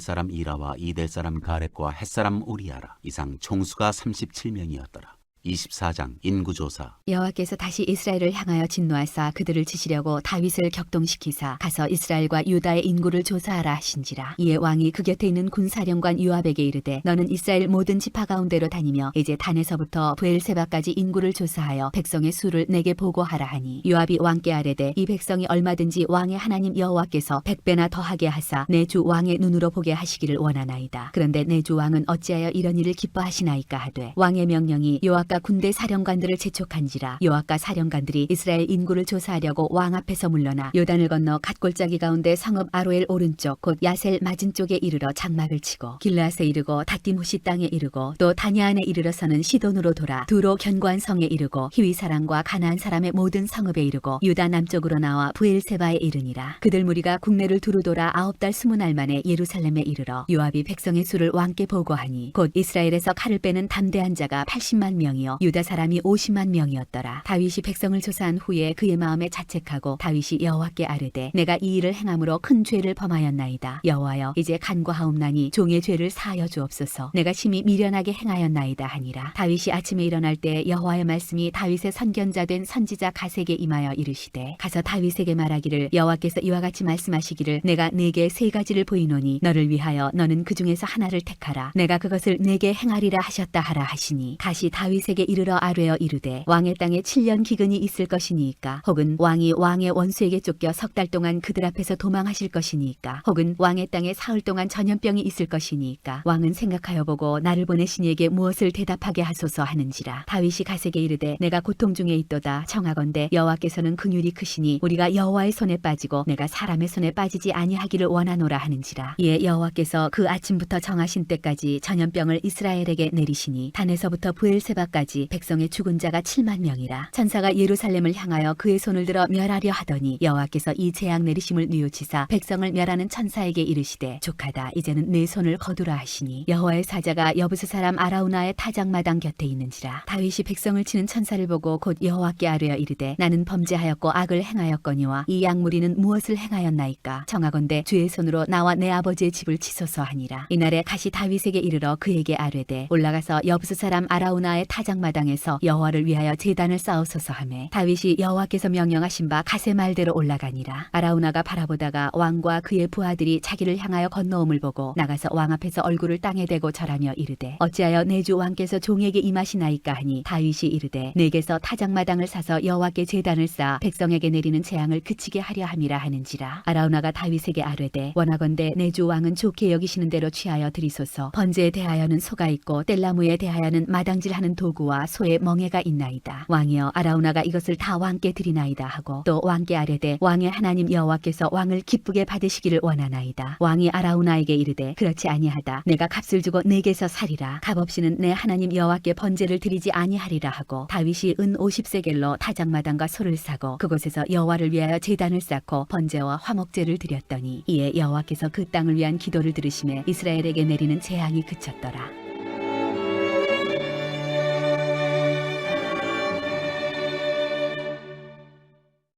사람 이라와 이델 사람 가렙과 헷 사람 우리아라. 이상 총수가 37명이었더라. 24장 인구조사. 여호와께서 다시 이스라엘을 향하여 진노하사 그들을 치시려고 다윗을 격동시키사 가서 이스라엘과 유다의 인구를 조사하라 하신지라. 이에 왕이 그 곁에 있는 군사령관 요압에게 이르되 너는 이스라엘 모든 지파 가운데로 다니며 이제 단에서부터 브엘세바까지 인구를 조사하여 백성의 수를 내게 보고하라 하니 요압이 왕께 아뢰되 이 백성이 얼마든지 왕의 하나님 여호와께서 100배나 더하게 하사 내 주 왕의 눈으로 보게 하시기를 원하나이다. 그런데 내 주 왕은 어찌하여 이런 일을 기뻐하시나이까 하되 왕의 명령이 요압과 군대 사령관들을 재촉한지라. 요압과 사령관들이 이스라엘 인구를 조사하려고 왕 앞에서 물러나 요단을 건너 갓골짜기 가운데 성읍 아로엘 오른쪽 곧 야셀 맞은 쪽에 이르러 장막을 치고 길르앗에 이르고 닷디무시 땅에 이르고 또 다냐안에 이르러서는 시돈으로 돌아 두로 견고한 성에 이르고 히위 사람과 가나안 사람의 모든 성읍에 이르고 유다 남쪽으로 나와 브엘세바에 이르니라. 그들 무리가 국내를 두루 돌아 9달 20날 만에 예루살렘에 이르러 요압이 백성의 수를 왕께 보고하니 곧 이스라엘에서 칼을 빼는 담대한 자가 80만 명이요 유다 사람이 50만 명이었더라. 다윗이 백성을 조사한 후에 그의 마음에 자책하고 다윗이 여호와께 아뢰되 내가 이 일을 행함으로 큰 죄를 범하였나이다. 여호와여 이제 간과하옵나니 종의 죄를 사하여 주옵소서. 내가 심히 미련하게 행하였나이다 하니라. 다윗이 아침에 일어날 때 여호와의 말씀이 다윗의 선견자 된 선지자 갓에게 임하여 이르시되 가서 다윗에게 말하기를 여호와께서 이와 같이 말씀하시기를 내가 네게 세 가지를 보이노니 너를 위하여 너는 그 중에서 하나를 택하라. 내가 그것을 네게 행하리라 하셨다 하라 하시니 다시 다윗에게 이르러 아뢰어 이르되 왕의 땅에 7년 기근이 있을 것이니까 혹은 왕이 왕의 원수에게 쫓겨 10달 동안 그들 앞에서 도망하실 것이니까 혹은 왕의 땅에 사흘 동안 전염병이 있을 것이니까 왕은 생각하여 보고 나를 보내신 이에게 무엇을 대답하게 하소서 하는지라. 다윗이 갓에게 이르되 내가 고통 중에 있도다. 청하건대 여호와께서는 긍휼이 크시니 우리가 여호와의 손에 빠지고 내가 사람의 손에 빠지지 아니하기를 원하노라 하는지라. 이에 여호와께서 그 아침부터 정하신 때까지 전염병을 이스라엘에게 내리시니 단에서부터 브엘세바까지 백성의 죽은 자가 7만 명이라. 천사가 예루살렘을 향하여 그의 손을 들어 멸하려 하더니 여호와께서 이 재앙 내리심을 뉘우치사 백성을 멸하는 천사에게 이르시되 족하다. 이제는 내 손을 거두라 하시니 여호와의 사자가 여부스 사람 아라우나의 타작마당 곁에 있는지라. 다윗이 백성을 치는 천사를 보고 곧 여호와께 아뢰어 이르되 나는 범죄하였고 악을 행하였거니와 이 양무리는 무엇을 행하였나이까. 청하건대 주의 손으로 나와 내 아버지의 집을 치소서 하니라. 이날에 가시 다윗에게 이르러 그에게 아뢰되 올라가서 여부스 사람 아라우나의 타작마당에서 여호와를 위하여 제단을 쌓으소서 하매 다윗이 여호와께서 명령하신 바 갓의 말대로 올라가니라. 아라우나가 바라보다가 왕과 그의 부하들이 자기를 향하여 건너옴을 보고 나가서 왕 앞에서 얼굴을 땅에 대고 절하며 이르되 어찌하여 내 주 왕께서 종에게 임하시나이까 하니 다윗이 이르되 내게서 타작마당을 사서 여호와께 제단을 쌓아 백성에게 내리는 재앙을 그치게 하려 함이라 하는지라. 아라우나가 다윗에게 아뢰되 원하건대 내 주 왕은 좋게 여기시는 대로 취하여 드리소서. 번제에 대하여는 소가 있고 뗄나무에 대하여는 마당질하는 도구와 소의 멍에가 있나이다. 왕이여 아라우나가 이것을 다 왕께 드리나이다 하고 또 왕께 아뢰되 왕의 하나님 여호와께서 왕을 기쁘게 받으시기를 원하나이다. 왕이 아라우나에게 이르되 그렇지 아니하다. 내가 값을 주고 내게서 사리라. 값없이는 내 하나님 여호와께 번제를 드리지 아니하리라 하고 다윗이 은 50세겔로 타작마당과 소를 사고 그곳에서 여호와를 위하여 제단을 쌓고 번제와 화목제를 드렸더니 이에 여호와께서 그 땅을 위한 기도를 들으심에 이스라엘에게 내리는 재앙이 그쳤더라.